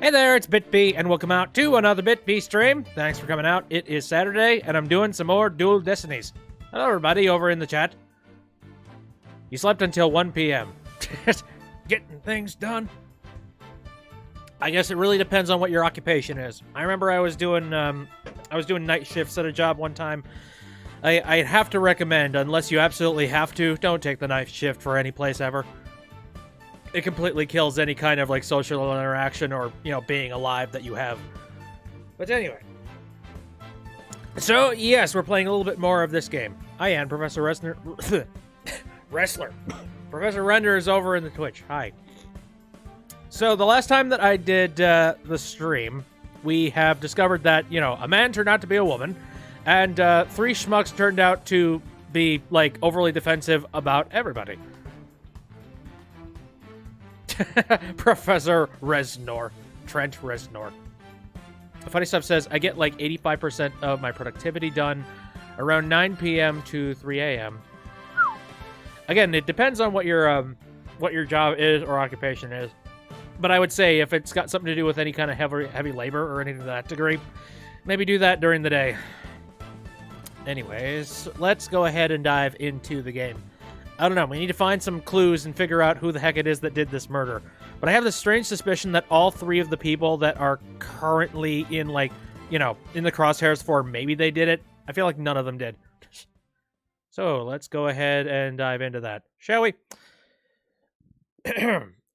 Hey there, it's BitB, and welcome out to another BitB stream. Thanks for coming out. It is Saturday, and I'm doing some more Dual Destinies. Hello, everybody over in the chat. You slept until 1 p.m. Getting things done. I guess it really depends on what your occupation is. I remember I was doing night shifts at a job one time. I'd have to recommend, unless you absolutely have to, don't take the night shift for any place ever. It completely kills any kind of, like, social interaction or, you know, being alive that you have. But anyway. So, yes, we're playing a little bit more of this game. I am Professor Wrestler. Professor Render is over in the Twitch. Hi. So, the last time that I did the stream, we have discovered that, you know, a man turned out to be a woman, and 3 schmucks turned out to be, like, overly defensive about everybody. Professor Reznor. Trent Reznor. Funny Stuff says, I get like 85% of my productivity done around 9 p.m. to 3 a.m. Again, it depends on what your job is or occupation is. But I would say if it's got something to do with any kind of heavy labor or anything to that degree, maybe do that during the day. Anyways, let's go ahead and dive into the game. I don't know, we need to find some clues and figure out who the heck it is that did this murder. But I have this strange suspicion that all 3 of the people that are currently in, like, you know, in the crosshairs for maybe they did it, I feel like none of them did. So, let's go ahead and dive into that, shall we?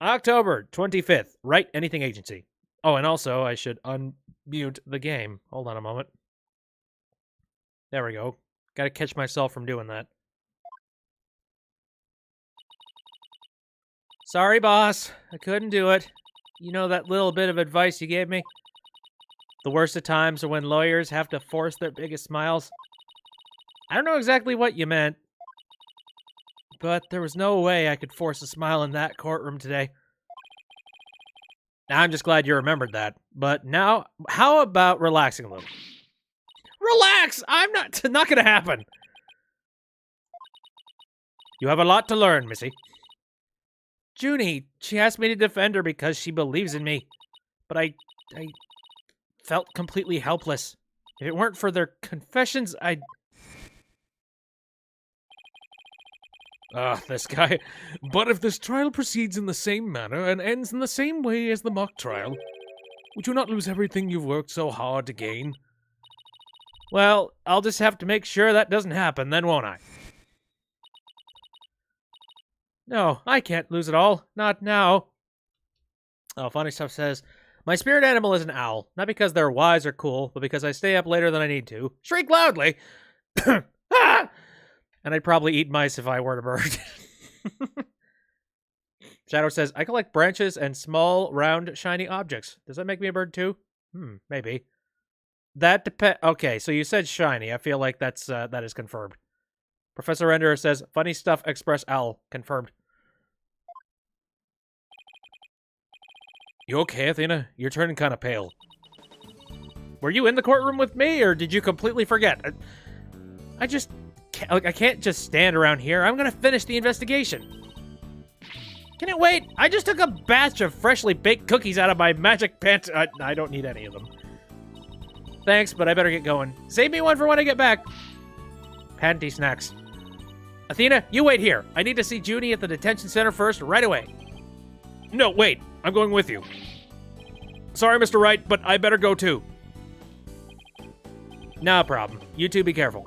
October 25th, Wright Anything Agency. Oh, and also, I should unmute the game. Hold on a moment. There we go. Gotta catch myself from doing that. Sorry, boss. I couldn't do it. You know that little bit of advice you gave me? The worst of times are when lawyers have to force their biggest smiles. I don't know exactly what you meant, but there was no way I could force a smile in that courtroom today. Now, I'm just glad you remembered that. But now, how about relaxing a little? Relax! I'm not gonna happen. You have a lot to learn, Missy. Junie, she asked me to defend her because she believes in me. But I felt completely helpless. If it weren't for their confessions, I'd... this guy. But if this trial proceeds in the same manner and ends in the same way as the mock trial, would you not lose everything you've worked so hard to gain? Well, I'll just have to make sure that doesn't happen, then won't I? No, I can't lose it all. Not now. Oh, Funny Stuff says, my spirit animal is an owl. Not because they're wise or cool, but because I stay up later than I need to. Shriek loudly! Ah! And I'd probably eat mice if I weren't a bird. Shadow says, I collect branches and small, round, shiny objects. Does that make me a bird too? Maybe. That depends. Okay, so you said shiny. I feel like that is confirmed. Professor Renderer says, Funny Stuff Express Owl. Confirmed. You okay, Athena? You're turning kind of pale. Were you in the courtroom with me, or did you completely forget? I just can't, I can't just stand around here. I'm gonna finish the investigation. Can it wait? I just took a batch of freshly baked cookies out of my magic pants. I don't need any of them. Thanks, but I better get going. Save me one for when I get back. Panty snacks. Athena, you wait here. I need to see Junie at the detention center first, right away. No, wait. I'm going with you. Sorry, Mr. Wright, but I better go too. No problem. You two be careful.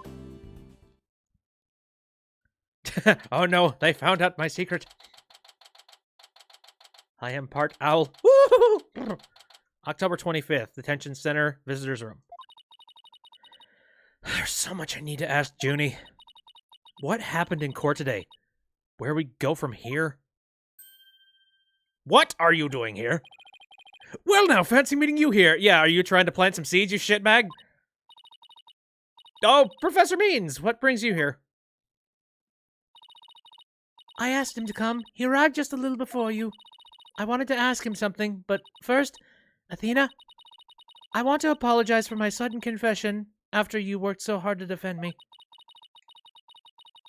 Oh no, they found out my secret. I am part owl. Woo-hoo-hoo! October 25th, detention center, visitors room. There's so much I need to ask Junie. What happened in court today? Where we go from here? What are you doing here? Well now, fancy meeting you here. Yeah, are you trying to plant some seeds, you shitbag? Oh, Professor Means, what brings you here? I asked him to come. He arrived just a little before you. I wanted to ask him something, but first, Athena, I want to apologize for my sudden confession after you worked so hard to defend me.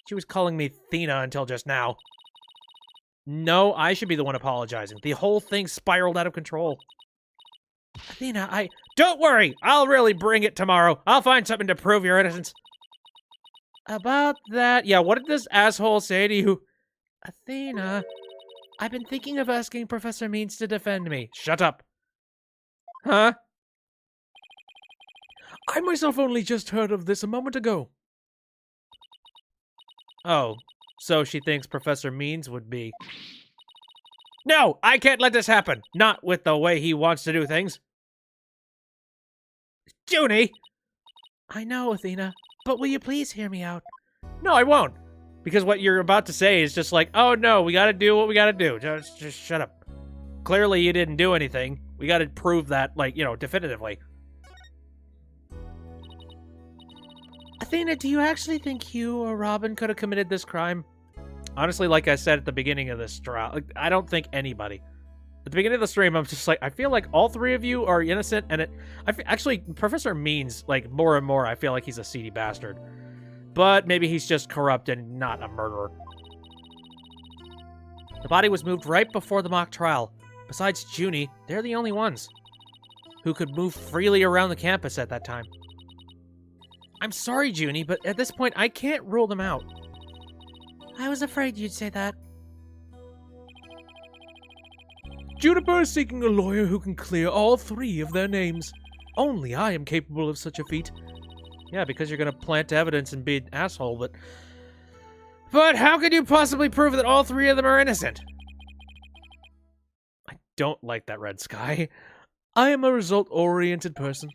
She was calling me Athena until just now. No, I should be the one apologizing. The whole thing spiraled out of control. Athena, Don't worry! I'll really bring it tomorrow. I'll find something to prove your innocence. About that... Yeah, what did this asshole say to you? Athena, I've been thinking of asking Professor Means to defend me. Shut up. Huh? I myself only just heard of this a moment ago. Oh, so she thinks Professor Means would be... No, I can't let this happen. Not with the way he wants to do things. Junie! I know, Athena, but will you please hear me out? No, I won't. Because what you're about to say is just like, oh no, we gotta do what we gotta do. Just shut up. Clearly you didn't do anything. We gotta prove that, like, you know, definitively. Athena, do you actually think Hugh or Robin could have committed this crime? Honestly, like I said at the beginning of this trial, I don't think anybody. At the beginning of the stream, I'm just like, I feel like all three of you are innocent, and actually, Professor Means, like, more and more, I feel like he's a seedy bastard. But maybe he's just corrupt and not a murderer. The body was moved right before the mock trial. Besides Junie, they're the only ones who could move freely around the campus at that time. I'm sorry, Junie, but at this point, I can't rule them out. I was afraid you'd say that. Juniper is seeking a lawyer who can clear all three of their names. Only I am capable of such a feat. Yeah, because you're gonna plant evidence and be an asshole, But how could you possibly prove that all three of them are innocent? I don't like that red sky. I am a result-oriented person.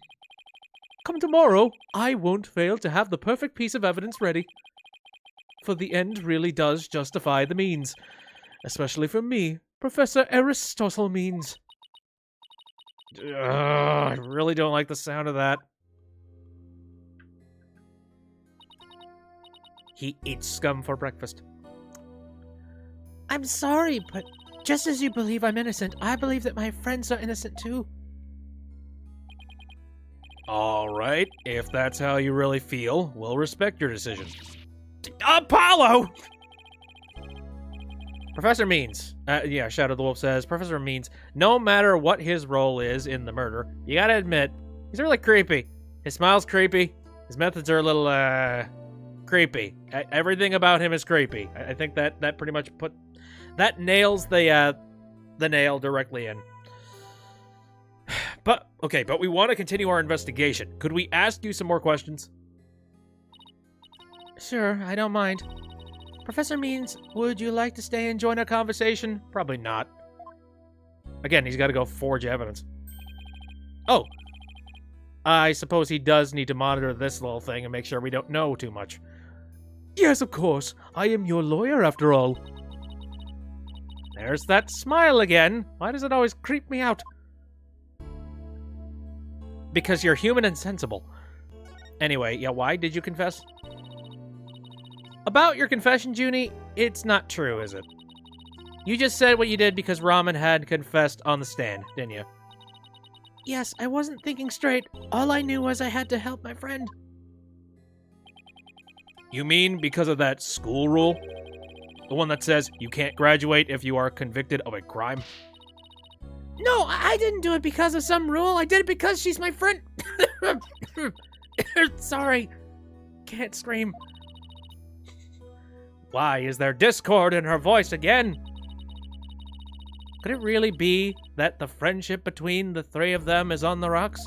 Come tomorrow, I won't fail to have the perfect piece of evidence ready. For the end really does justify the means. Especially for me, Professor Aristotle Means. I really don't like the sound of that. He eats scum for breakfast. I'm sorry, but just as you believe I'm innocent, I believe that my friends are innocent too. All right, if that's how you really feel, we'll respect your decision. Apollo! Professor Means. Yeah, Shadow the Wolf says, Professor Means, no matter what his role is in the murder, you gotta admit, he's really creepy. His smile's creepy. His methods are a little, creepy. Everything about him is creepy. I think that pretty much that nails the nail directly in. But we want to continue our investigation. Could we ask you some more questions? Sure, I don't mind. Professor Means, would you like to stay and join our conversation? Probably not. Again, he's got to go forge evidence. Oh. I suppose he does need to monitor this little thing and make sure we don't know too much. Yes, of course. I am your lawyer, after all. There's that smile again. Why does it always creep me out? Because you're human and sensible. Anyway, yeah, why did you confess? About your confession, Junie, it's not true, is it? You just said what you did because Ramen had confessed on the stand, didn't you? Yes, I wasn't thinking straight. All I knew was I had to help my friend. You mean because of that school rule? The one that says you can't graduate if you are convicted of a crime? No, I didn't do it because of some rule. I did it because she's my friend. Sorry. Can't scream. Why is there discord in her voice again? Could it really be that the friendship between the three of them is on the rocks?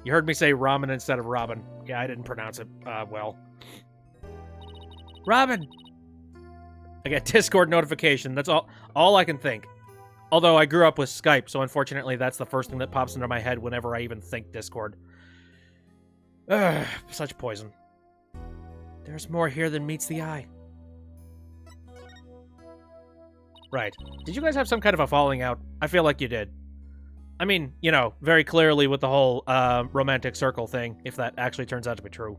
You heard me say ramen instead of Robin. Yeah, I didn't pronounce it well. Robin! I get Discord notification. That's all I can think. Although I grew up with Skype, so unfortunately that's the first thing that pops into my head whenever I even think Discord. Ugh, such poison. There's more here than meets the eye. Right. Did you guys have some kind of a falling out? I feel like you did. I mean, you know, very clearly with the whole romantic circle thing, if that actually turns out to be true.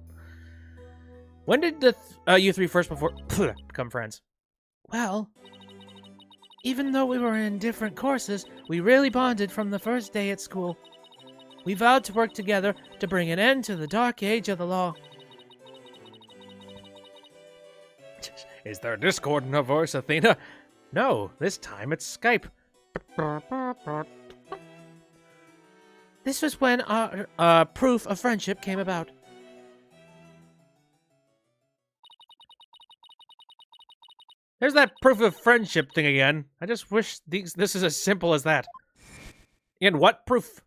When did you three first become friends? Well, even though we were in different courses, we really bonded from the first day at school. We vowed to work together to bring an end to the dark age of the law. Is there Discord in her voice, Athena? No, this time it's Skype. This was when our proof of friendship came about. There's that proof of friendship thing again. I just wish this is as simple as that. In what proof?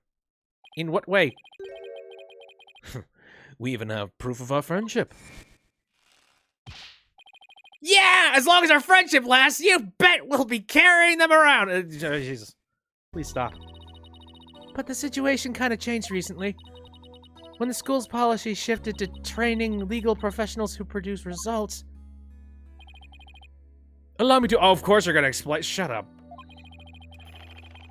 In what way? We even have proof of our friendship. Yeah! As long as our friendship lasts, you bet we'll be carrying them around! Jesus. Please stop. But the situation kind of changed recently. When the school's policy shifted to training legal professionals who produce results. Allow me to— oh, of course you're gonna explain— shut up.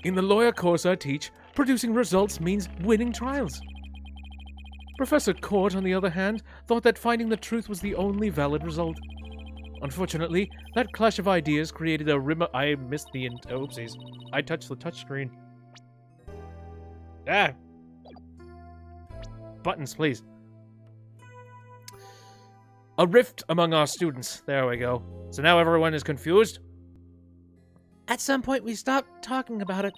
In the lawyer course I teach, producing results means winning trials. Professor Court, on the other hand, thought that finding the truth was the only valid result. Unfortunately, that clash of ideas created a I missed the oopsies. I touched the touchscreen. Ah! Buttons, please. A rift among our students. There we go. So now everyone is confused? At some point, we stopped talking about it.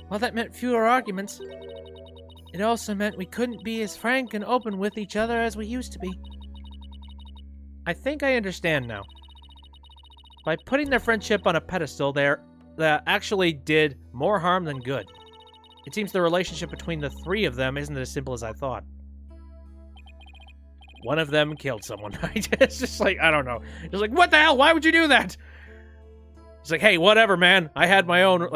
While that meant fewer arguments, it also meant we couldn't be as frank and open with each other as we used to be. I think I understand now. By putting their friendship on a pedestal, they actually did more harm than good. It seems the relationship between the three of them isn't as simple as I thought. One of them killed someone. It's just like, I don't know. It's like, what the hell? Why would you do that? It's like, hey, whatever, man. I had my own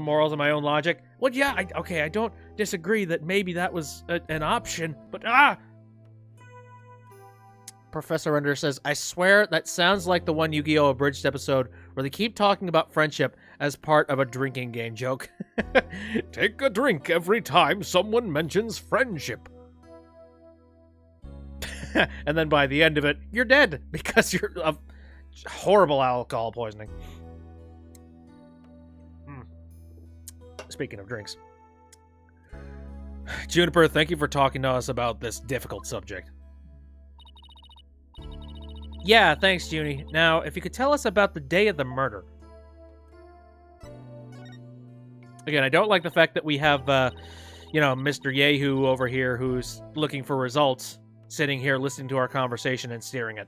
morals and my own logic. Well, yeah, okay, I don't disagree that maybe that was an option, but Professor Ender says, I swear that sounds like the one Yu-Gi-Oh! Abridged episode where they keep talking about friendship as part of a drinking game joke. Take a drink every time someone mentions friendship. And then by the end of it, you're dead because you're of horrible alcohol poisoning. Speaking of drinks. Juniper, thank you for talking to us about this difficult subject. Yeah, thanks, Junie. Now, if you could tell us about the day of the murder. Again, I don't like the fact that we have, Mr. Yehu over here who's looking for results, sitting here listening to our conversation and steering it.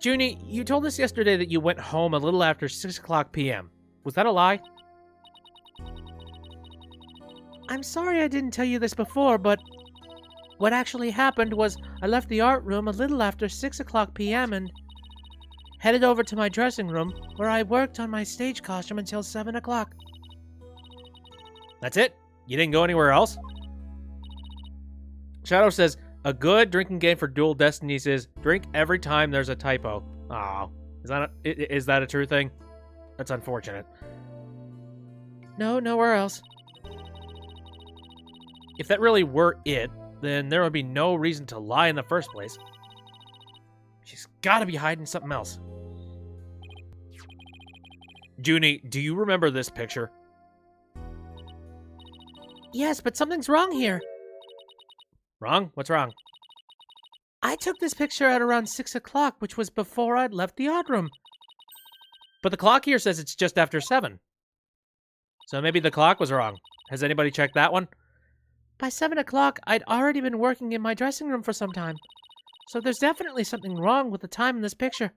Junie, you told us yesterday that you went home a little after 6 o'clock p.m. Was that a lie? I'm sorry I didn't tell you this before, but what actually happened was I left the art room a little after 6 o'clock p.m. and headed over to my dressing room, where I worked on my stage costume until 7 o'clock. That's it? You didn't go anywhere else? Shadow says, a good drinking game for Dual Destinies is drink every time there's a typo. Oh, is that a true thing? That's unfortunate. No, nowhere else. If that really were it, then there would be no reason to lie in the first place. She's gotta be hiding something else. Junie, do you remember this picture? Yes, but something's wrong here. Wrong? What's wrong? I took this picture at around 6 o'clock, which was before I'd left the art room. But the clock here says it's just after 7. So maybe the clock was wrong. Has anybody checked that one? By 7 o'clock, I'd already been working in my dressing room for some time. So there's definitely something wrong with the time in this picture.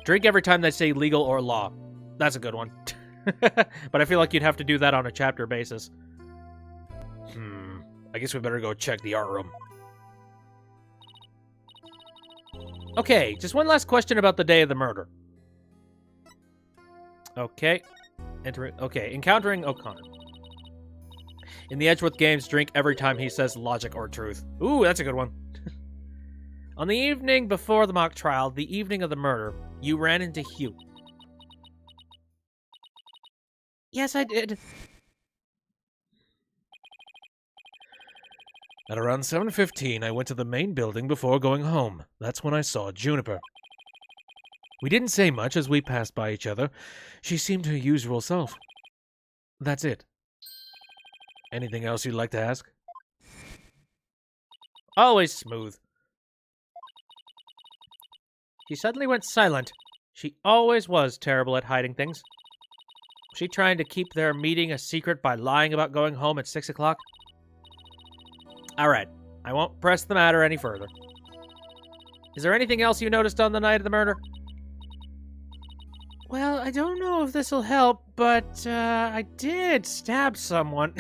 Drink every time they say legal or law. That's a good one. But I feel like you'd have to do that on a chapter basis. I guess we better go check the art room. Okay, just one last question about the day of the murder. Okay. Encountering O'Connor. In the Edgeworth games, drink every time he says logic or truth. Ooh, that's a good one. On the evening before the mock trial, the evening of the murder, you ran into Hugh. Yes, I did. At around 7:15, I went to the main building before going home. That's when I saw Juniper. We didn't say much as we passed by each other. She seemed her usual self. That's it. Anything else you'd like to ask? Always smooth. She suddenly went silent. She always was terrible at hiding things. Was she trying to keep their meeting a secret by lying about going home at 6 o'clock? Alright, I won't press the matter any further. Is there anything else you noticed on the night of the murder? Well, I don't know if this'll help, but I did stab someone.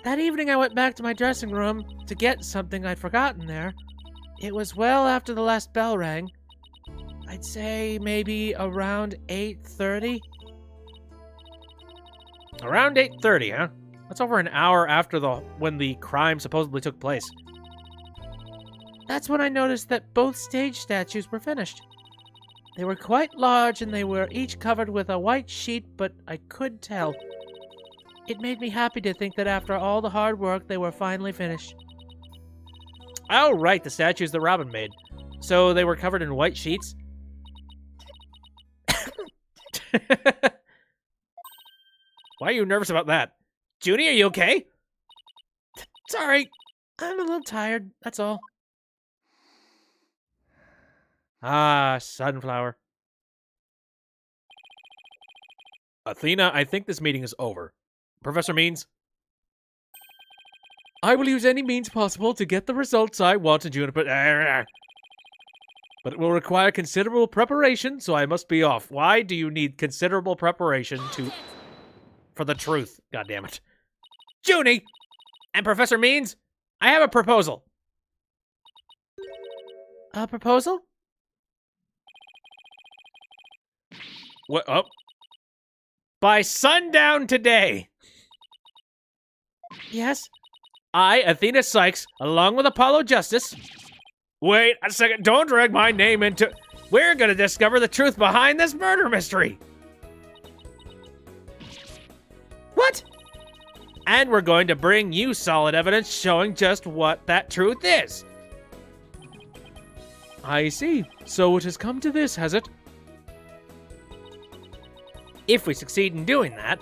That evening I went back to my dressing room to get something I'd forgotten there. It was well after the last bell rang. I'd say maybe around 8:30. Around 8:30, huh? That's over an hour after when the crime supposedly took place. That's when I noticed that both stage statues were finished. They were quite large and they were each covered with a white sheet, but I could tell. It made me happy to think that after all the hard work, they were finally finished. Oh, right, the statues that Robin made. So they were covered in white sheets? Why are you nervous about that? Junie, are you okay? Sorry, I'm a little tired, that's all. Ah, Sunflower. Athena, I think this meeting is over. Professor Means? I will use any means possible to get the results I want in Juniper. But it will require considerable preparation, so I must be off. Why do you need considerable preparation for the truth? God damn it. Junie! And Professor Means, I have a proposal. A proposal? What? Oh. By sundown today. Yes? I, Athena Sykes, along with Apollo Justice... Wait a second, don't drag my name into... We're gonna discover the truth behind this murder mystery! What? And we're going to bring you solid evidence showing just what that truth is. I see. So it has come to this, has it? If we succeed in doing that,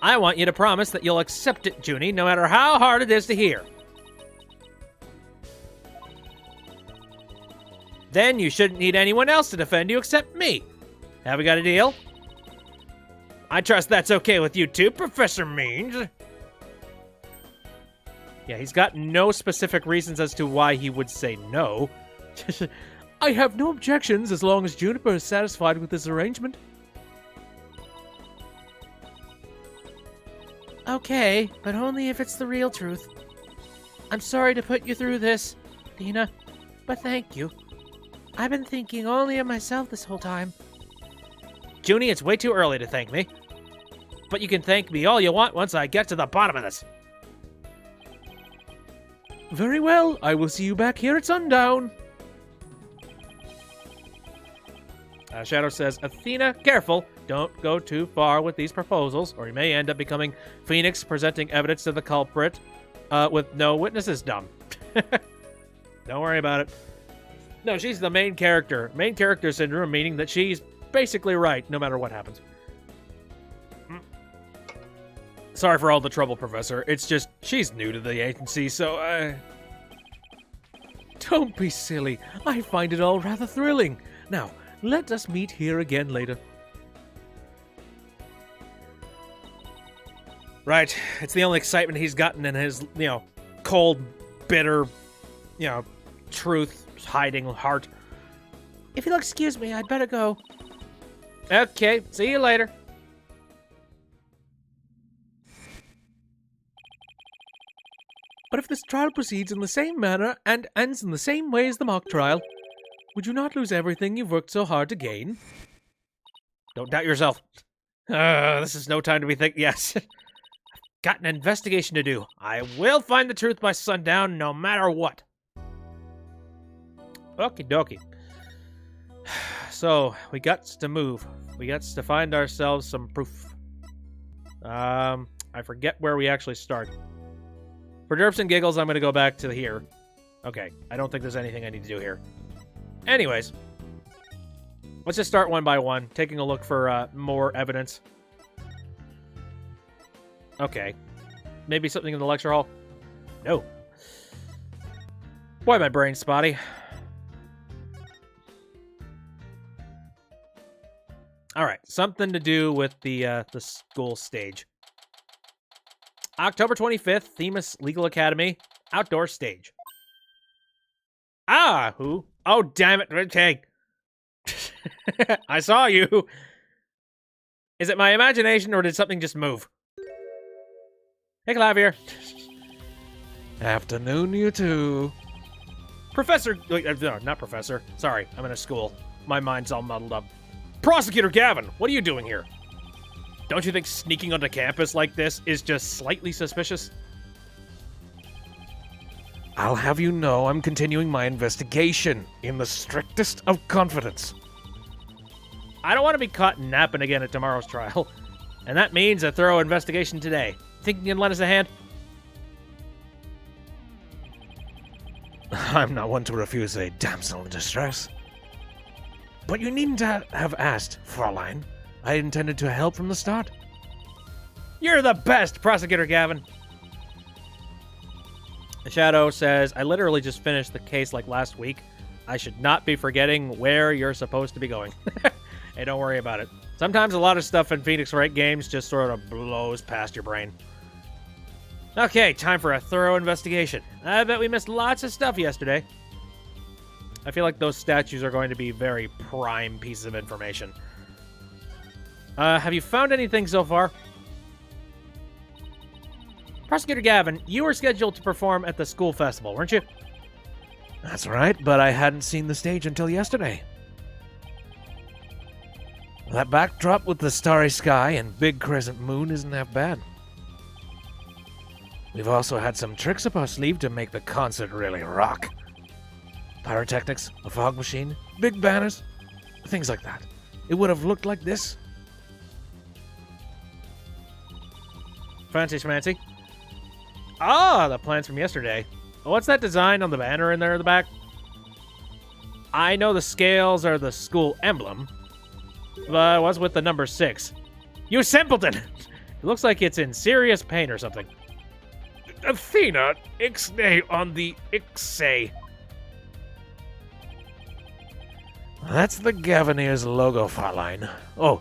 I want you to promise that you'll accept it, Junie, no matter how hard it is to hear. Then you shouldn't need anyone else to defend you except me. Have we got a deal? I trust that's okay with you too, Professor Means. Yeah, he's got no specific reasons as to why he would say no. I have no objections as long as Juniper is satisfied with this arrangement. Okay, but only if it's the real truth. I'm sorry to put you through this, Athena, but thank you. I've been thinking only of myself this whole time. Junie, it's way too early to thank me. But you can thank me all you want once I get to the bottom of this. Very well, I will see you back here at sundown. Shadow says, Athena, careful. Don't go too far with these proposals, or you may end up becoming Phoenix presenting evidence to the culprit with no witnesses dumb. Don't worry about it. No, she's the main character. Main character syndrome, meaning that she's basically right, no matter what happens. Sorry for all the trouble, Professor. It's just, she's new to the agency, so, Don't be silly. I find it all rather thrilling. Now, let us meet here again later. Right. It's the only excitement he's gotten in his, cold, bitter, truth-hiding heart. If you'll excuse me, I'd better go. Okay, see you later. But if this trial proceeds in the same manner and ends in the same way as the mock trial, would you not lose everything you've worked so hard to gain? Don't doubt yourself. This is no time to be thinking. Yes. I've got an investigation to do. I will find the truth by sundown, no matter what. Okie dokie. So, we got to move. We got to find ourselves some proof. I forget where we actually start. For derps and giggles, I'm going to go back to here. Okay, I don't think there's anything I need to do here. Anyways, let's just start one by one, taking a look for more evidence. Okay. Maybe something in the lecture hall? No. Boy, my brain's spotty. All right, something to do with the school stage. October 25th, Themis Legal Academy, outdoor stage. Ah, who? Oh, damn it. Okay. I saw you. Is it my imagination or did something just move? Hey, Clavier. Afternoon, you two. Professor... No, not Professor. Sorry, I'm in a school. My mind's all muddled up. Prosecutor Gavin, what are you doing here? Don't you think sneaking onto campus like this is just slightly suspicious? I'll have you know I'm continuing my investigation in the strictest of confidence. I don't want to be caught napping again at tomorrow's trial. And that means a thorough investigation today. Think you can lend us a hand? I'm not one to refuse a damsel in distress. But you needn't have asked, Fraulein. I intended to help from the start. You're the best, Prosecutor Gavin. Shadow says, I literally just finished the case like last week. I should not be forgetting where you're supposed to be going. Hey, don't worry about it. Sometimes a lot of stuff in Phoenix Wright games just sort of blows past your brain. Okay, time for a thorough investigation. I bet we missed lots of stuff yesterday. I feel like those statues are going to be very prime pieces of information. Have you found anything so far? Prosecutor Gavin, you were scheduled to perform at the school festival, weren't you? That's right, but I hadn't seen the stage until yesterday. That backdrop with the starry sky and big crescent moon isn't half bad. We've also had some tricks up our sleeve to make the concert really rock. Pyrotechnics, a fog machine, big banners, things like that. It would have looked like this. Fancy schmancy. Ah, the plans from yesterday. What's that design on the banner in there in the back? I know the scales are the school emblem, but what's with the number 6? You simpleton! It looks like it's in serious pain or something. Athena, ixnay on the ixay. That's the Gavineer's logo, Fraulein. Oh,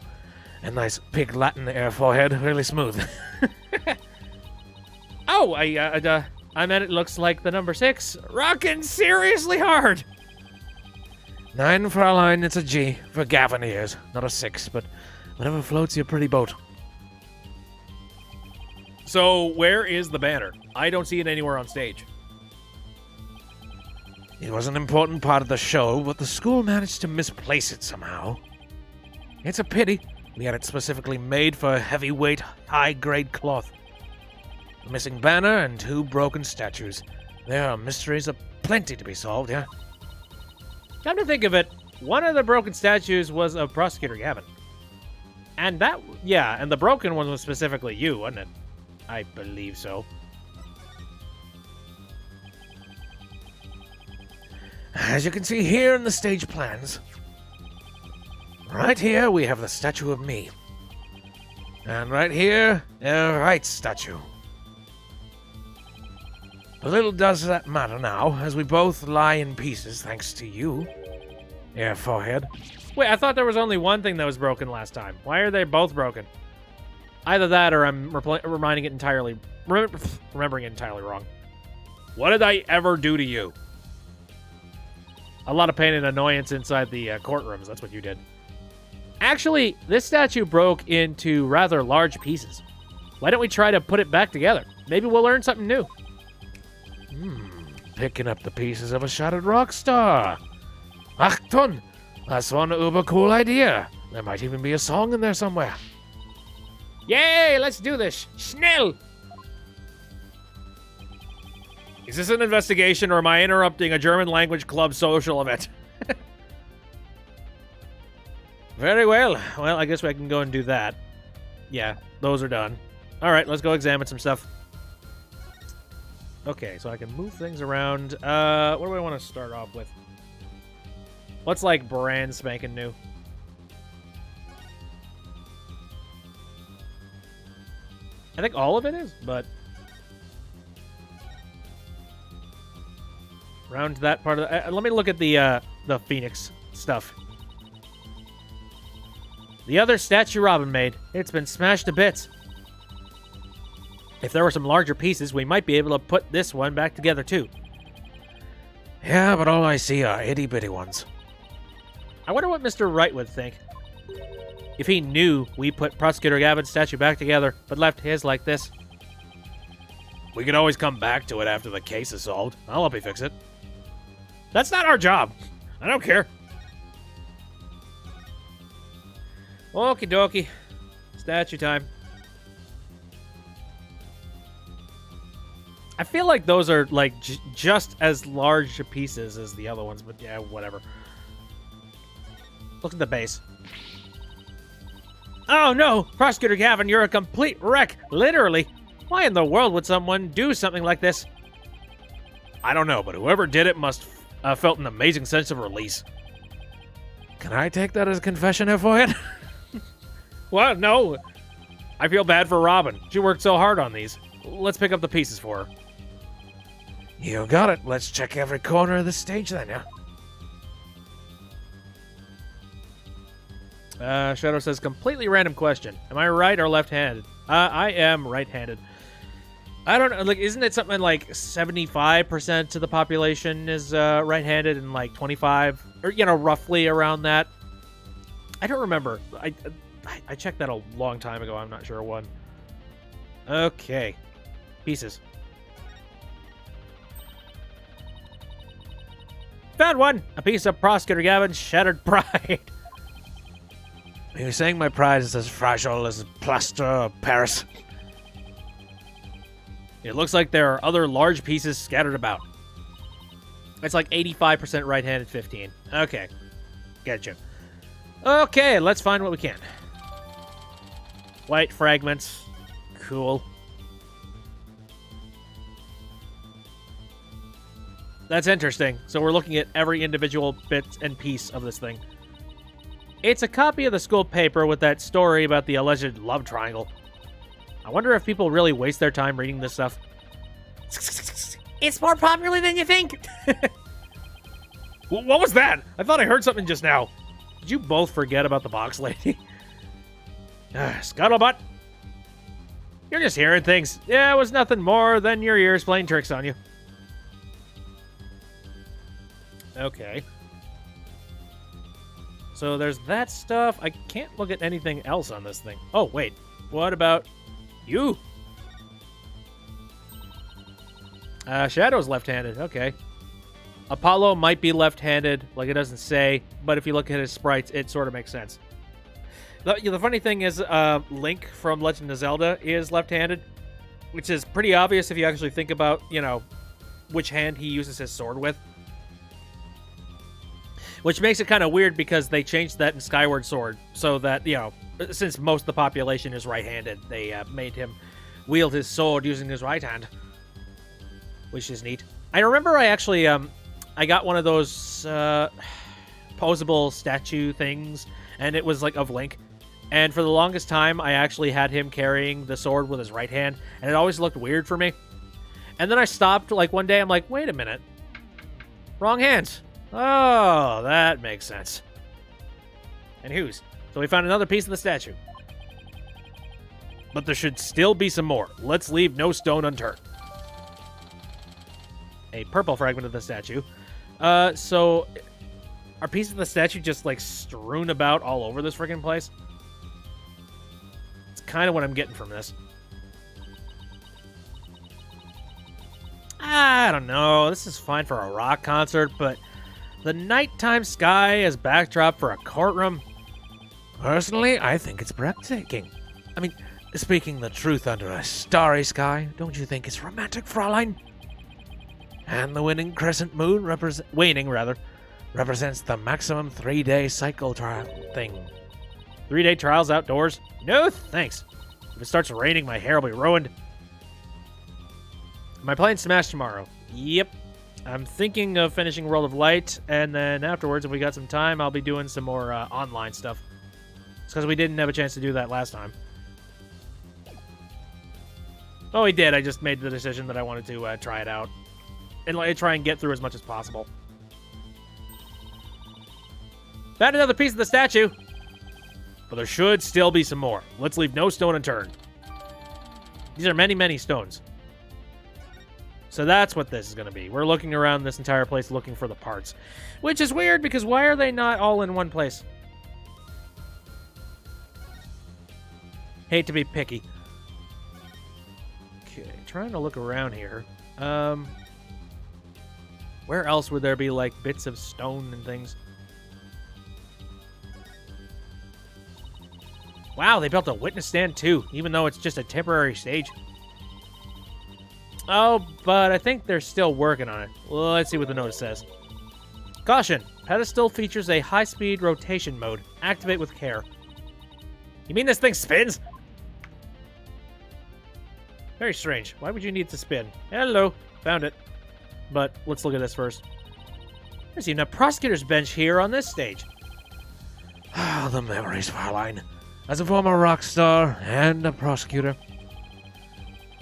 a nice pig Latin air forehead, really smooth. Oh, I meant it looks like the number 6. Rockin' seriously hard. 9, Fraulein, it's a G for Gavineers, not a 6, but whatever floats your pretty boat. So, where is the banner? I don't see it anywhere on stage. It was an important part of the show, but the school managed to misplace it somehow. It's a pity. We had it specifically made for heavyweight, high-grade cloth. A missing banner and 2 broken statues. There are mysteries aplenty to be solved, yeah? Come to think of it, one of the broken statues was of Prosecutor Gavin. And that, yeah, and the broken one was specifically you, wasn't it? I believe so. As you can see here in the stage plans, right here we have the statue of me. And right here, a Wright statue. But little does that matter now, as we both lie in pieces thanks to you. Yeah, forehead. Wait, I thought there was only one thing that was broken last time. Why are they both broken? Either that or I'm remembering it entirely wrong. What did I ever do to you? A lot of pain and annoyance inside the courtrooms. That's what you did. Actually, this statue broke into rather large pieces. Why don't we try to put it back together? Maybe we'll learn something new. Picking up the pieces of a shattered rock star. Achtung! That's one uber cool idea. There might even be a song in there somewhere. Yay, let's do this. Schnell! Is this an investigation or am I interrupting a German language club social event? Very well. Well, I guess we can go and do that. Yeah, those are done. All right, let's go examine some stuff. Okay, so I can move things around. What do I want to start off with? What's like brand spanking new? I think all of it is, but around that part of the, let me look at the Phoenix stuff. The other statue Robin made. It's been smashed to bits. If there were some larger pieces, we might be able to put this one back together too. Yeah, but all I see are itty-bitty ones. I wonder what Mr. Wright would think. If he knew we put Prosecutor Gavin's statue back together, but left his like this. We can always come back to it after the case is solved. I'll help you fix it. That's not our job. I don't care. Okie dokie. Statue time. I feel like those are, like, just as large pieces as the other ones, but yeah, whatever. Look at the base. Oh no! Prosecutor Gavin, you're a complete wreck! Literally! Why in the world would someone do something like this? I don't know, but whoever did it must have felt an amazing sense of release. Can I take that as a confession, F.O.N.? Well, no. I feel bad for Robin. She worked so hard on these. Let's pick up the pieces for her. You got it. Let's check every corner of the stage then, yeah? Shadow says, completely random question. Am I right or left-handed? I am right-handed. I don't know, like, isn't it something like 75% of the population is right-handed and like 25, or, you know, roughly around that? I don't remember. I checked that a long time ago. I'm not sure when. Okay. Pieces. Found one! A piece of Prosecutor Gavin's shattered pride. Are you saying my pride is as fragile as plaster of Paris? It looks like there are other large pieces scattered about. It's like 85% right-handed, 15. Okay. Gotcha. Okay, let's find what we can. White fragments. Cool. That's interesting. So we're looking at every individual bit and piece of this thing. It's a copy of the school paper with that story about the alleged love triangle. I wonder if people really waste their time reading this stuff. It's more popular than you think. What was that? I thought I heard something just now. Did you both forget about the box lady? Scuttlebutt. You're just hearing things. Yeah, it was nothing more than your ears playing tricks on you. Okay. So there's that stuff. I can't look at anything else on this thing. Oh, wait. What about you? Shadow's left-handed. Okay. Apollo might be left-handed, like it doesn't say, but if you look at his sprites, it sort of makes sense. The funny thing is, Link from Legend of Zelda is left-handed, which is pretty obvious if you actually think about, you know, which hand he uses his sword with. Which makes it kind of weird because they changed that in Skyward Sword so that, you know, since most of the population is right-handed, they made him wield his sword using his right hand, which is neat. I remember I actually, I got one of those posable statue things, and it was like of Link. And for the longest time, I actually had him carrying the sword with his right hand, and it always looked weird for me. And then I stopped, like, one day, I'm like, wait a minute. Wrong hands. Oh, that makes sense. And whose? So we found another piece of the statue. But there should still be some more. Let's leave no stone unturned. A purple fragment of the statue. So are pieces of the statue just, like, strewn about all over this freaking place? It's kind of what I'm getting from this. I don't know. This is fine for a rock concert, but the nighttime sky as backdrop for a courtroom? Personally, I think it's breathtaking. I mean, speaking the truth under a starry sky, don't you think it's romantic, Fraulein? And the waning crescent moon represents the maximum 3-day cycle trial thing. 3-day trials outdoors? No thanks. If it starts raining, my hair will be ruined. Am I playing Smash tomorrow? Yep. I'm thinking of finishing World of Light, and then afterwards, if we got some time, I'll be doing some more online stuff. It's because we didn't have a chance to do that last time. Oh, we did. I just made the decision that I wanted to try it out. And try and get through as much as possible. Found another piece of the statue. but there should still be some more. Let's leave no stone unturned. These are many, many stones. So that's what this is going to be. We're looking around this entire place looking for the parts. Which is weird, because why are they not all in one place? Hate to be picky. Okay, trying to look around here. Where else would there be, like, bits of stone and things? Wow, they built a witness stand, too, even though it's just a temporary stage. Oh, but I think they're still working on it. Well, let's see what the notice says. Caution! Pedestal features a high-speed rotation mode. Activate with care. You mean this thing spins? Very strange. Why would you need to spin? Hello. Found it. But let's look at this first. There's even a prosecutor's bench here on this stage. Ah, the memories, Fraulein. As a former rock star and a prosecutor,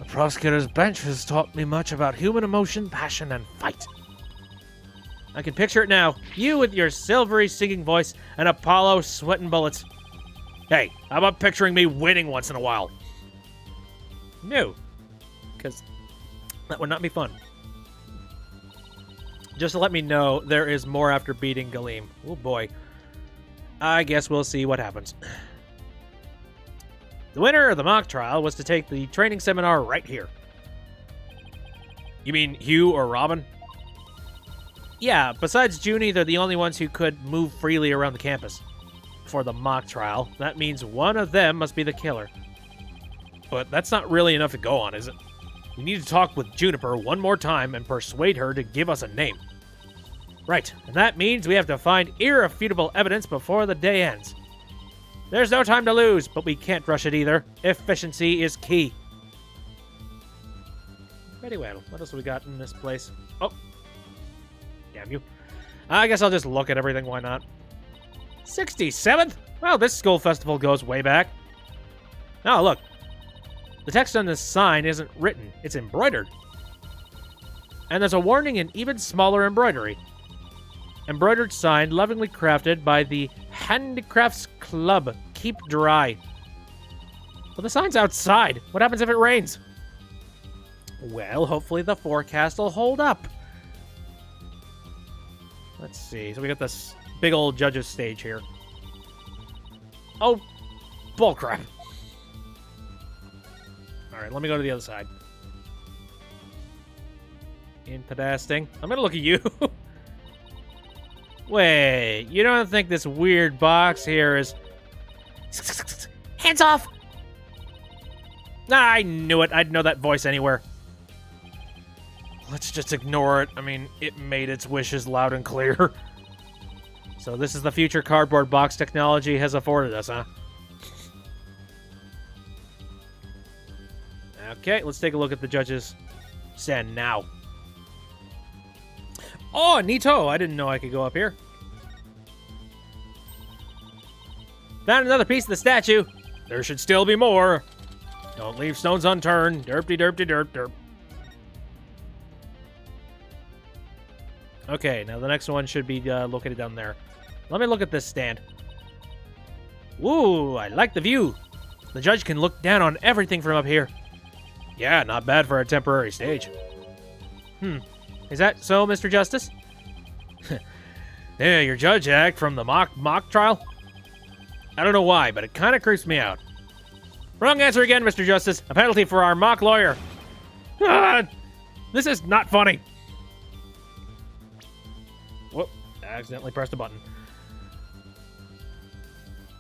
the prosecutor's bench has taught me much about human emotion, passion, and fight. I can picture it now. You with your silvery singing voice and Apollo sweating bullets. Hey, how about picturing me winning once in a while? No, because that would not be fun. Just to let me know, there is more after beating Galeem. Oh boy. I guess we'll see what happens. The winner of the mock trial was to take the training seminar right here. You mean Hugh or Robin? Yeah, besides Junie, they're the only ones who could move freely around the campus. For the mock trial, that means one of them must be the killer. But that's not really enough to go on, is it? We need to talk with Juniper one more time and persuade her to give us a name. Right, and that means we have to find irrefutable evidence before the day ends. There's no time to lose, but we can't rush it either. Efficiency is key. Very well. What else have we got in this place? Oh. Damn you. I guess I'll just look at everything. Why not? 67th? Well, this school festival goes way back. Oh, look. The text on this sign isn't written. It's embroidered. And there's a warning in even smaller embroidery. Embroidered sign lovingly crafted by the Handicrafts Club. Keep dry. Well, the sign's outside. What happens if it rains? Well, hopefully the forecast will hold up. Let's see. So we got this big old judge's stage here. Oh, bullcrap. All right, let me go to the other side. Interesting. I'm going to look at you. Wait, you don't think this weird box here is... Hands off! I knew it. I'd know that voice anywhere. Let's just ignore it. I mean, it made its wishes loud and clear. So this is the future cardboard box technology has afforded us, huh? Okay, let's take a look at the judge's stand now. Oh, neato! I didn't know I could go up here. Found another piece of the statue. There should still be more. Don't leave stones unturned. Derp-de-derp-de-derp-derp. Okay, now the next one should be located down there. Let me look at this stand. Ooh, I like the view. The judge can look down on everything from up here. Yeah, not bad for a temporary stage. Is that so, Mr. Justice? Yeah, your judge act from the mock trial? I don't know why, but it kind of creeps me out. Wrong answer again, Mr. Justice. A penalty for our mock lawyer. This is not funny. Whoop, I accidentally pressed a button.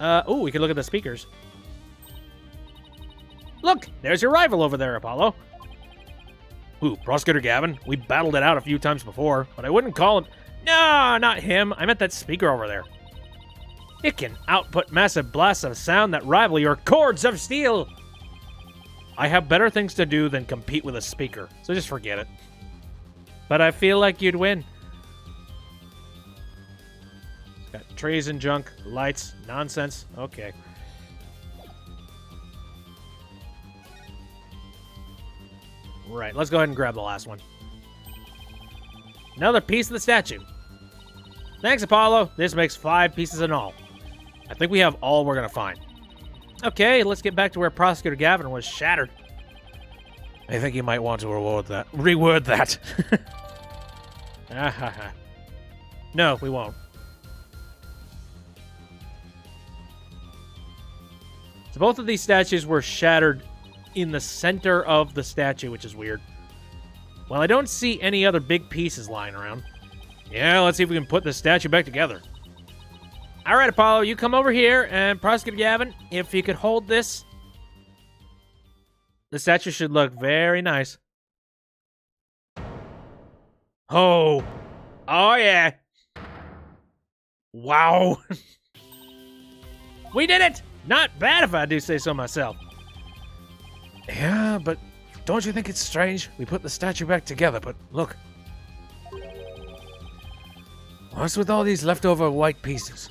Oh, we can look at the speakers. Look, there's your rival over there, Apollo. Ooh, Prosecutor Gavin. We battled it out a few times before, but I wouldn't call him... No, not him. I meant that speaker over there. It can output massive blasts of sound that rival your cords of steel. I have better things to do than compete with a speaker, so just forget it. But I feel like you'd win. Got trees and junk, lights, nonsense. Okay. Right, let's go ahead and grab the last one. Another piece of the statue. Thanks, Apollo. This makes 5 pieces in all. I think we have all we're going to find. Okay, let's get back to where Prosecutor Gavin was shattered. I think you might want to reword that. No, we won't. So both of these statues were shattered in the center of the statue, which is weird. Well, I don't see any other big pieces lying around. Yeah, let's see if we can put the statue back together. All right, Apollo, you come over here, and Prosecutor Gavin, if you could hold this, the statue should look very nice. Oh. Oh, yeah. Wow. We did it! Not bad if I do say so myself. Yeah, but don't you think it's strange? We put the statue back together, but look. What's with all these leftover white pieces?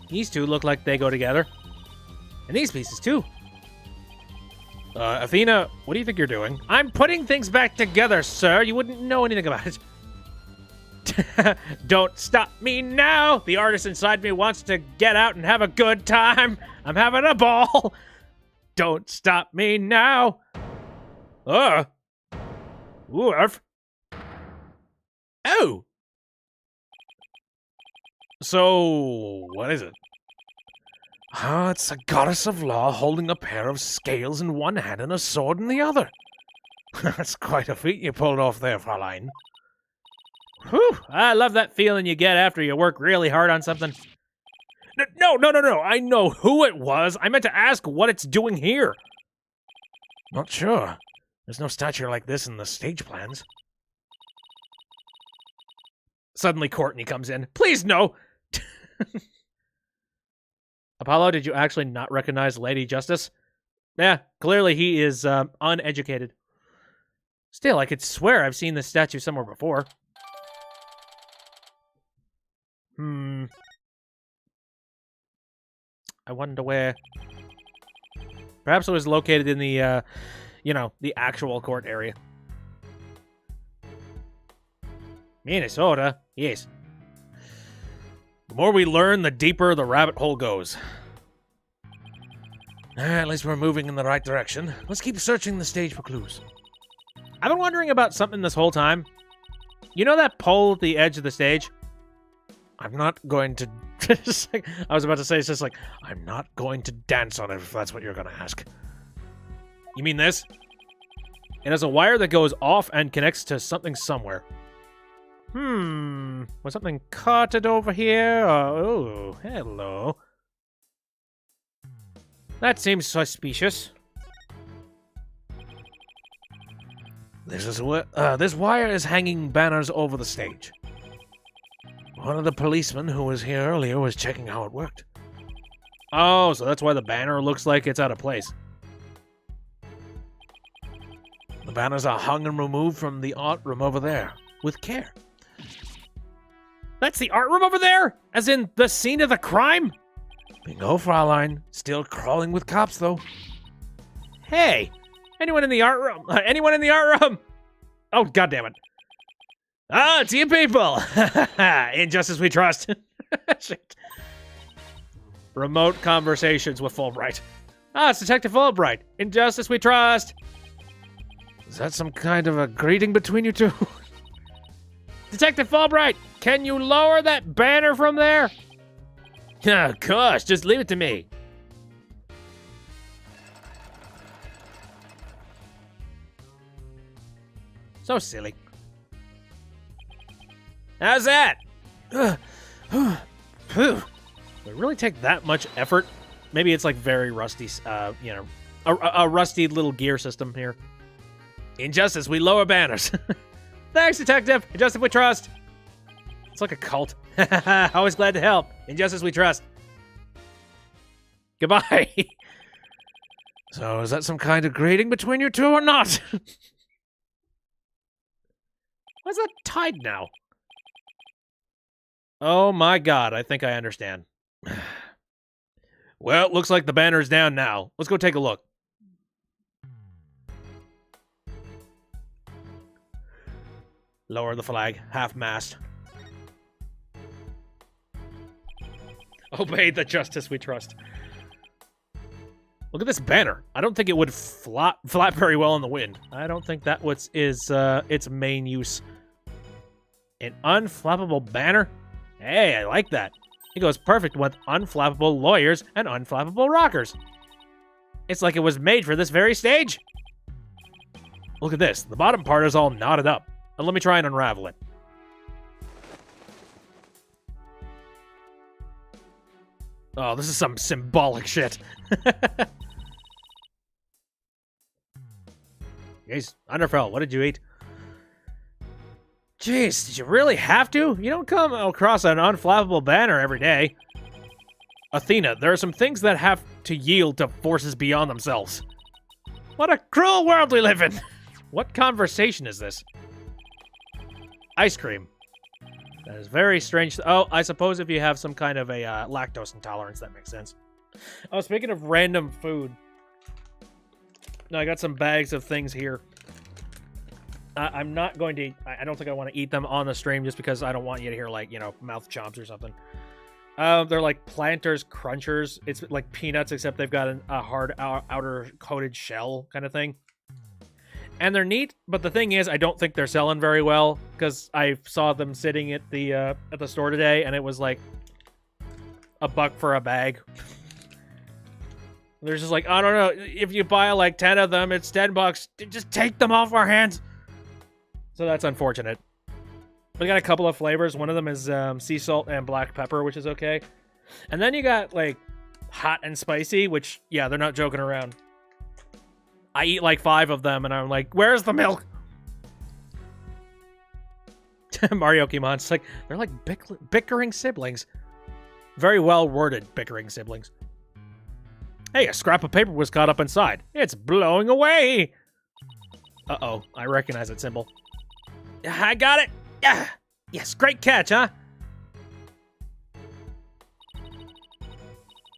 These two look like they go together. And these pieces, too. Athena, what do you think you're doing? I'm putting things back together, sir. You wouldn't know anything about it. Don't stop me now. The artist inside me wants to get out and have a good time. I'm having a ball. Don't stop me now. Oof. Oh. So, what is it? Ah, it's a goddess of law holding a pair of scales in one hand and a sword in the other. That's quite a feat you pulled off there, Fräulein. Whew, I love that feeling you get after you work really hard on something. No. I know who it was. I meant to ask what it's doing here. Not sure. There's no statue like this in the stage plans. Suddenly Courtney comes in. Please, no. Apollo, did you actually not recognize Lady Justice? Yeah, clearly he is uneducated. Still, I could swear I've seen this statue somewhere before. I wonder where. Perhaps it was located in the, the actual court area. Minnesota? Yes. The more we learn, the deeper the rabbit hole goes. At least we're moving in the right direction. Let's keep searching the stage for clues. I've been wondering about something this whole time. You know that pole at the edge of the stage? I'm not going to... I was about to say, it's just like, I'm not going to dance on it if that's what you're going to ask. You mean this? It has a wire that goes off and connects to something somewhere. Was something caught it over here? Oh, hello. That seems suspicious. This wire is hanging banners over the stage. One of the policemen who was here earlier was checking how it worked. Oh, so that's why the banner looks like it's out of place. The banners are hung and removed from the art room over there, with care. That's the art room over there? As in the scene of the crime? Bingo, Fräulein. Still crawling with cops, though. Hey! Anyone in the art room? Anyone in the art room? Oh, goddammit. Ah, it's you people! In justice we trust. Shit. Remote conversations with Fulbright. Ah, it's Detective Fulbright. In justice we trust. Is that some kind of a greeting between you two? Detective Fulbright, can you lower that banner from there? Oh, gosh, just leave it to me. So silly. How's that? Would it really take that much effort? Maybe it's like very rusty, a rusty little gear system here. In justice, we lower banners. Thanks, Detective. In justice, we trust. It's like a cult. Always glad to help. In justice, we trust. Goodbye. So, is that some kind of greeting between you two or not? Why's that tied now? Oh my god, I think I understand. Well, looks like the banner's down now. Let's go take a look. Lower the flag, half-mast. Obey the justice we trust. Look at this banner. I don't think it would flap very well in the wind. I don't think that is its main use. An unflappable banner? Hey, I like that. It goes perfect with unflappable lawyers and unflappable rockers. It's like it was made for this very stage. Look at this. The bottom part is all knotted up. Let me try and unravel it. Oh, this is some symbolic shit. Jeez, Underfell, what did you eat? Jeez, did you really have to? You don't come across an unflappable banner every day. Athena, there are some things that have to yield to forces beyond themselves. What a cruel world we live in! What conversation is this? Ice cream. That is very strange. Oh, I suppose if you have some kind of a lactose intolerance, that makes sense. Oh, speaking of random food. No, I got some bags of things here. I'm not going to... I don't think I want to eat them on the stream just because I don't want you to hear, like, you know, mouth chomps or something. They're like Planters Crunchers. It's like peanuts, except they've got a hard outer coated shell kind of thing. And they're neat, but the thing is, I don't think they're selling very well because I saw them sitting at the store today, and it was like $1 for a bag. They're just like, I don't know, if you buy like 10 of them, it's $10. Just take them off our hands. So that's unfortunate. We got a couple of flavors. One of them is sea salt and black pepper, which is okay. And then you got like hot and spicy, which, yeah, they're not joking around. I eat like 5 of them, and I'm like, where's the milk? Mario Kimon's like, they're like bickering siblings. Very well worded bickering siblings. Hey, a scrap of paper was caught up inside. It's blowing away. Uh-oh, I recognize that symbol. I got it. Yeah. Yes, great catch, huh?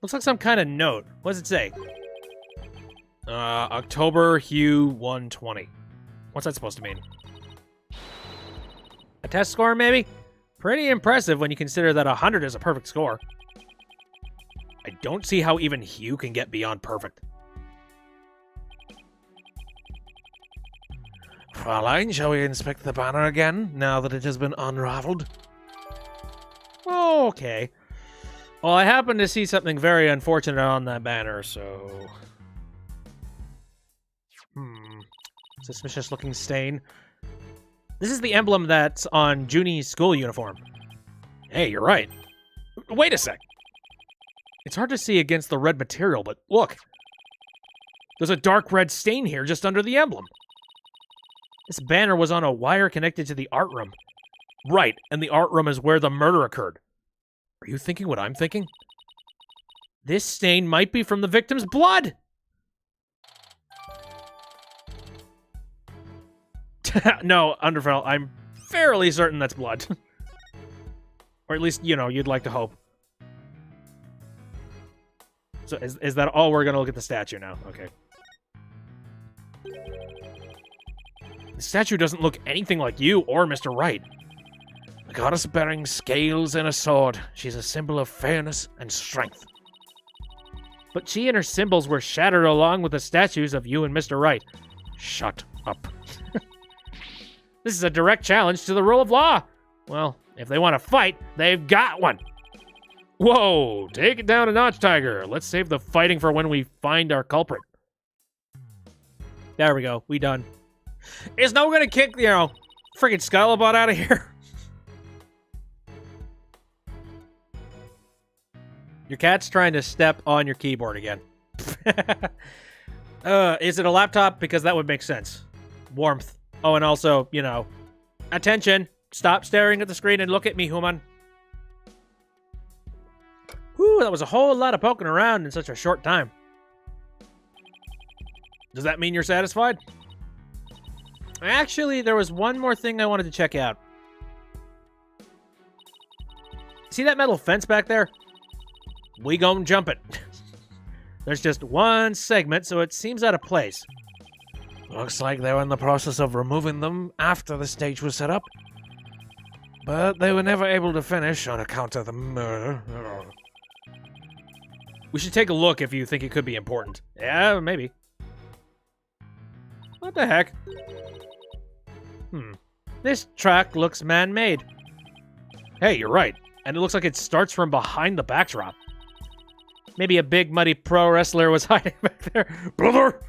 Looks like some kind of note. What does it say? October Hue 120. What's that supposed to mean? A test score, maybe? Pretty impressive when you consider that 100 is a perfect score. I don't see how even Hue can get beyond perfect. Fraulein, shall we inspect the banner again, now that it has been unraveled? Okay. Well, I happened to see something very unfortunate on that banner, so... Suspicious looking stain. This is the emblem that's on Junie's school uniform. Hey, you're right. Wait a sec. It's hard to see against the red material, but look. There's a dark red stain here just under the emblem. This banner was on a wire connected to the art room. Right, and the art room is where the murder occurred. Are you thinking what I'm thinking? This stain might be from the victim's blood! No, Underfell, I'm fairly certain that's blood. Or at least, you know, you'd like to hope. So is that all? We're gonna look at the statue now. Okay. The statue doesn't look anything like you or Mr. Wright. The goddess bearing scales and a sword. She's a symbol of fairness and strength. But she and her symbols were shattered along with the statues of you and Mr. Wright. Shut up. This is a direct challenge to the rule of law. Well, if they want to fight, they've got one. Whoa, take it down a notch, Tiger. Let's save the fighting for when we find our culprit. There we go. We done. Is no one gonna kick, you know, friggin' Scuttlebutt out of here? Your cat's trying to step on your keyboard again. Is it a laptop? Because that would make sense. Warmth. Oh, and also, you know, attention. Stop staring at the screen and look at me, human. Whew, that was a whole lot of poking around in such a short time. Does that mean you're satisfied? Actually, there was one more thing I wanted to check out. See that metal fence back there? We gon' jump it. There's just one segment, so it seems out of place. Looks like they were in the process of removing them after the stage was set up. But they were never able to finish on account of the murder. We should take a look if you think it could be important. Yeah, maybe. What the heck? This track looks man-made. Hey, you're right. And it looks like it starts from behind the backdrop. Maybe a big, muddy pro wrestler was hiding back there. Brother!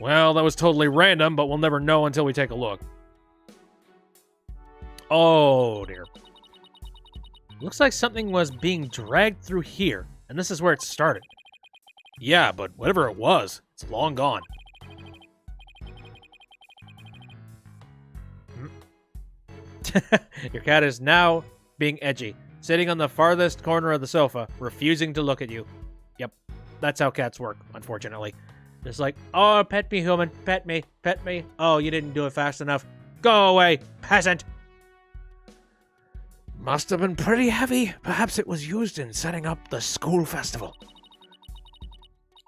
Well, that was totally random, but we'll never know until we take a look. Oh, dear. Looks like something was being dragged through here, and this is where it started. Yeah, but whatever it was, it's long gone. Your cat is now being edgy, sitting on the farthest corner of the sofa, refusing to look at you. Yep, that's how cats work, unfortunately. Just like, oh, pet me, human, pet me, pet me. Oh, you didn't do it fast enough. Go away, peasant. Must have been pretty heavy. Perhaps it was used in setting up the school festival.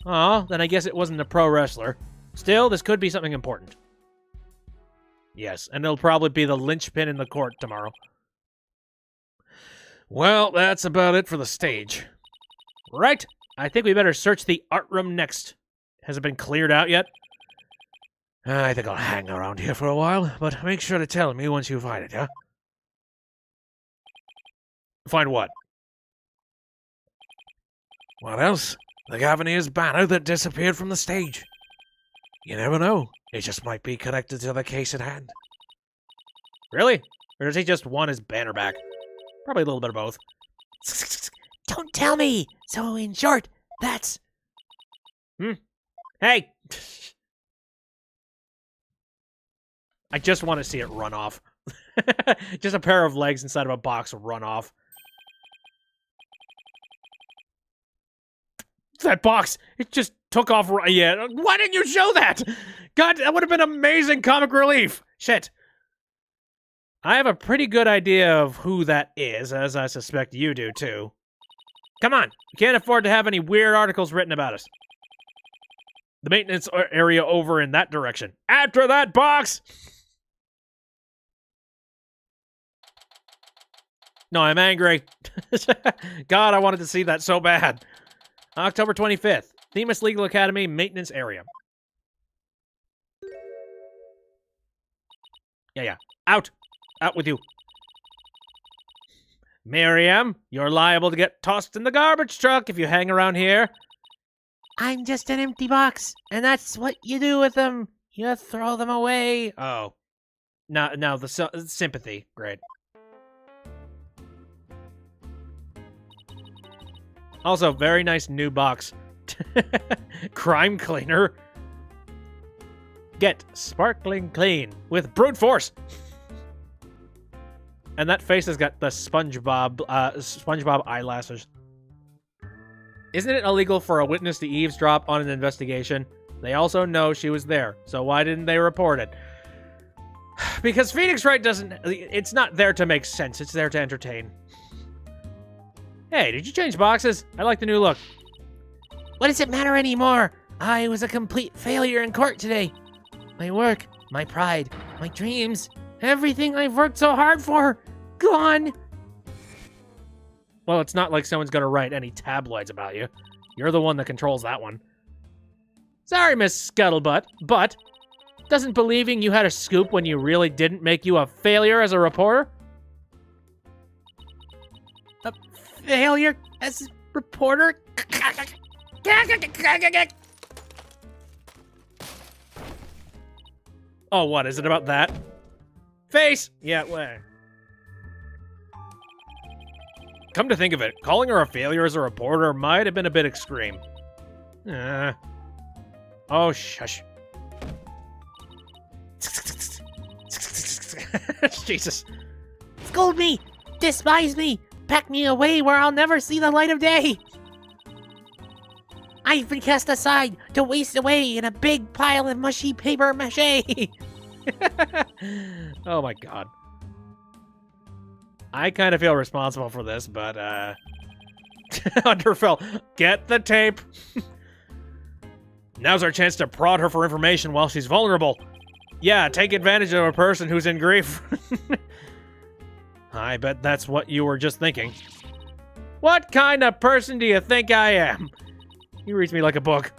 Oh, then I guess it wasn't a pro wrestler. Still, this could be something important. Yes, and it'll probably be the linchpin in the court tomorrow. Well, that's about it for the stage. Right, I think we better search the art room next. Has it been cleared out yet? I think I'll hang around here for a while, but make sure to tell me once you find it, yeah? Find what? What else? The Gavanier's banner that disappeared from the stage. You never know. It just might be connected to the case at hand. Really? Or does he just want his banner back? Probably a little bit of both. Don't tell me! So, in short, that's... Hey! I just want to see it run off. Just a pair of legs inside of a box run off. That box! It just took off right. Yeah, why didn't you show that? God, that would have been amazing comic relief. Shit. I have a pretty good idea of who that is, as I suspect you do, too. Come on, we can't afford to have any weird articles written about us. The maintenance area over in that direction. After that box! No, I'm angry. God, I wanted to see that so bad. October 25th. Themis Legal Academy Maintenance Area. Yeah. Out. Out with you. Miriam, you're liable to get tossed in the garbage truck if you hang around here. I'm just an empty box, and that's what you do with them. You throw them away. Oh. Now the sympathy. Great. Also, very nice new box. Crime cleaner. Get sparkling clean with brute force. And that face has got the SpongeBob eyelashes. Isn't it illegal for a witness to eavesdrop on an investigation? They also know she was there, so why didn't they report it? Because Phoenix Wright doesn't... It's not there to make sense, it's there to entertain. Hey, did you change boxes? I like the new look. What does it matter anymore? I was a complete failure in court today. My work, my pride, my dreams, everything I've worked so hard for, gone. Well, it's not like someone's gonna write any tabloids about you. You're the one that controls that one. Sorry, Miss Scuttlebutt, but doesn't believing you had a scoop when you really didn't make you a failure as a reporter? A failure as a reporter? Oh, what? Is it about that? Face! Yeah, where? Come to think of it, calling her a failure as a reporter might have been a bit extreme. Oh, shush. Jesus. Scold me! Despise me! Pack me away where I'll never see the light of day! I've been cast aside to waste away in a big pile of mushy paper mache! Oh my god. I kind of feel responsible for this, but, Underfell, get the tape! Now's our chance to prod her for information while she's vulnerable. Yeah, take advantage of a person who's in grief. I bet that's what you were just thinking. What kind of person do you think I am? He reads me like a book.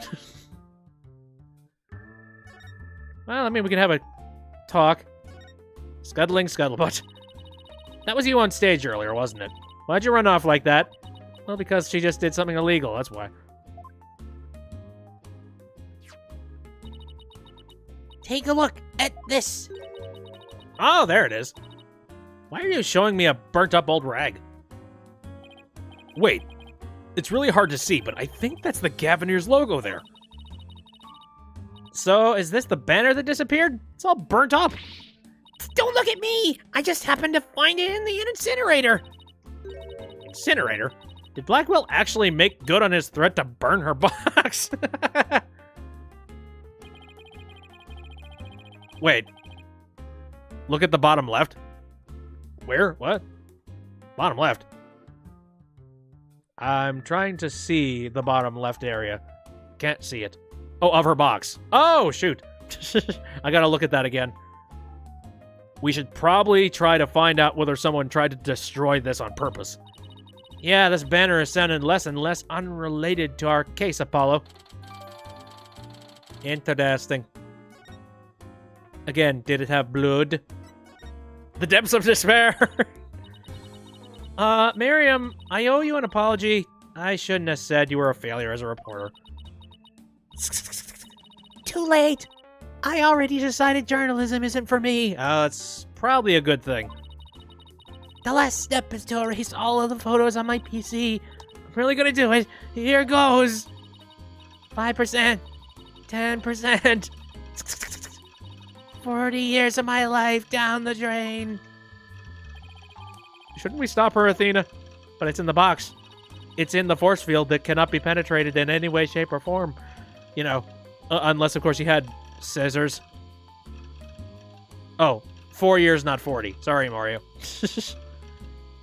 Well, I mean, we can have a talk. Scuttling scuttlebutt. That was you on stage earlier, wasn't it? Why'd you run off like that? Well, because she just did something illegal, that's why. Take a look at this. Oh, there it is. Why are you showing me a burnt-up old rag? Wait, it's really hard to see, but I think that's the Gavineers logo there. So, is this the banner that disappeared? It's all burnt up. Don't look at me! I just happened to find it in the incinerator. Incinerator? Did Blackwell actually make good on his threat to burn her box? Wait. Look at the bottom left. Where? What? Bottom left. I'm trying to see the bottom left area. Can't see it. Oh, of her box. Oh, shoot. I gotta look at that again. We should probably try to find out whether someone tried to destroy this on purpose. Yeah, this banner is sounding less and less unrelated to our case, Apollo. Interesting. Again, did it have blood? The depths of despair! Miriam, I owe you an apology. I shouldn't have said you were a failure as a reporter. Too late. I already decided journalism isn't for me. It's probably a good thing. The last step is to erase all of the photos on my PC. I'm really gonna do it. Here goes. 5%. 10%. 40 years of my life down the drain. Shouldn't we stop her, Athena? But it's in the box. It's in the force field that cannot be penetrated in any way, shape, or form. You know, unless, of course, you had scissors. Oh, 4 years, not 40. Sorry, Mario.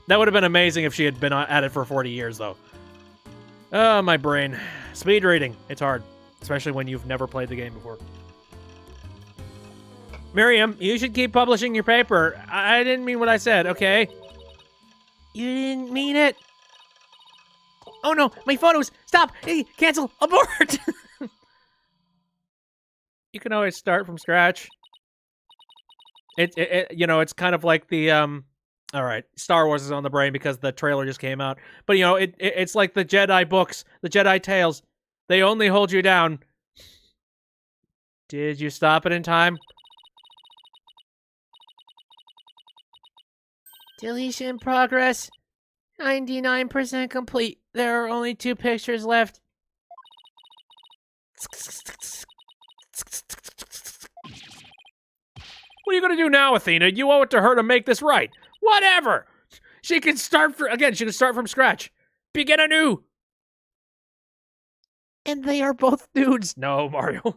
That would have been amazing if she had been at it for 40 years, though. Oh, my brain. Speed reading. It's hard, especially when you've never played the game before. Miriam, you should keep publishing your paper. I didn't mean what I said, okay? You didn't mean it? Oh no, my photos! Stop! Hey, cancel! Abort! You can always start from scratch. You know, it's kind of like the, all right, Star Wars is on the brain because the trailer just came out. But, you know, it's like the Jedi books, the Jedi tales. They only hold you down. Did you stop it in time? Deletion progress. 99% complete. There are only 2 pictures left. What are you going to do now, Athena? You owe it to her to make this right. Whatever. She can start from scratch. Begin anew. And they are both dudes. No, Mario.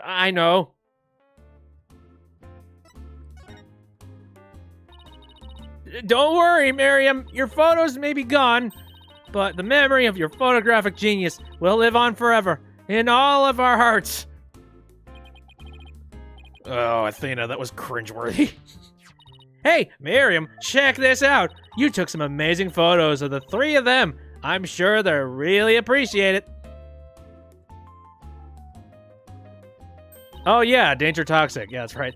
I know. Don't worry, Miriam. Your photos may be gone, but the memory of your photographic genius will live on forever in all of our hearts. Oh, Athena, that was cringeworthy. Hey, Miriam, check this out. You took some amazing photos of the 3 of them. I'm sure they'll really appreciate it. Oh, yeah, Danger Toxic. Yeah, that's right.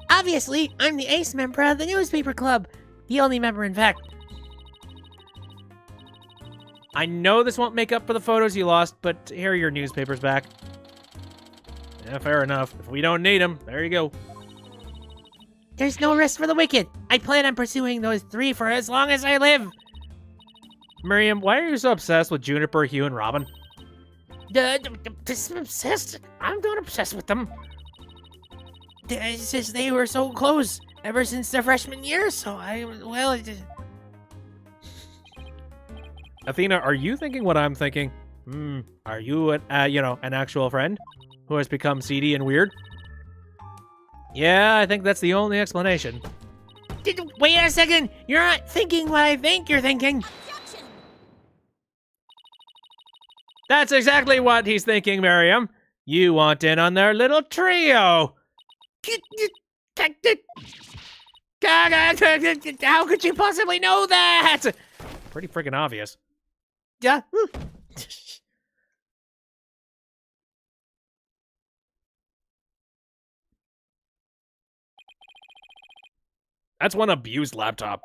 Obviously, I'm the ace member of the newspaper club. The only member, in fact. I know this won't make up for the photos you lost, but here are your newspapers back. Yeah, fair enough. If we don't need them, there you go. There's no rest for the wicked. I plan on pursuing those 3 for as long as I live. Miriam, why are you so obsessed with Juniper, Hugh, and Robin? Obsessed? I'm not obsessed with them. It's just they were so close ever since their freshman year, so Athena, are you thinking what I'm thinking? Are you, an actual friend who has become seedy and weird? Yeah, I think that's the only explanation. Wait a second! You're not thinking what I think you're thinking! That's exactly what he's thinking, Miriam. You want in on their little trio. How could you possibly know that? Pretty freaking obvious. Yeah. That's one abused laptop.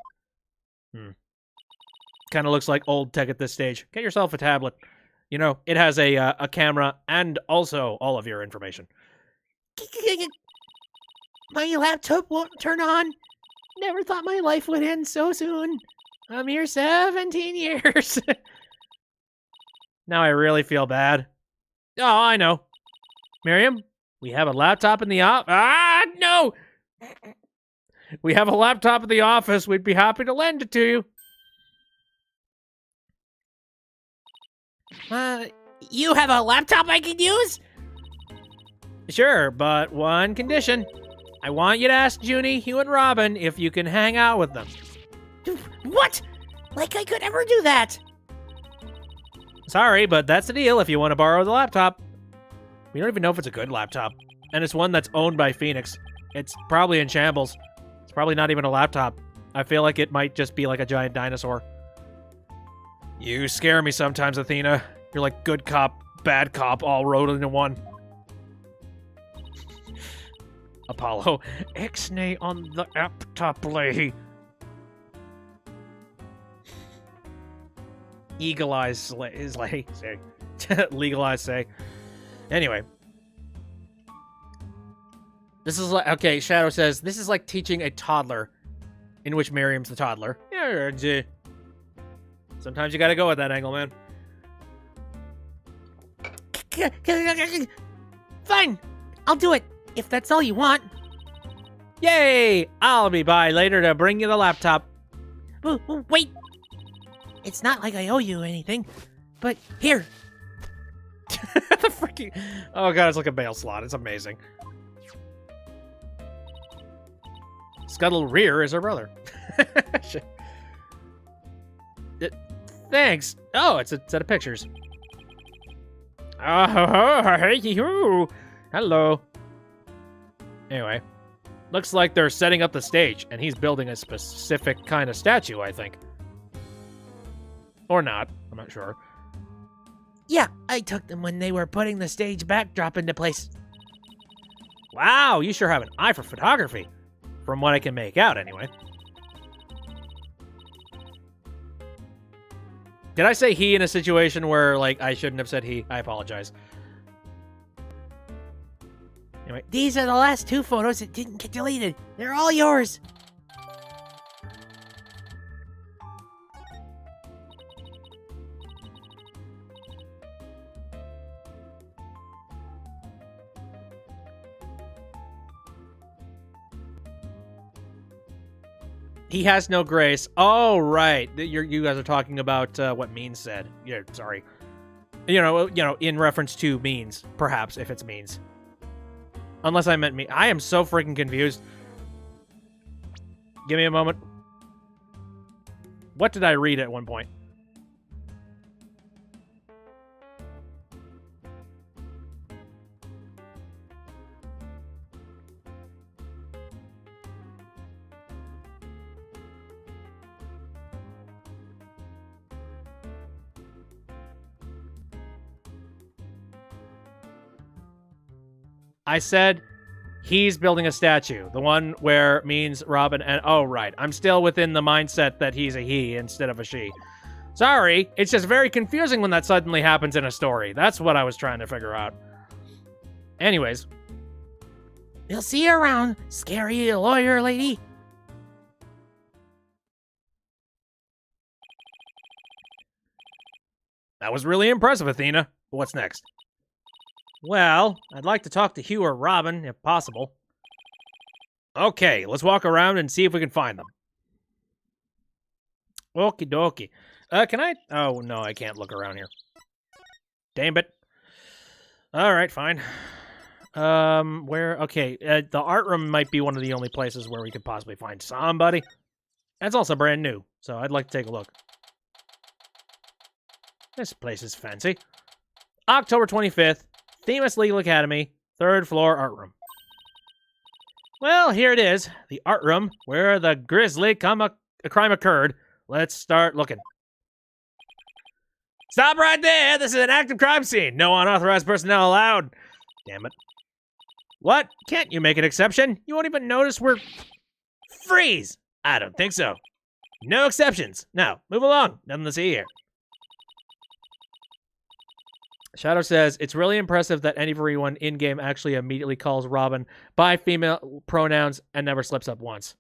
Kind of looks like old tech at this stage. Get yourself a tablet. You know, it has a camera and also all of your information. My laptop won't turn on. Never thought my life would end so soon. I'm here 17 years. Now I really feel bad. Oh, I know. Miriam, we have a laptop in the no! We have a laptop in the office. We'd be happy to lend it to you. You have a laptop I can use? Sure, but one condition. I want you to ask Junie, Hugh, and Robin if you can hang out with them. What? Like I could ever do that? Sorry, but that's the deal if you want to borrow the laptop. We don't even know if it's a good laptop. And it's one that's owned by Phoenix. It's probably in shambles. It's probably not even a laptop. I feel like it might just be like a giant dinosaur. You scare me sometimes, Athena. You're like good cop, bad cop, all rolled into one. Apollo, Ixnay on the aptoply. Eagle eyes say. Legal eyes say. Anyway. This is like, okay, Shadow says, this is like teaching a toddler, in which Miriam's the toddler. Yeah, sometimes you gotta go with that angle, man. Fine, I'll do it, if that's all you want. Yay! I'll be by later to bring you the laptop. Wait! It's not like I owe you anything, but here. The freaking... Oh god, it's like a mail slot. It's amazing. Scuttle Rear is her brother. Thanks. Oh, it's a set of pictures. Oh, hey, you. Hello. Anyway, looks like they're setting up the stage, and he's building a specific kind of statue, I think. Or not. I'm not sure. Yeah, I took them when they were putting the stage backdrop into place. Wow, you sure have an eye for photography. From what I can make out, anyway. Did I say he in a situation where, like, I shouldn't have said he? I apologize. Anyway. These are the last 2 photos that didn't get deleted. They're all yours. He has no grace. Oh, right. You guys are talking about what Means said. Yeah, sorry. You know, in reference to Means, perhaps, if it's Means. Unless I meant me. I am so freaking confused. Give me a moment. What did I read at one point? I said he's building a statue. The one where Means, Robin, and... Oh, right. I'm still within the mindset that he's a he instead of a she. Sorry. It's just very confusing when that suddenly happens in a story. That's what I was trying to figure out. Anyways. We'll see you around, scary lawyer lady. That was really impressive, Athena. What's next? Well, I'd like to talk to Hugh or Robin, if possible. Okay, let's walk around and see if we can find them. Okie dokie. Can I? Oh, no, I can't look around here. Damn it. Alright, fine. Where? Okay, the art room might be one of the only places where we could possibly find somebody. That's also brand new, so I'd like to take a look. This place is fancy. October 25th. Themis Legal Academy, 3rd floor art room. Well, here it is, the art room where the grisly crime occurred. Let's start looking. Stop right there! This is an active crime scene! No unauthorized personnel allowed! Damn it. What? Can't you make an exception? You won't even notice we're... Freeze! I don't think so. No exceptions. Now, move along. Nothing to see here. Shadow says, it's really impressive that everyone in-game actually immediately calls Robin by female pronouns and never slips up once.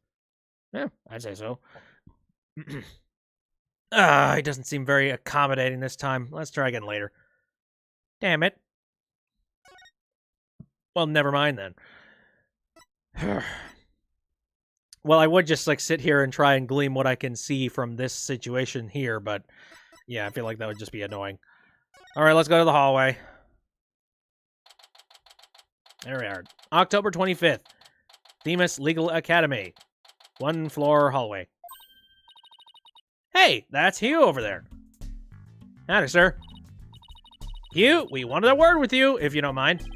Yeah, I'd say so. He doesn't seem very accommodating this time. Let's try again later. Damn it. Well, never mind then. Well, I would just like sit here and try and glean what I can see from this situation here, but yeah, I feel like that would just be annoying. All right, let's go to the hallway. There we are. October 25th. Themis Legal Academy. 1 floor hallway. Hey, that's Hugh over there. Howdy, sir. Hugh, we wanted a word with you, if you don't mind.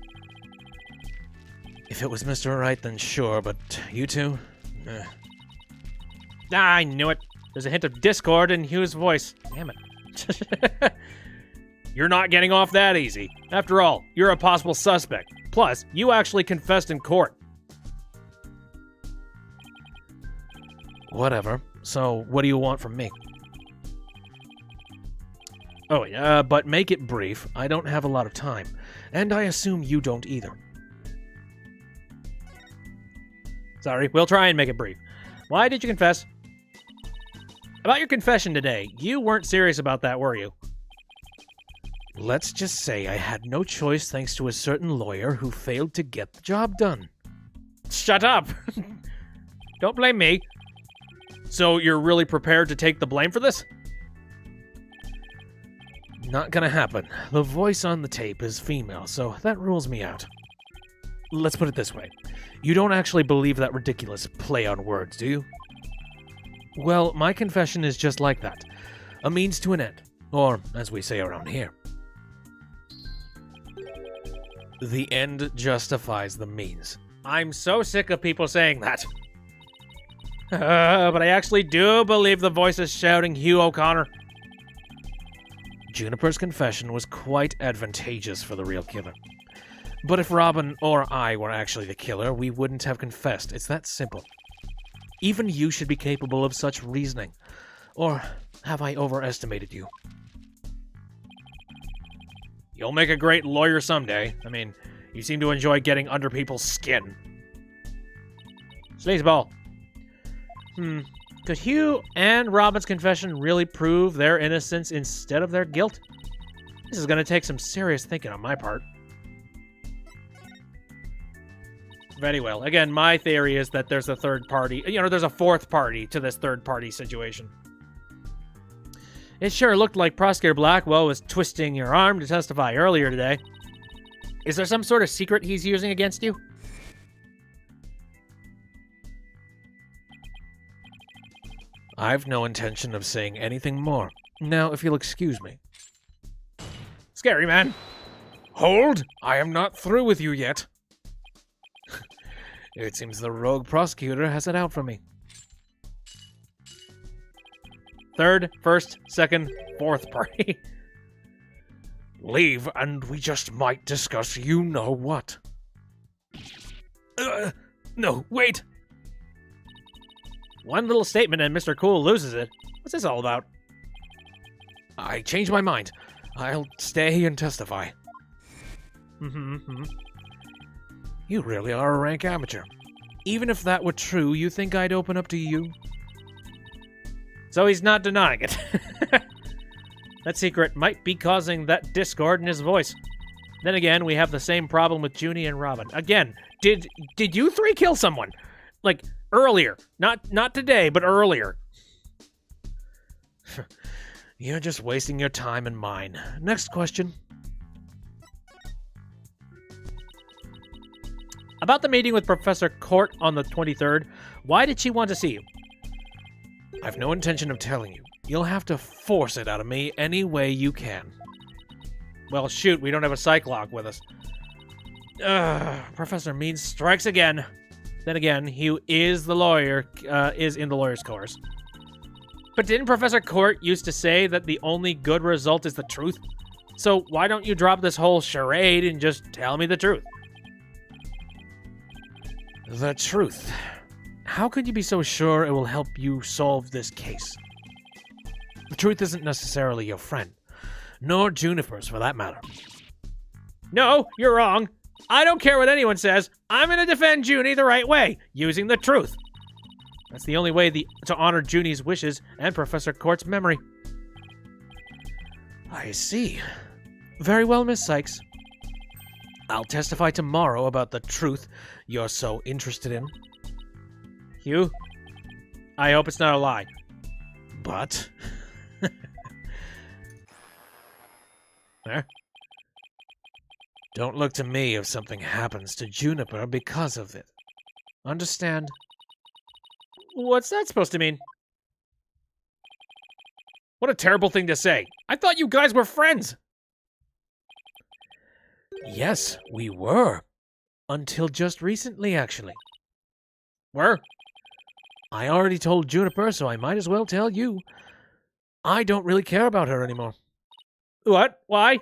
If it was Mr. Wright, then sure, but you two? I knew it. There's a hint of discord in Hugh's voice. Damn it. You're not getting off that easy. After all, you're a possible suspect. Plus, you actually confessed in court. Whatever. So, what do you want from me? Oh, yeah, But make it brief. I don't have a lot of time. And I assume you don't either. sorry. We'll try and make it brief. Why did you confess? About your confession today, you weren't serious about that, were you? Let's just say I had no choice thanks to a certain lawyer who failed to get the job done. Shut up! Don't blame me. So you're really prepared to take the blame for this? Not gonna happen. The voice on the tape is female, so that rules me out. Let's put it this way. You don't actually believe that ridiculous play on words, do you? Well, my confession is just like that. A means to an end. Or, as we say around here, the end justifies the means. I'm so sick of people saying that. But I actually do believe the voice is shouting Hugh O'Connor. Juniper's confession was quite advantageous for the real killer. But if Robin or I were actually the killer, we wouldn't have confessed. It's that simple. Even you should be capable of such reasoning. Or have I overestimated you? You'll make a great lawyer someday. I mean, you seem to enjoy getting under people's skin. Sleazeball. Could Hugh and Robin's confession really prove their innocence instead of their guilt? This is going to take some serious thinking on my part. Very well. Again, my theory is that there's a third party. There's a fourth party to this third party situation. It sure looked like Prosecutor Blackwell was twisting your arm to testify earlier today. Is there some sort of secret he's using against you? I've no intention of saying anything more. Now, if you'll excuse me. Scary man. Hold! I am not through with you yet. It seems the rogue prosecutor has it out for me. Third, first, second, fourth party. Leave, and we just might discuss you know what. No, wait! One little statement and Mr. Cool loses it. What's this all about? I changed my mind. I'll stay and testify. You really are a rank amateur. Even if that were true, you think I'd open up to you? So he's not denying it. That secret might be causing that discord in his voice. Then again, we have the same problem with Junie and Robin. Again, did you three kill someone? Like, earlier. Not today, but earlier. You're just wasting your time and mine. Next question. About the meeting with Professor Court on the 23rd, why did she want to see you? I've no intention of telling you. You'll have to force it out of me any way you can. Well, shoot, we don't have a psych log with us. Professor Means strikes again. Then again, Hugh is the lawyer, is in the lawyer's course. But didn't Professor Court used to say that the only good result is the truth? So why don't you drop this whole charade and just tell me the truth? The truth. How could you be so sure it will help you solve this case? The truth isn't necessarily your friend, nor Juniper's for that matter. No, you're wrong. I don't care what anyone says. I'm going to defend Junie the right way, using the truth. That's the only way to honor Junie's wishes and Professor Court's memory. I see. Very well, Miss Sykes. I'll testify tomorrow about the truth you're so interested in. Hugh, I hope it's not a lie. But... There. Don't look to me if something happens to Juniper because of it. Understand? What's that supposed to mean? What a terrible thing to say. I thought you guys were friends. Yes, we were. Until just recently, actually. Were? I already told Juniper, so I might as well tell you. I don't really care about her anymore. What? Why?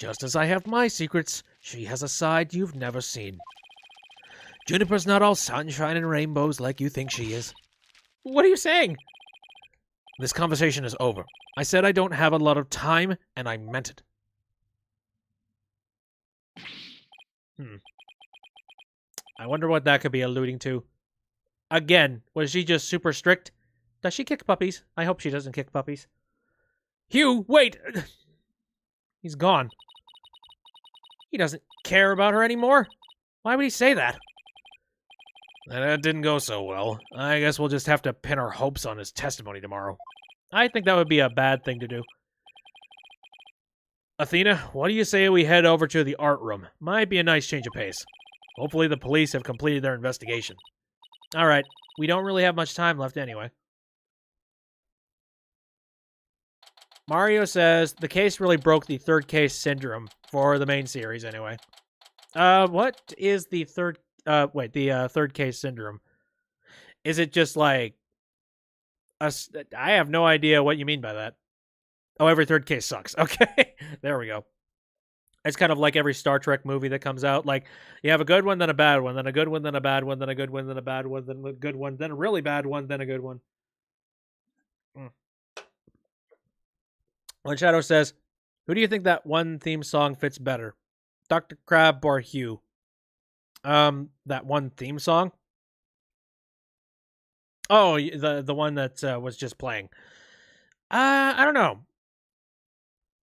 Just as I have my secrets, she has a side you've never seen. Juniper's not all sunshine and rainbows like you think she is. What are you saying? This conversation is over. I said I don't have a lot of time, and I meant it. I wonder what that could be alluding to. Again, was she just super strict? Does she kick puppies? I hope she doesn't kick puppies. Hugh, wait! He's gone. He doesn't care about her anymore? Why would he say that? That didn't go so well. I guess we'll just have to pin our hopes on his testimony tomorrow. I think that would be a bad thing to do. Athena, what do you say we head over to the art room? Might be a nice change of pace. Hopefully the police have completed their investigation. Alright, we don't really have much time left anyway. Mario says the case really broke the third case syndrome for the main series anyway. What is the third third case syndrome? Is it just like I have no idea what you mean by that. Oh, every third case sucks. Okay. There we go. It's kind of like every Star Trek movie that comes out. Like, you have a good one, then a bad one, then a good one, then a bad one, then a good one, then a bad one, then a good one, then a really bad one, then a good one. When Shadow says, who do you think that one theme song fits better? Dr. Crab or Hugh? That one theme song? Oh, the one that was just playing. I don't know.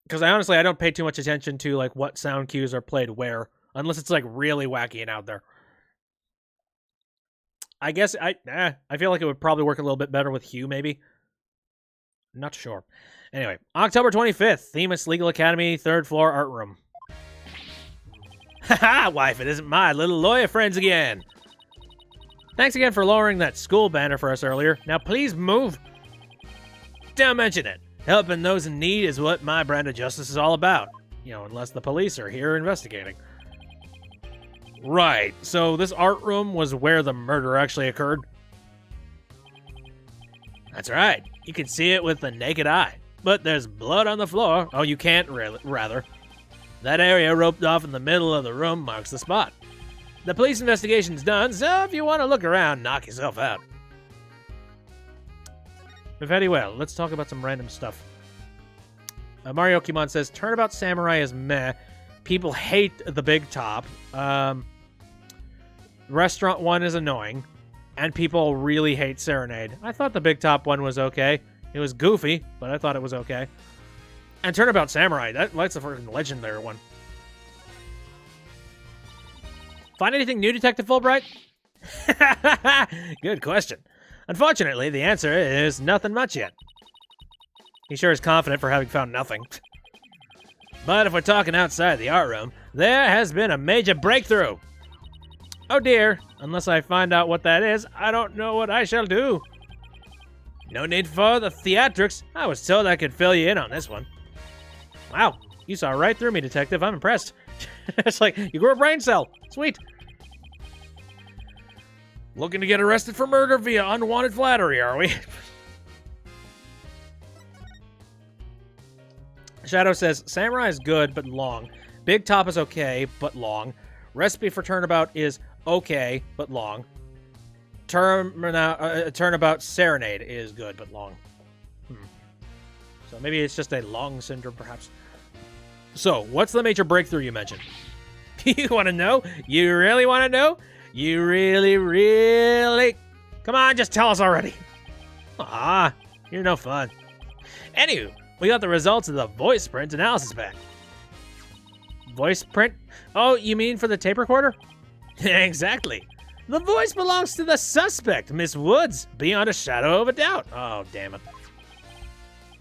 Because I don't pay too much attention to like what sound cues are played where, unless it's like really wacky and out there. I guess I feel like it would probably work a little bit better with Hugh, maybe. Not sure. Anyway, October 25th, Themis Legal Academy, 3rd floor art room. Haha, wife, it isn't my little lawyer friends again. Thanks again for lowering that school banner for us earlier. Now please move. Don't mention it. Helping those in need is what my brand of justice is all about. You know, unless the police are here investigating. Right, so this art room was where the murder actually occurred? That's right. You can see it with the naked eye. But there's blood on the floor. Oh, you can't, rather. That area roped off in the middle of the room marks the spot. The police investigation's done, so if you want to look around, knock yourself out. Very well, let's talk about some random stuff. Mario Kimon says, Turnabout Samurai is meh. People hate the big top. Restaurant 1 is annoying. And people really hate Serenade. I thought the big top one was okay. It was goofy, but I thought it was okay. And Turnabout Samurai, that's a freaking legendary one. Find anything new, Detective Fulbright? Good question. Unfortunately, the answer is nothing much yet. He sure is confident for having found nothing. But if we're talking outside the art room, there has been a major breakthrough. Oh dear, unless I find out what that is, I don't know what I shall do. No need for the theatrics. I was told I could fill you in on this one. Wow, you saw right through me, Detective. I'm impressed. It's like, you grew a brain cell. Sweet. Looking to get arrested for murder via unwanted flattery, are we? Shadow says, Samurai is good, but long. Big Top is okay, but long. Recipe for Turnabout is okay, but long. Turnabout Serenade is good, but long. So maybe it's just a long syndrome, perhaps. So, what's the major breakthrough you mentioned? You want to know? You really want to know? You really, really... Come on, just tell us already. Ah, you're no fun. Anywho, we got the results of the voice print analysis back. Voice print? Oh, you mean for the tape recorder? Exactly. The voice belongs to the suspect, Miss Woods, beyond a shadow of a doubt. Oh, damn it.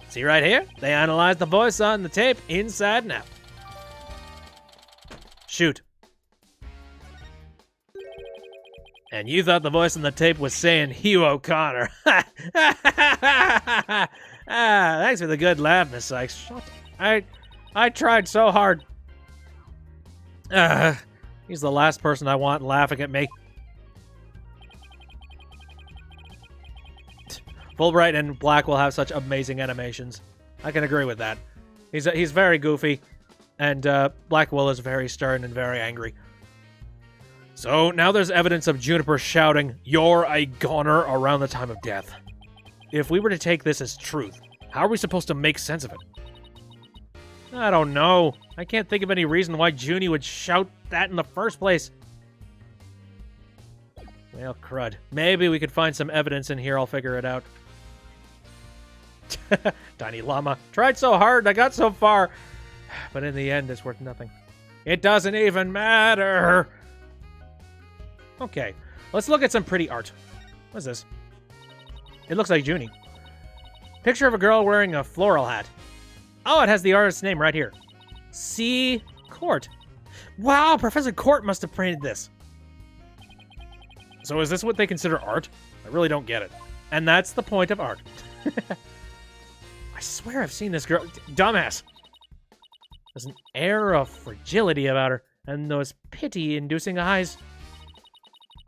See right here? They analyzed the voice on the tape inside and out. Shoot. And you thought the voice on the tape was saying Hugh O'Connor. Thanks for the good laugh, Miss Sykes. Shut up. I tried so hard. He's the last person I want laughing at me. Fulbright and Black will have such amazing animations. I can agree with that. He's very goofy, and Blackwell is very stern and very angry. So now there's evidence of Juniper shouting, "You're a goner," around the time of death. If we were to take this as truth, how are we supposed to make sense of it? I don't know. I can't think of any reason why Junie would shout that in the first place. Well, crud. Maybe we could find some evidence in here. I'll figure it out. Tiny llama. Tried so hard, I got so far. But in the end, it's worth nothing. It doesn't even matter. Okay, let's look at some pretty art. What's this? It looks like Junie. Picture of a girl wearing a floral hat. Oh, it has the artist's name right here. C. Court. Wow, Professor Court must have printed this. So is this what they consider art? I really don't get it. And that's the point of art. I swear I've seen this girl. Dumbass. There's an air of fragility about her, and those pity-inducing eyes.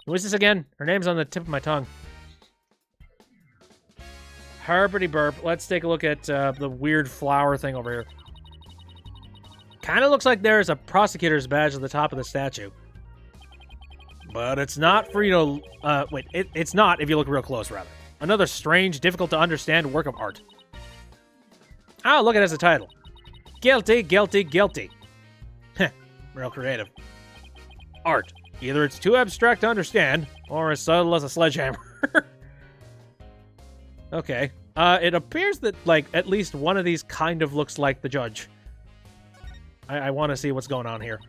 Who is this again? Her name's on the tip of my tongue. Herpity burp. Let's take a look at the weird flower thing over here. Kind of looks like there's a prosecutor's badge at the top of the statue. But it's not for you to... wait, it's not if you look real close, rather. Another strange, difficult-to-understand work of art. Oh, look, it has a title. Guilty, guilty, guilty. Heh, real creative. Art. Either it's too abstract to understand, or as subtle as a sledgehammer. Okay. It appears that, like, at least one of these kind of looks like the judge. I want to see what's going on here.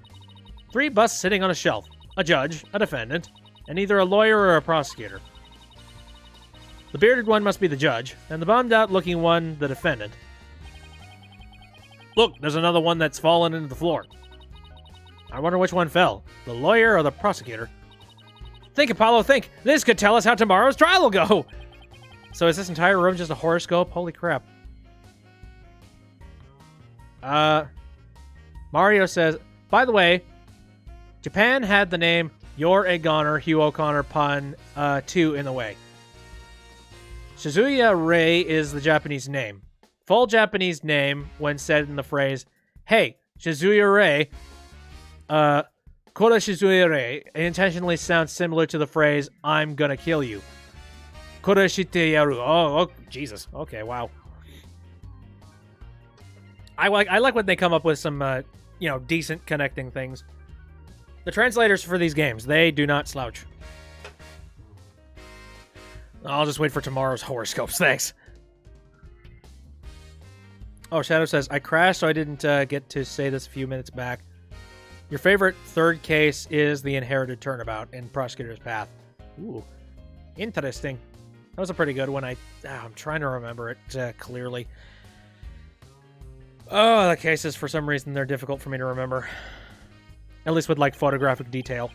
3 busts sitting on a shelf. A judge, a defendant, and either a lawyer or a prosecutor. The bearded one must be the judge, and the bummed-out looking one the defendant. Look, there's another one that's fallen into the floor. I wonder which one fell, the lawyer or the prosecutor. Think, Apollo, think! This could tell us how tomorrow's trial will go! So is this entire room just a horoscope? Holy crap. Mario says, by the way, Japan had the name You're a Goner, Hugh O'Connor pun 2 in the way. Shizuya Rei is the Japanese name. Full Japanese name, when said in the phrase, hey, Shizuya Rei, Koda Shizuya Rei, intentionally sounds similar to the phrase, I'm gonna kill you. Koda shite yaru. Oh, Jesus. Okay, wow. I like when they come up with some, decent connecting things. The translators for these games, they do not slouch. I'll just wait for tomorrow's horoscopes, thanks. Oh, Shadow says, I crashed, so I didn't get to say this a few minutes back. Your favorite third case is the inherited turnabout in Prosecutor's Path. Ooh, interesting. That was a pretty good one. I'm trying to remember it clearly. Oh, the cases, for some reason, they're difficult for me to remember. At least with, like, photographic detail.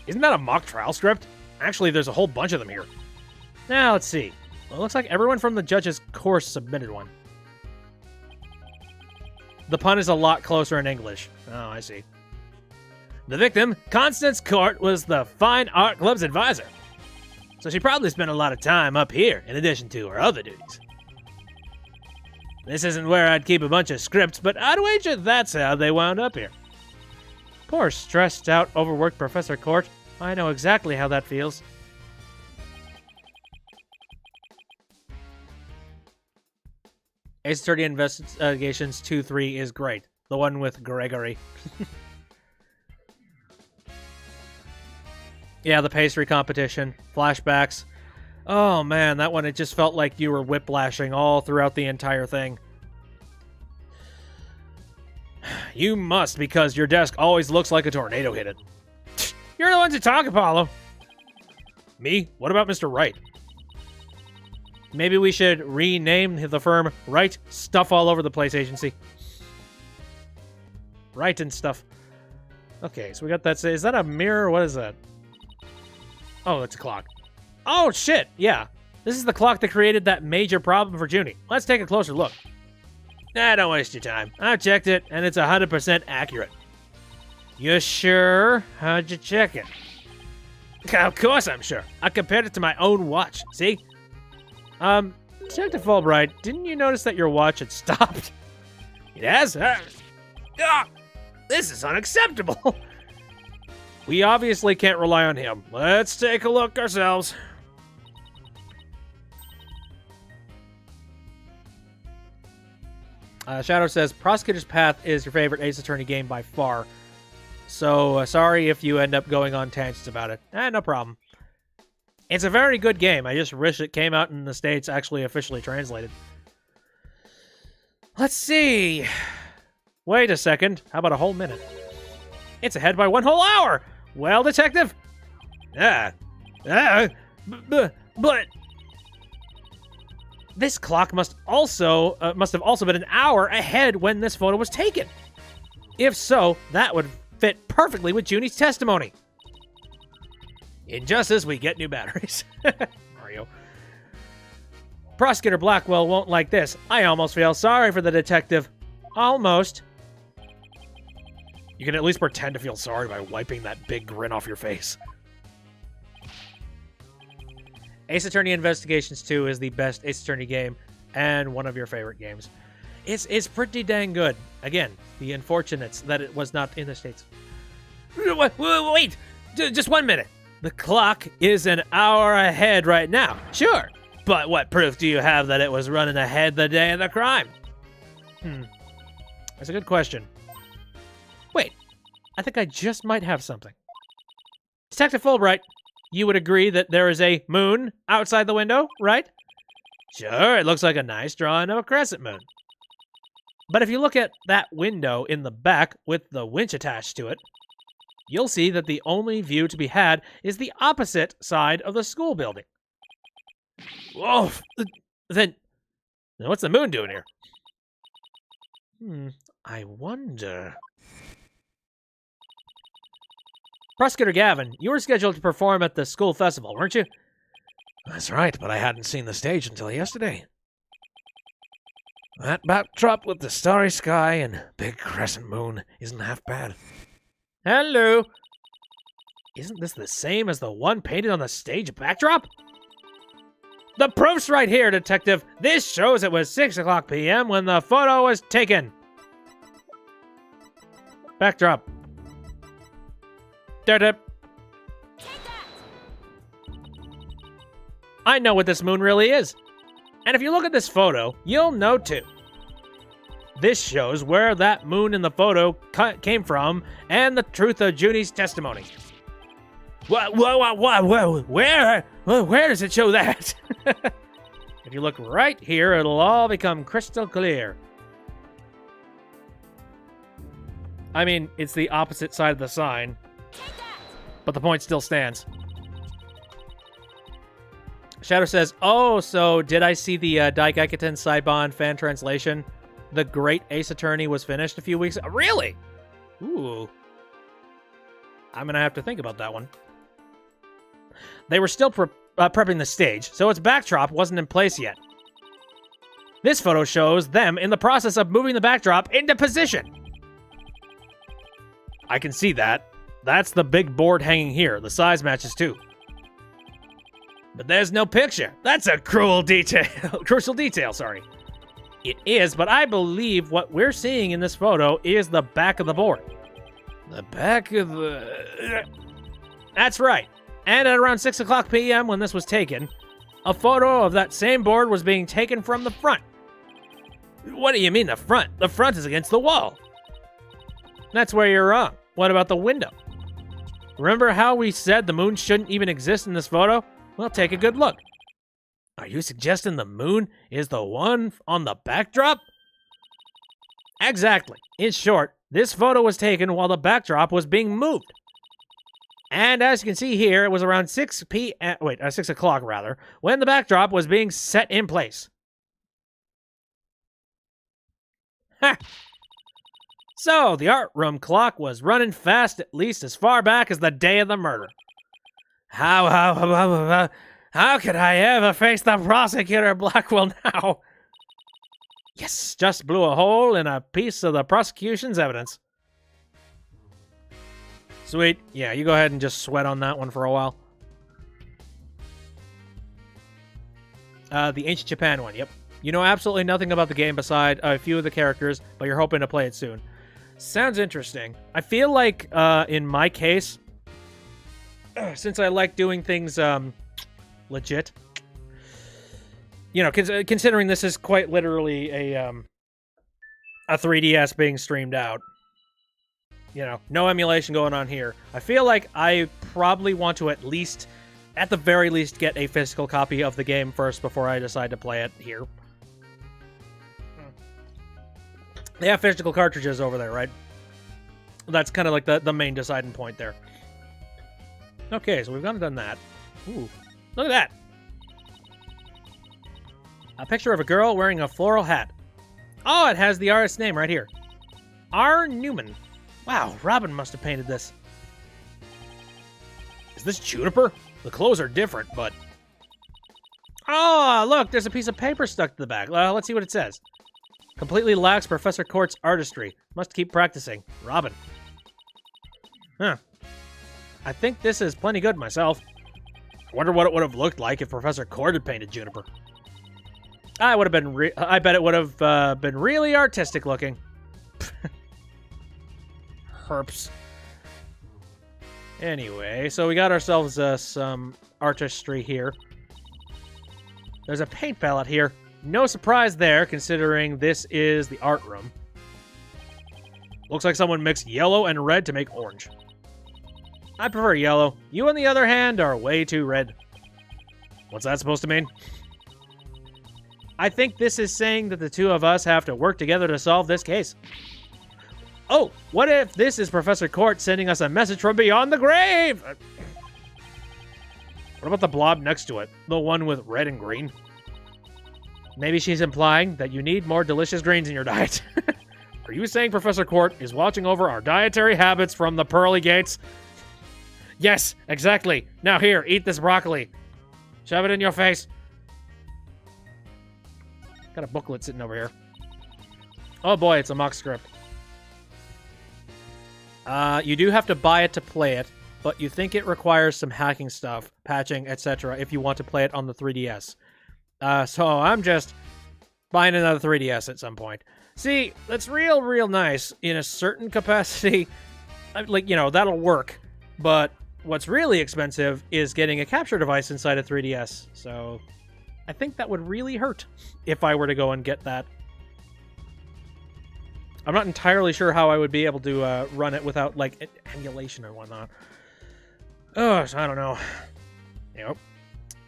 Isn't that a mock trial script? Actually, there's a whole bunch of them here. Now, let's see. Well, it looks like everyone from the judge's course submitted one. The pun is a lot closer in English. Oh, I see. The victim, Constance Court, was the Fine Art Club's advisor. So she probably spent a lot of time up here in addition to her other duties. This isn't where I'd keep a bunch of scripts, but I'd wager that's how they wound up here. Poor stressed out, overworked Professor Court. I know exactly how that feels. Ace Attorney Investigations 2-3 is great. The one with Gregory. Yeah, the pastry competition. Flashbacks. Oh man, that one, it just felt like you were whiplashing all throughout the entire thing. You must, because your desk always looks like a tornado hit it. You're the one to talk, Apollo. Me? What about Mr. Wright? Maybe we should rename the firm Wright Stuff All Over the Place Agency. Wright and stuff. Okay, so we got that. Is that a mirror? What is that? Oh, it's a clock. Oh, shit. Yeah. This is the clock that created that major problem for Junie. Let's take a closer look. Nah, don't waste your time. I checked it, and it's 100% accurate. You sure? How'd you check it? Of course I'm sure. I compared it to my own watch. See? Detective Fulbright, didn't you notice that your watch had stopped? It has? This is unacceptable. We obviously can't rely on him. Let's take a look ourselves. Shadow says, Prosecutor's Path is your favorite Ace Attorney game by far. So, sorry if you end up going on tangents about it. No problem. It's a very good game. I just wish it came out in the States actually officially translated. Let's see. Wait a second. How about a whole minute? It's ahead by 1 whole hour! Well, Detective? But... This clock must have also been an hour ahead when this photo was taken. If so, that would fit perfectly with Junie's testimony. In justice, we get new batteries. Mario. Prosecutor Blackwell won't like this. I almost feel sorry for the detective. Almost. You can at least pretend to feel sorry by wiping that big grin off your face. Ace Attorney Investigations 2 is the best Ace Attorney game and one of your favorite games. It's pretty dang good. Again, the unfortunates that it was not in the States. Wait! Just 1 minute. The clock is an hour ahead right now. Sure. But what proof do you have that it was running ahead the day of the crime? That's a good question. Wait, I think I just might have something. Detective Fulbright, you would agree that there is a moon outside the window, right? Sure, it looks like a nice drawing of a crescent moon. But if you look at that window in the back with the winch attached to it, you'll see that the only view to be had is the opposite side of the school building. Whoa, then what's the moon doing here? I wonder... Prosecutor Gavin, you were scheduled to perform at the school festival, weren't you? That's right, but I hadn't seen the stage until yesterday. That backdrop with the starry sky and big crescent moon isn't half bad. Hello. Isn't this the same as the one painted on the stage backdrop? The proof's right here, Detective. This shows it was 6 o'clock p.m. when the photo was taken. Backdrop. I know what this moon really is. And if you look at this photo, you'll know too. This shows where that moon in the photo came from and the truth of Junie's testimony. Where does it show that? If you look right here, it'll all become crystal clear. I mean, it's the opposite side of the sign, but the point still stands. Shadow says, oh, so did I see the Daigakuten Saibon fan translation? The Great Ace Attorney was finished a few weeks ago. Really? Ooh. I'm going to have to think about that one. They were still prepping the stage, so its backdrop wasn't in place yet. This photo shows them in the process of moving the backdrop into position. I can see that. That's the big board hanging here. The size matches too. But there's no picture. That's a crucial detail, sorry. It is, but I believe what we're seeing in this photo is the back of the board. The back of the... That's right. And at around 6 o'clock p.m. when this was taken, a photo of that same board was being taken from the front. What do you mean the front? The front is against the wall. That's where you're wrong. What about the window? Remember how we said the moon shouldn't even exist in this photo? Well, take a good look. Are you suggesting the moon is the one on the backdrop? Exactly. In short, this photo was taken while the backdrop was being moved. And as you can see here, it was around 6 o'clock rather, when the backdrop was being set in place. Ha! So, the art room clock was running fast at least as far back as the day of the murder. How could I ever face the prosecutor, Blackwell, now? Yes, just blew a hole in a piece of the prosecution's evidence. Sweet. Yeah, you go ahead and just sweat on that one for a while. The Ancient Japan one, yep. You know absolutely nothing about the game beside a few of the characters, but you're hoping to play it soon. Sounds interesting. I feel like, in my case, since I like doing things, legit, you know, considering this is quite literally a 3DS being streamed out, you know, no emulation going on here. I feel like I probably want to at the very least, get a physical copy of the game first before I decide to play it here. They have physical cartridges over there, right? That's kind of like the main deciding point there. Okay, so we've gone and done that. Ooh, look at that! A picture of a girl wearing a floral hat. Oh, it has the artist's name right here. R. Newman. Wow, Robin must have painted this. Is this Juniper? The clothes are different, but... Oh, look, there's a piece of paper stuck to the back. Let's see what it says. Completely lacks Professor Court's artistry. Must keep practicing. Robin. Huh. I think this is plenty good myself. I wonder what it would have looked like if Professor Court had painted Juniper. I bet it would have been really artistic looking. Herps. Anyway, so we got ourselves some artistry here. There's a paint palette here. No surprise there, considering this is the art room. Looks like someone mixed yellow and red to make orange. I prefer yellow. You, on the other hand, are way too red. What's that supposed to mean? I think this is saying that the two of us have to work together to solve this case. Oh, what if this is Professor Court sending us a message from beyond the grave? What about the blob next to it? The one with red and green? Maybe she's implying that you need more delicious greens in your diet. Are you saying Professor Court is watching over our dietary habits from the pearly gates? Yes, exactly. Now here, eat this broccoli. Shove it in your face. Got a booklet sitting over here. Oh boy, it's a mock script. You do have to buy it to play it, but you think it requires some hacking stuff, patching, etc. if you want to play it on the 3DS. So I'm just buying another 3DS at some point. See, that's real nice in a certain capacity. Like, you know, that'll work. But what's really expensive is getting a capture device inside a 3DS. So I think that would really hurt if I were to go and get that. I'm not entirely sure how I would be able to run it without, like, emulation and whatnot. Oh, so I don't know. Yep.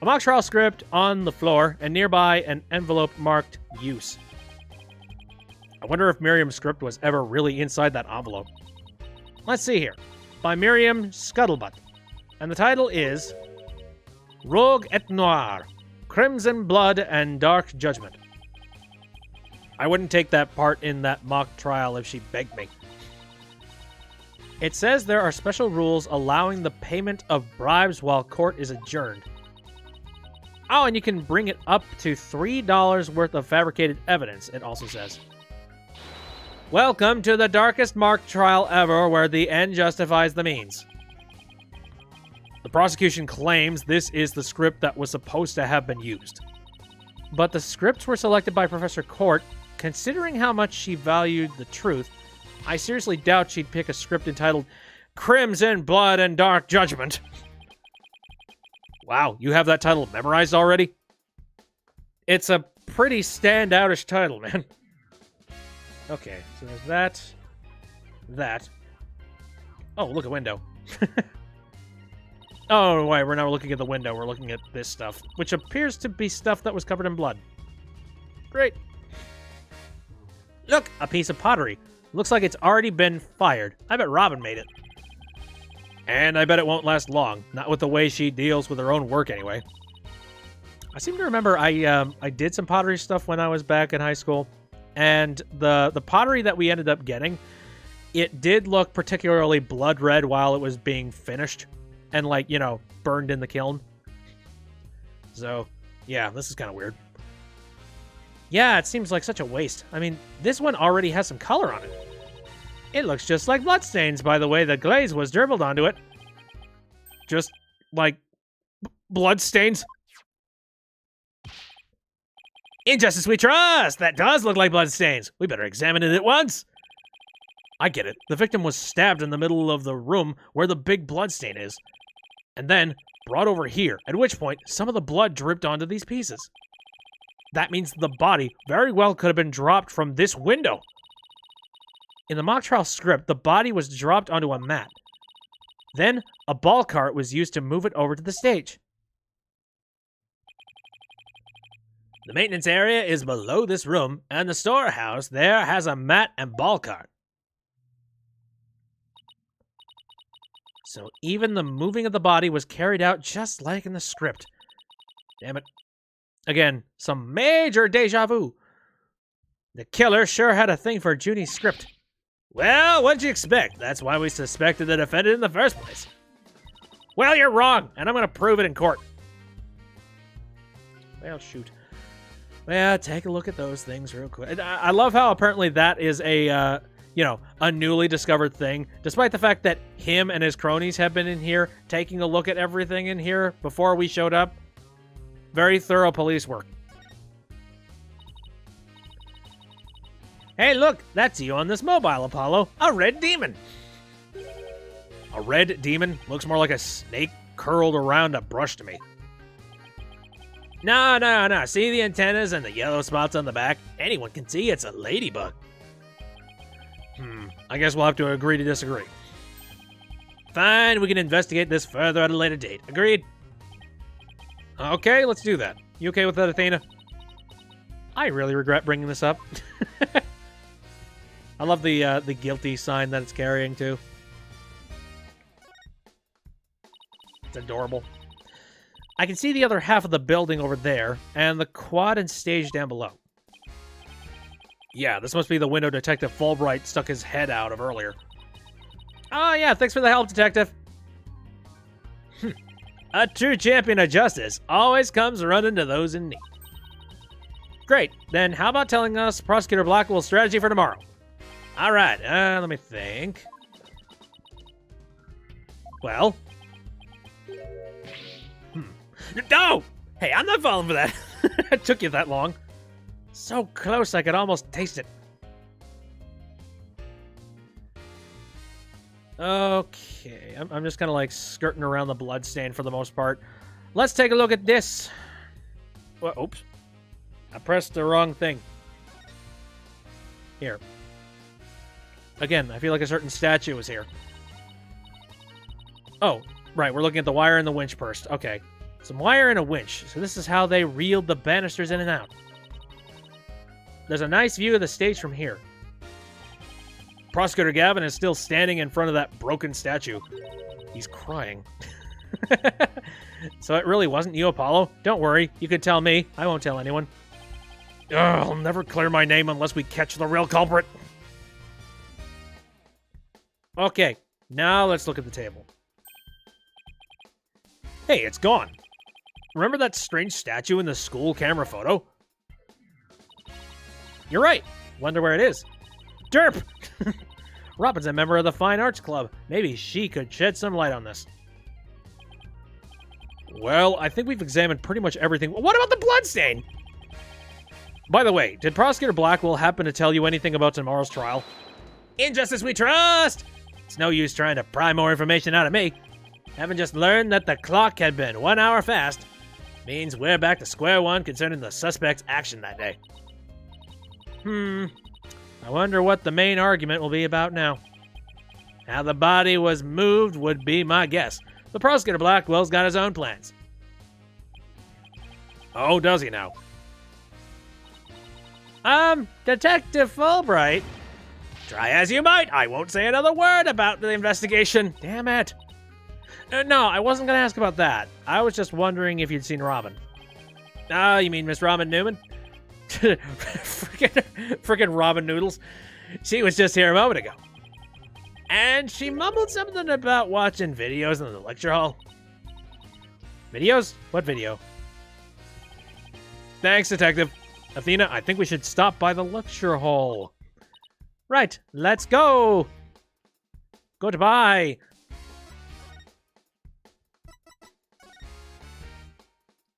A mock trial script on the floor, and nearby an envelope marked use. I wonder if Miriam's script was ever really inside that envelope. Let's see here. By Miriam Scuttlebutt. And the title is Rogue et Noir, Crimson Blood and Dark Judgment. I wouldn't take that part in that mock trial if she begged me. It says there are special rules allowing the payment of bribes while court is adjourned. Oh, and you can bring it up to $3 worth of fabricated evidence, it also says. Welcome to the darkest Mark trial ever, where the end justifies the means. The prosecution claims this is the script that was supposed to have been used. But the scripts were selected by Professor Court. Considering how much she valued the truth, I seriously doubt she'd pick a script entitled Crimson Blood and Dark Judgment. Wow, you have that title memorized already? It's a pretty standoutish title, man. Okay, so there's that. That. Oh, look, a window. Oh, wait, we're not looking at the window. We're looking at this stuff, which appears to be stuff that was covered in blood. Great. Look, a piece of pottery. Looks like it's already been fired. I bet Robin made it. And I bet it won't last long. Not with the way she deals with her own work, anyway. I seem to remember I did some pottery stuff when I was back in high school. And the pottery that we ended up getting, it did look particularly blood red while it was being finished. And, like, you know, burned in the kiln. So, yeah, this is kind of weird. Yeah, it seems like such a waste. I mean, this one already has some color on it. It looks just like bloodstains by the way the glaze was dribbled onto it. Just, like, bloodstains. Injustice we trust! That does look like bloodstains. We better examine it at once. I get it. The victim was stabbed in the middle of the room where the big bloodstain is. And then brought over here, at which point some of the blood dripped onto these pieces. That means the body very well could have been dropped from this window. In the mock trial script, the body was dropped onto a mat. Then, a ball cart was used to move it over to the stage. The maintenance area is below this room, and the storehouse there has a mat and ball cart. So even the moving of the body was carried out just like in the script. Damn it. Again, some major deja vu. The killer sure had a thing for Junie's script. Well, what'd you expect? That's why we suspected the defendant in the first place. Well, you're wrong, and I'm going to prove it in court. Well, shoot. Well, take a look at those things real quick. I love how apparently that is a, a newly discovered thing, despite the fact that him and his cronies have been in here taking a look at everything in here before we showed up. Very thorough police work. Hey, look, that's you on this mobile, Apollo. A red demon. A red demon? Looks more like a snake curled around a brush to me. No. See the antennas and the yellow spots on the back? Anyone can see it's a ladybug. I guess we'll have to agree to disagree. Fine, we can investigate this further at a later date. Agreed? Okay, let's do that. You okay with that, Athena? I really regret bringing this up. I love the guilty sign that it's carrying, too. It's adorable. I can see the other half of the building over there, and the quad and stage down below. Yeah, this must be the window Detective Fulbright stuck his head out of earlier. Oh, yeah, thanks for the help, Detective. A true champion of justice always comes running to those in need. Great, then how about telling us Prosecutor Blackwell's strategy for tomorrow? All right, let me think. Well... No! Hey, I'm not falling for that. It took you that long. So close I could almost taste it. Okay, I'm just kind of like skirting around the bloodstain for the most part. Let's take a look at this. Oops. I pressed the wrong thing. Here. Again, I feel like a certain statue was here. Oh, right, we're looking at the wire and the winch first. Okay. Some wire and a winch. So this is how they reeled the banisters in and out. There's a nice view of the stage from here. Prosecutor Gavin is still standing in front of that broken statue. He's crying. So it really wasn't you, Apollo? Don't worry, you could tell me. I won't tell anyone. Ugh, I'll never clear my name unless we catch the real culprit. Okay, now let's look at the table. Hey, it's gone. Remember that strange statue in the school camera photo? You're right. Wonder where it is. Derp! Robin's a member of the Fine Arts Club. Maybe she could shed some light on this. Well, I think we've examined pretty much everything. What about the bloodstain? By the way, did Prosecutor Blackwell happen to tell you anything about tomorrow's trial? In justice we trust! It's no use trying to pry more information out of me. Having just learned that the clock had been 1 hour fast means we're back to square one concerning the suspect's action that day. I wonder what the main argument will be about now. How the body was moved would be my guess. The Prosecutor Blackwell's got his own plans. Oh, does he now? Detective Fulbright. Try as you might, I won't say another word about the investigation. Damn it. No, I wasn't going to ask about that. I was just wondering if you'd seen Robin. Oh, you mean Miss Robin Newman? Frickin' Robin Noodles. She was just here a moment ago. And she mumbled something about watching videos in the lecture hall. Videos? What video? Thanks, Detective. Athena, I think we should stop by the lecture hall. Right, let's go. Goodbye.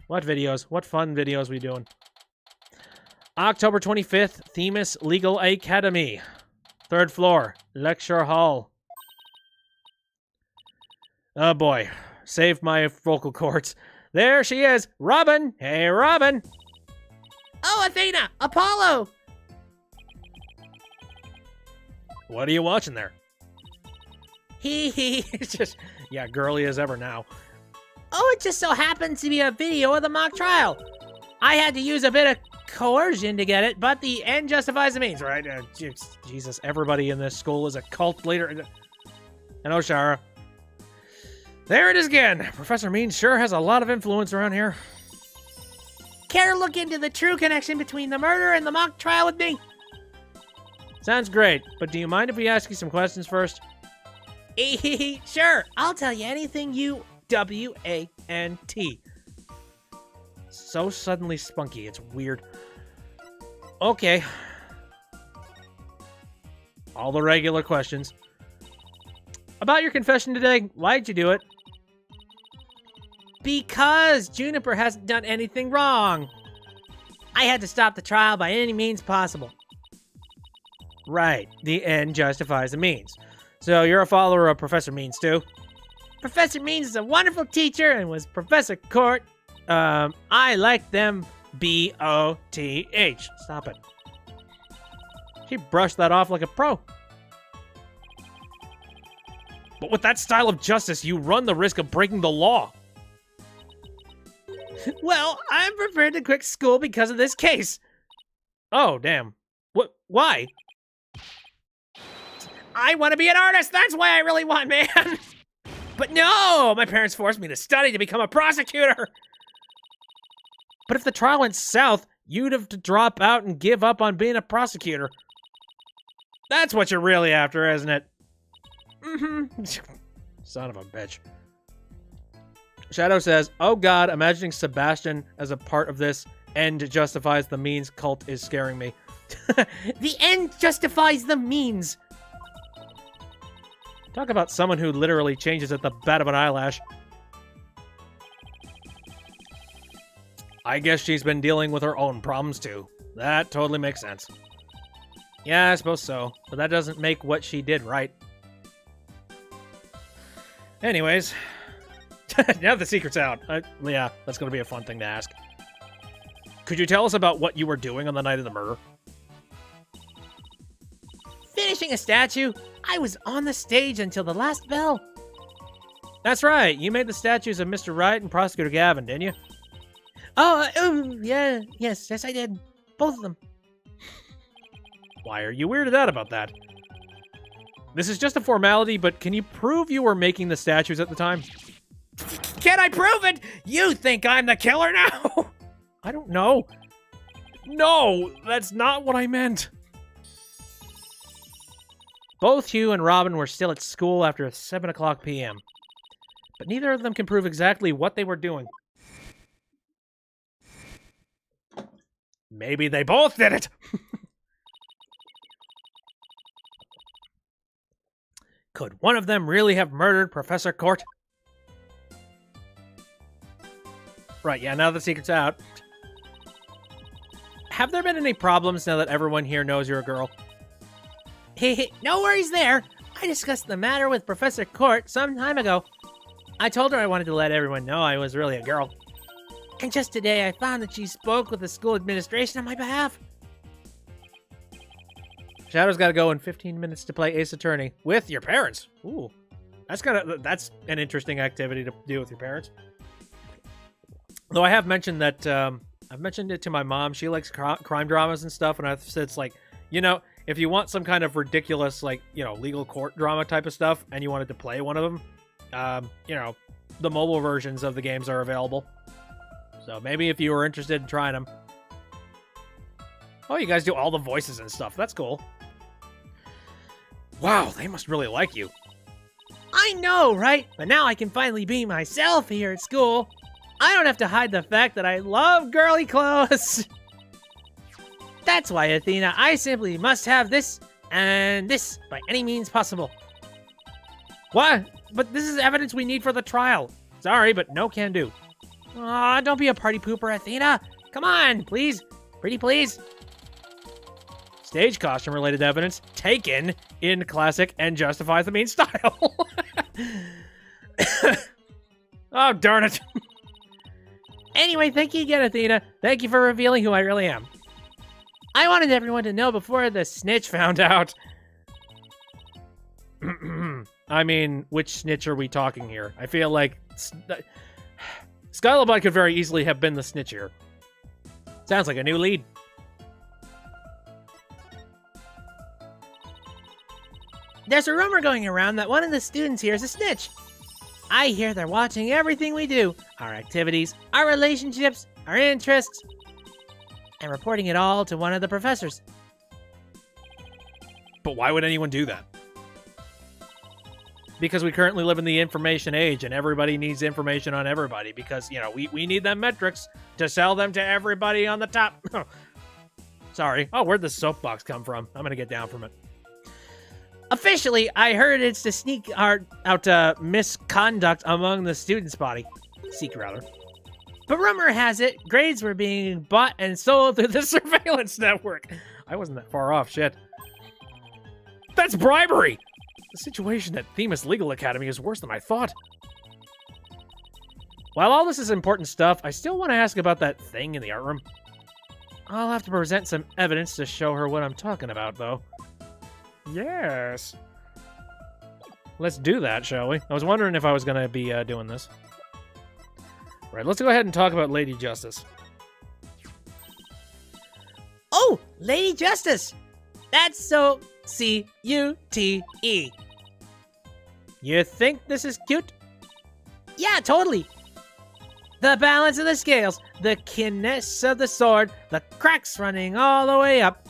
What videos? What fun videos we doing? October 25th, Themis Legal Academy. 3rd floor, lecture hall. Oh boy, saved my vocal cords. There she is, Robin. Hey, Robin. Oh, Athena! Apollo! What are you watching there? It's just, yeah, girly as ever now. Oh, it just so happens to be a video of the mock trial. I had to use a bit of coercion to get it, but the end justifies the means, right? Jesus, everybody in this school is a cult leader. And Oshara. There it is again. Professor Means sure has a lot of influence around here. Care to look into the true connection between the murder and the mock trial with me? Sounds great, but do you mind if we ask you some questions first? Sure, I'll tell you anything you W-A-N-T. So suddenly spunky, it's weird. Okay. All the regular questions. About your confession today, why'd you do it? Because Juniper hasn't done anything wrong. I had to stop the trial by any means possible. Right, the end justifies the means. So you're a follower of Professor Means too? Professor Means is a wonderful teacher and was Professor Court. I like them B-O-T-H. Stop it. She brushed that off like a pro. But with that style of justice, you run the risk of breaking the law. Well, I'm prepared to quit school because of this case. Oh, damn. What? Why? I want to be an artist. That's why I really want, man. But no, my parents forced me to study to become a prosecutor. But if the trial went south, you'd have to drop out and give up on being a prosecutor. That's what you're really after, isn't it? Mm-hmm. Son of a bitch. Shadow says, oh god, imagining Sebastian as a part of this end justifies the means cult is scaring me. The end justifies the means. Talk about someone who literally changes at the bat of an eyelash. I guess she's been dealing with her own problems too. That totally makes sense. Yeah, I suppose so, but that doesn't make what she did right. Anyways, now the secret's out. Yeah, that's going to be a fun thing to ask. Could you tell us about what you were doing on the night of the murder? Finishing a statue. I was on the stage until the last bell. That's right. You made the statues of Mr. Wright and Prosecutor Gavin, didn't you? Yeah. Yes, I did. Both of them. Why are you weirded out about that? This is just a formality, but can you prove you were making the statues at the time? Can I prove it? You think I'm the killer now? I don't know. No, that's not what I meant. Both Hugh and Robin were still at school after 7 o'clock p.m. But neither of them can prove exactly what they were doing. Maybe they both did it! Could one of them really have murdered Professor Court? Right, yeah, now the secret's out. Have there been any problems now that everyone here knows you're a girl? Hey, no worries there. I discussed the matter with Professor Court some time ago. I told her I wanted to let everyone know I was really a girl. And just today, I found that she spoke with the school administration on my behalf. Shadow's got to go in 15 minutes to play Ace Attorney with your parents. Ooh, that's an interesting activity to do with your parents. Though I have mentioned that I've mentioned it to my mom. She likes crime dramas and stuff, and I've said it's like, you know, if you want some kind of ridiculous, like, you know, legal court drama type of stuff, and you wanted to play one of them, you know, the mobile versions of the games are available. So maybe if you were interested in trying them. Oh, you guys do all the voices and stuff. That's cool. Wow, they must really like you. I know, right? But now I can finally be myself here at school. I don't have to hide the fact that I love girly clothes. That's why, Athena, I simply must have this and this by any means possible. What? But this is evidence we need for the trial. Sorry, but no can do. Aw, don't be a party pooper, Athena. Come on, please. Pretty please. Stage costume related evidence taken in classic and justifies the mean style. Oh, darn it. Anyway, thank you again, Athena. Thank you for revealing who I really am. I wanted everyone to know before the snitch found out. I mean, which snitch are we talking here? I feel like Skylabot could very easily have been the snitch here. Sounds like a new lead. There's a rumor going around that one of the students here is a snitch. I hear they're watching everything we do, our activities, our relationships, our interests, and reporting it all to one of the professors. But why would anyone do that? Because we currently live in the information age and everybody needs information on everybody because, you know, we need them metrics to sell them to everybody on the top. Sorry. Oh, where'd the soapbox come from? I'm going to get down from it. Officially, I heard it's to sneak out misconduct among the students' body. Seek, rather. But rumor has it, grades were being bought and sold through the Surveillance network. I wasn't that far off, shit. That's bribery! The situation at Themis Legal Academy is worse than I thought. While all this is important stuff, I still want to ask about that thing in the art room. I'll have to present some evidence to show her what I'm talking about, though. Yes. Let's do that, shall we? I was wondering if I was going to be doing this. Right, let's go ahead and talk about Lady Justice. Oh, Lady Justice! That's so C-U-T-E. You think this is cute? Yeah, totally. The balance of the scales, the keenness of the sword, the cracks running all the way up.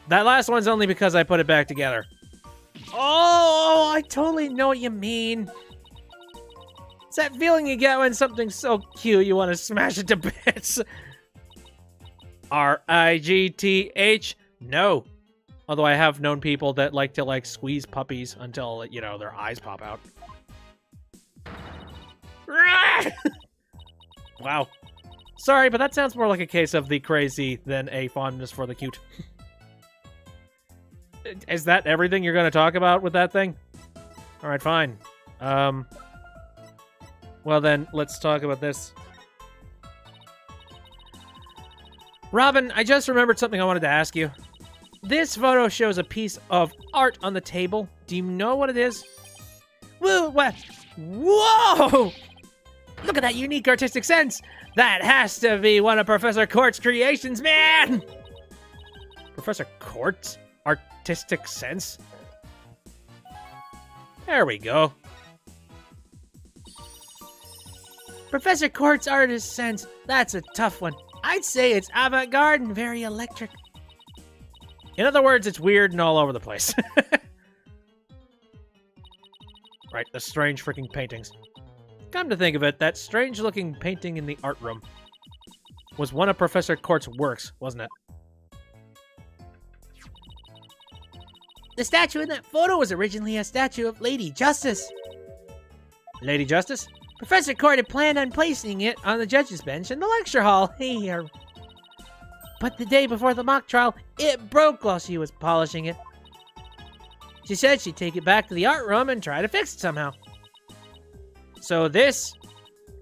That last one's only because I put it back together. Oh, I totally know what you mean. It's that feeling you get when something's so cute you want to smash it to bits. R-I-G-T-H? No. Although I have known people that like to, squeeze puppies until, you know, their eyes pop out. Wow. Sorry, but that sounds more like a case of the crazy than a fondness for the cute. Is that everything you're going to talk about with that thing? All right, fine. Well then, let's talk about this. Robin, I just remembered something I wanted to ask you. This photo shows a piece of art on the table. Do you know what it is? Whoa! What? Whoa! Look at that unique artistic sense! That has to be one of Professor Court's creations, man! Professor Court's artistic sense? There we go. Professor Court's artist sense, that's a tough one. I'd say it's avant-garde and very electric. In other words, it's weird and all over the place. Right, the strange freaking paintings. Come to think of it, that strange-looking painting in the art room was one of Professor Court's works, wasn't it? The statue in that photo was originally a statue of Lady Justice. Lady Justice? Professor Court had planned on placing it on the judge's bench in the lecture hall. But the day before the mock trial, it broke while she was polishing it. She said she'd take it back to the art room and try to fix it somehow. So this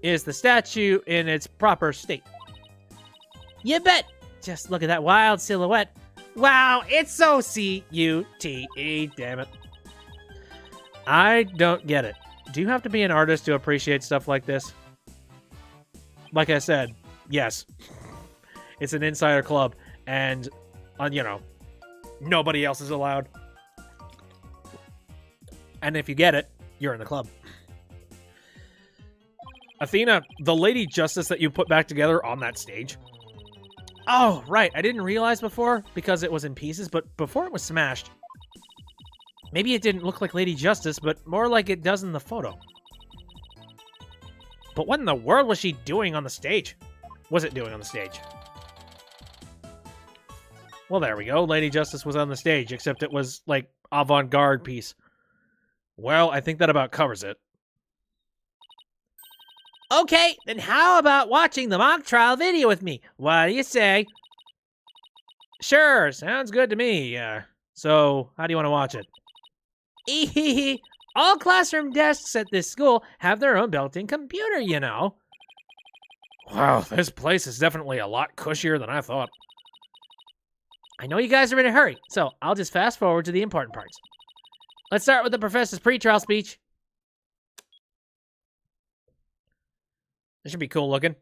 is the statue in its proper state. You bet! Just look at that wild silhouette. Wow, it's so C-U-T-E, damn it. I don't get it. Do you have to be an artist to appreciate stuff like this? Like I said, yes. It's an insider club, and, nobody else is allowed. And if you get it, you're in the club. Athena, the Lady Justice that you put back together on that stage. Oh, right. I didn't realize before because it was in pieces, but before it was smashed. Maybe it didn't look like Lady Justice, but more like it does in the photo. But what in the world was she doing on the stage? Was it doing on the stage? Well, there we go. Lady Justice was on the stage, except it was, like, avant-garde piece. Well, I think that about covers it. Okay, then how about watching the mock trial video with me? What do you say? Sure, sounds good to me. So, how do you want to watch it? All classroom desks at this school have their own built-in computer, you know. Wow, this place is definitely a lot cushier than I thought. I know you guys are in a hurry, so I'll just fast forward to the important parts. Let's start with the professor's pre-trial speech. This should be cool looking.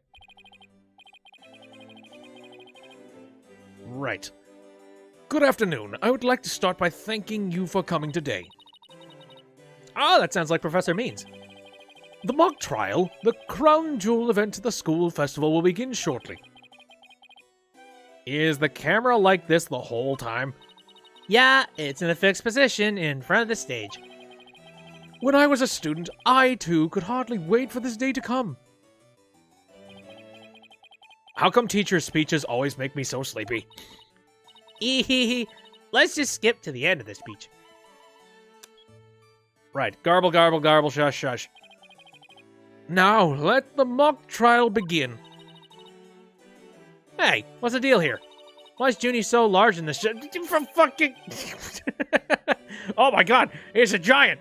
Right. Good afternoon. I would like to start by thanking you for coming today. Oh, that sounds like Professor Means. The mock trial, the crown jewel event at the school festival, will begin shortly. Is the camera like this the whole time? Yeah, it's in a fixed position in front of the stage. When I was a student, I too could hardly wait for this day to come. How come teachers' speeches always make me so sleepy? Let's just skip to the end of the speech. Right. Garble, garble, garble, shush, shush. Now, let the mock trial begin. Hey, what's the deal here? Why is Junie so large in this from fucking... Oh my god, it's a giant!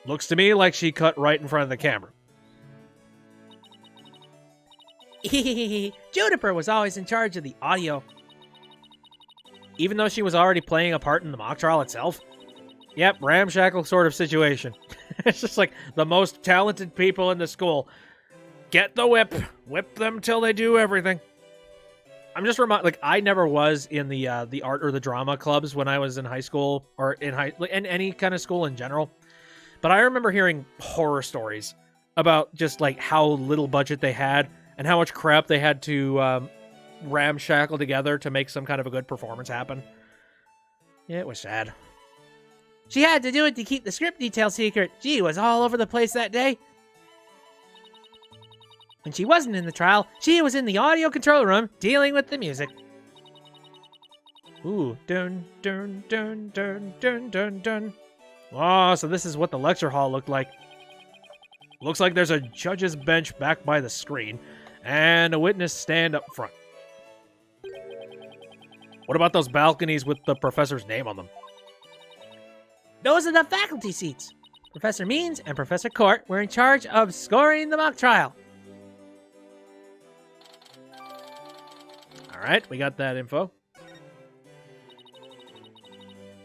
Looks to me like she cut right in front of the camera. Juniper was always in charge of the audio. Even though she was already playing a part in the mock trial itself? Yep, ramshackle sort of situation. It's just like the most talented people in the school. Get the whip. Whip them till they do everything. I'm just I never was in the art or the drama clubs when I was in high school or in any kind of school in general. But I remember hearing horror stories about just like how little budget they had and how much crap they had to ramshackle together to make some kind of a good performance happen. Yeah, it was sad. She had to do it to keep the script detail secret. She was all over the place that day. When she wasn't in the trial, she was in the audio control room dealing with the music. Ooh, dun, dun, dun, dun, dun, dun, dun. Oh, so this is what the lecture hall looked like. Looks like there's a judge's bench back by the screen, and a witness stand up front. What about those balconies with the professor's name on them? Those are the faculty seats. Professor Means and Professor Court were in charge of scoring the mock trial. Alright, we got that info.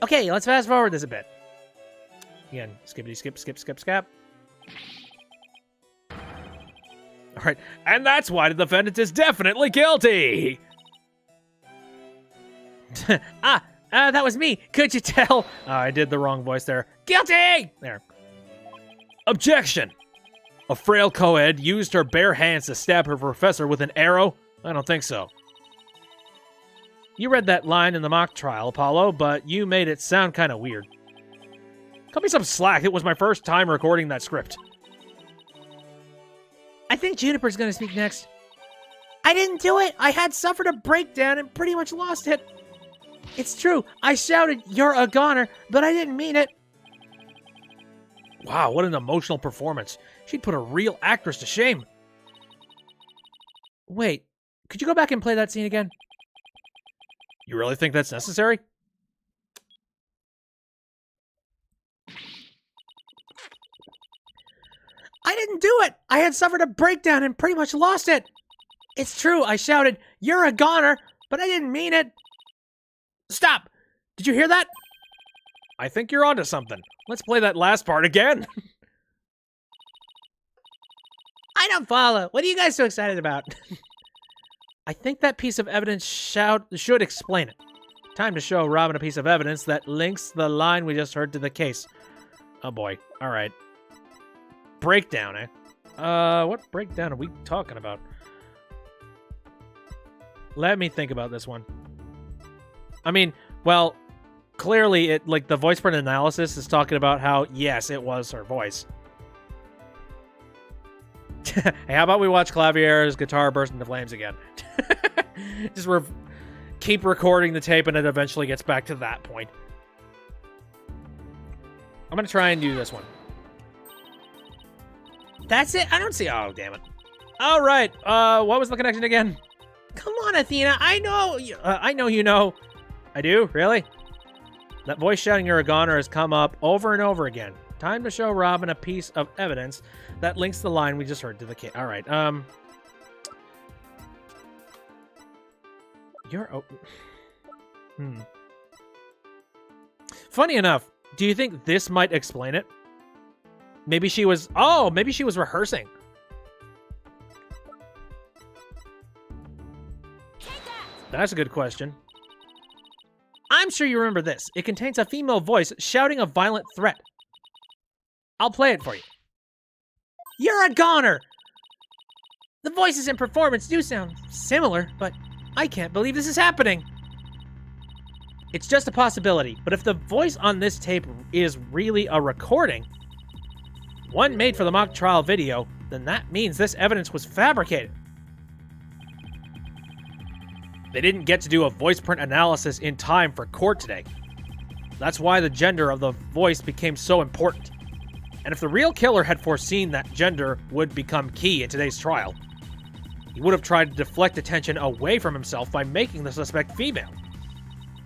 Okay, let's fast forward this a bit. Again, skippity skip, skip, skip, skip. Alright, and that's why the defendant is definitely guilty! That was me. Could you tell? I did the wrong voice there. Guilty! There. Objection! A frail co-ed used her bare hands to stab her professor with an arrow? I don't think so. You read that line in the mock trial, Apollo, but you made it sound kind of weird. Cut me some slack. It was my first time recording that script. I think Juniper's gonna speak next. I didn't do it. I had suffered a breakdown and pretty much lost it. It's true. I shouted, "You're a goner," but I didn't mean it. Wow, what an emotional performance. She'd put a real actress to shame. Wait, could you go back and play that scene again? You really think that's necessary? I didn't do it. I had suffered a breakdown and pretty much lost it. It's true. I shouted, "You're a goner," but I didn't mean it. Stop! Did you hear that? I think you're onto something. Let's play that last part again. I don't follow. What are you guys so excited about? I think that piece of evidence should explain it. Time to show Robin a piece of evidence that links the line we just heard to the case. Oh boy. All right. Breakdown, eh? What breakdown are we talking about? Let me think about this one. I mean, well, clearly it, like, the voice print analysis is talking about how, yes, it was her voice. Hey, how about we watch Clavier's guitar burst into flames again? Just keep recording the tape and it eventually gets back to that point. I'm going to try and do this one. That's it? I don't see. Oh, damn it. All right. What was the connection again? Come on, Athena. I know you know. I do? Really? That voice shouting "you're a goner" has come up over and over again. Time to show Robin a piece of evidence that links the line we just heard to the kid. All right. Funny enough, do you think this might explain it? Maybe she was rehearsing. That's a good question. I'm sure you remember this. It contains a female voice shouting a violent threat. I'll play it for you. "You're a goner!" The voices and performance do sound similar, but I can't believe this is happening. It's just a possibility, but if the voice on this tape is really a recording, one made for the mock trial video, then that means this evidence was fabricated. They didn't get to do a voice print analysis in time for court today. That's why the gender of the voice became so important. And if the real killer had foreseen that gender would become key in today's trial, he would have tried to deflect attention away from himself by making the suspect female.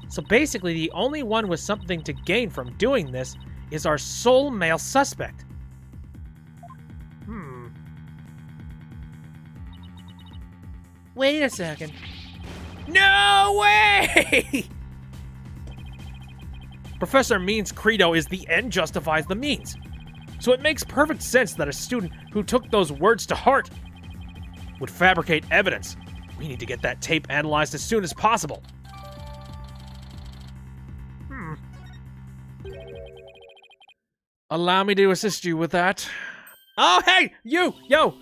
So basically, the only one with something to gain from doing this is our sole male suspect. Wait a second. No way! Professor Mean's credo is the end justifies the means. So it makes perfect sense that a student who took those words to heart would fabricate evidence. We need to get that tape analyzed as soon as possible. Allow me to assist you with that. Oh, hey, you! Yo!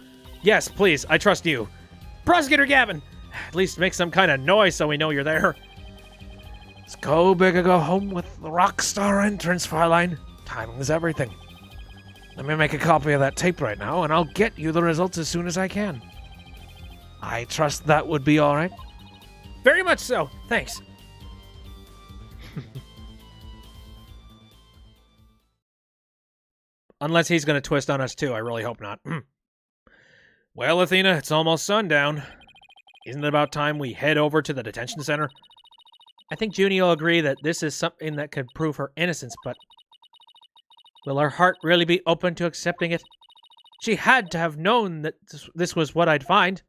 Yes, please, I trust you. Prosecutor Gavin! At least make some kind of noise so we know you're there. Let's go big or go home with the rock star entrance, Fräulein. Timing is everything. Let me make a copy of that tape right now, and I'll get you the results as soon as I can. I trust that would be all right. Very much so. Thanks. Unless he's going to twist on us too. I really hope not. Well, Athena, it's almost sundown. Isn't it about time we head over to the detention center? I think Junie will agree that this is something that could prove her innocence, but will her heart really be open to accepting it? She had to have known that this was what I'd find.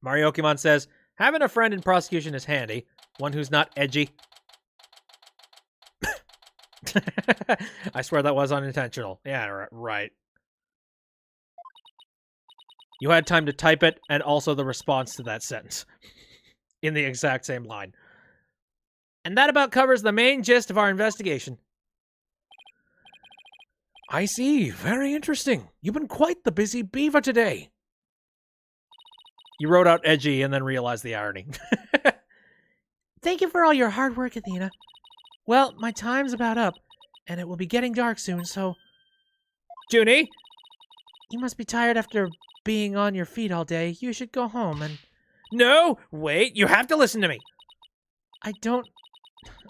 Mariokumon says, having a friend in prosecution is handy. One who's not edgy. I swear that was unintentional. Yeah, right. You had time to type it and also the response to that sentence in the exact same line. And that about covers the main gist of our investigation. I see. Very interesting. You've been quite the busy beaver today. You wrote out edgy and then realized the irony. Thank you for all your hard work, Athena. Well, my time's about up, and it will be getting dark soon, so... Junie? You must be tired after being on your feet all day. You should go home, and No, wait, you have to listen to me. I don't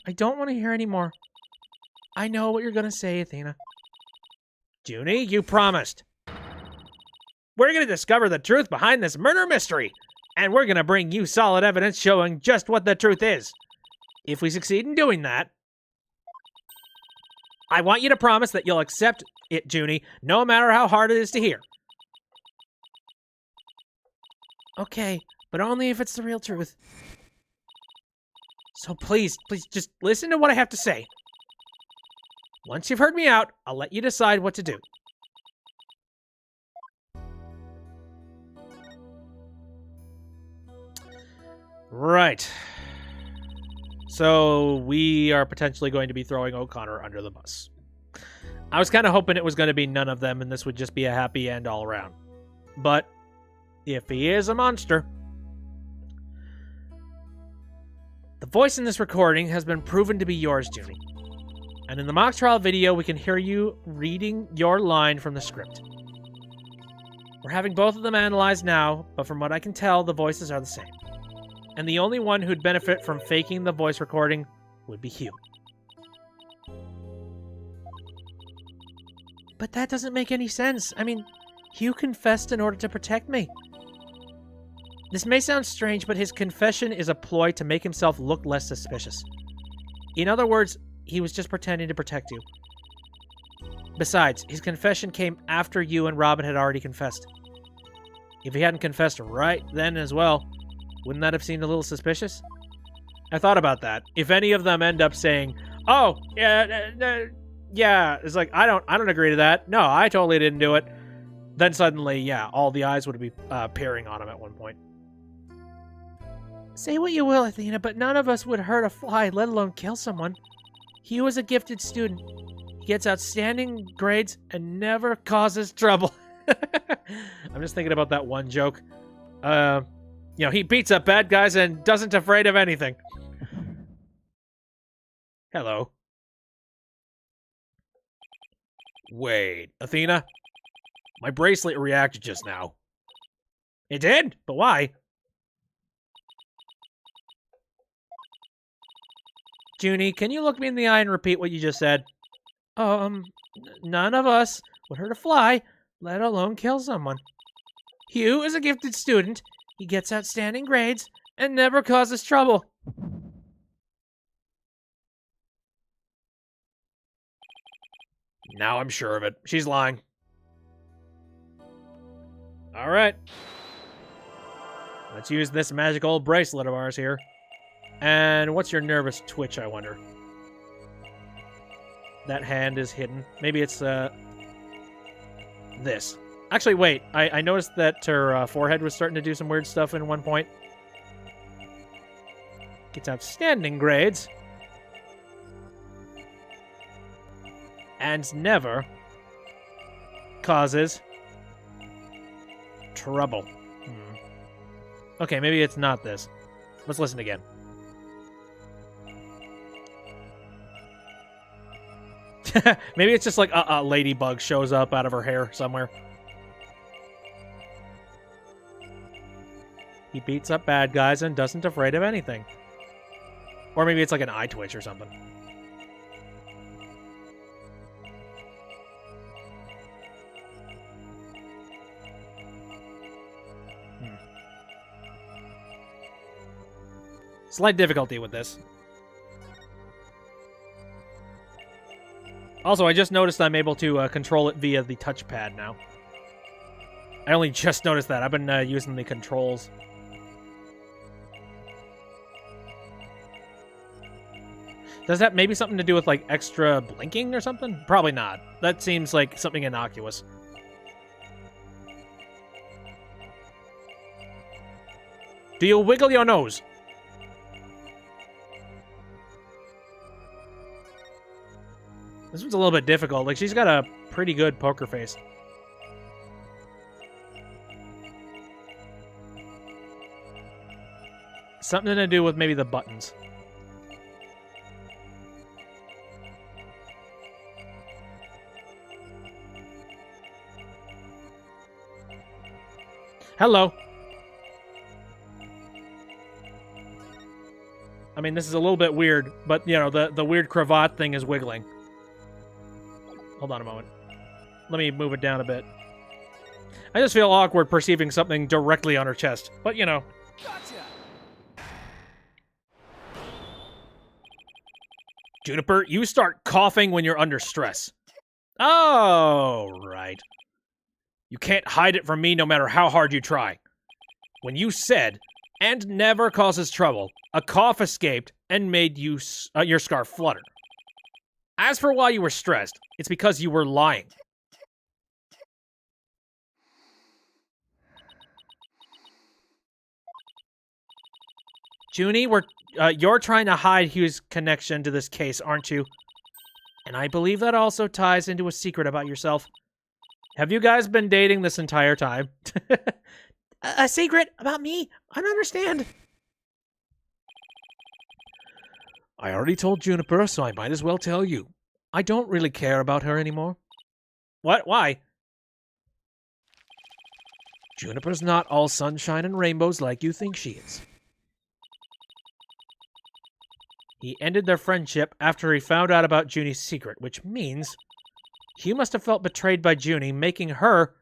want to hear anymore. I know what you're gonna say, Athena. Junie, you promised. We're gonna discover the truth behind this murder mystery, and we're gonna bring you solid evidence showing just what the truth is. If we succeed in doing that, I want you to promise that you'll accept it, Junie, no matter how hard it is to hear. Okay, but only if it's the real truth. So please just listen to what I have to say. Once you've heard me out, I'll let you decide what to do. Right. So we are potentially going to be throwing O'Connor under the bus. I was kind of hoping it was going to be none of them and this would just be a happy end all around. But if he is a monster, the voice in this recording has been proven to be yours, Junie. And in the mock trial video, we can hear you reading your line from the script. We're having both of them analyzed now, but from what I can tell, the voices are the same. And the only one who'd benefit from faking the voice recording would be Hugh. But that doesn't make any sense. I mean, Hugh confessed in order to protect me. This may sound strange, but his confession is a ploy to make himself look less suspicious. In other words, he was just pretending to protect you. Besides, his confession came after you and Robin had already confessed. If he hadn't confessed right then as well, wouldn't that have seemed a little suspicious? I thought about that. If any of them end up saying, "Oh, yeah," it's like, I don't agree to that. No, I totally didn't do it. Then suddenly, yeah, all the eyes would be peering on him at one point. Say what you will, Athena, but none of us would hurt a fly, let alone kill someone. Hugh is a gifted student. He gets outstanding grades and never causes trouble. I'm just thinking about that one joke. He beats up bad guys and doesn't afraid of anything. Hello. Wait, Athena? My bracelet reacted just now. It did? But why? Junie, can you look me in the eye and repeat what you just said? None of us would hurt a fly, let alone kill someone. Hugh is a gifted student. He gets outstanding grades and never causes trouble. Now I'm sure of it. She's lying. All right. Let's use this magic old bracelet of ours here. And what's your nervous twitch, I wonder? That hand is hidden. Maybe it's, this. Actually, wait. I noticed that her forehead was starting to do some weird stuff in one point. Gets outstanding grades. And never causes trouble. Okay, maybe it's not this. Let's listen again. Maybe it's just like a ladybug shows up out of her hair somewhere. He beats up bad guys and doesn't afraid of anything. Or maybe it's like an eye twitch or something. Slight difficulty with this. Also, I just noticed I'm able to control it via the touchpad now. I only just noticed that. I've been using the controls. Does that maybe something to do with, like, extra blinking or something? Probably not. That seems like something innocuous. Do you wiggle your nose? This one's a little bit difficult. Like, she's got a pretty good poker face. Something to do with maybe the buttons. Hello. mean, this is a little bit weird, but, you know, the weird cravat thing is wiggling. Hold on a moment. Let me move it down a bit. I just feel awkward perceiving something directly on her chest. But, you know. Gotcha. Juniper, you start coughing when you're under stress. Oh, right. You can't hide it from me no matter how hard you try. When you said, "and never causes trouble," a cough escaped and made you your scarf flutter. As for why you were stressed, it's because you were lying. Junie, you're trying to hide Hugh's connection to this case, aren't you? And I believe that also ties into a secret about yourself. Have you guys been dating this entire time? A secret about me? I don't understand. I already told Juniper, so I might as well tell you. I don't really care about her anymore. What? Why? Juniper's not all sunshine and rainbows like you think she is. He ended their friendship after he found out about Junie's secret, which means Hugh must have felt betrayed by Junie, making her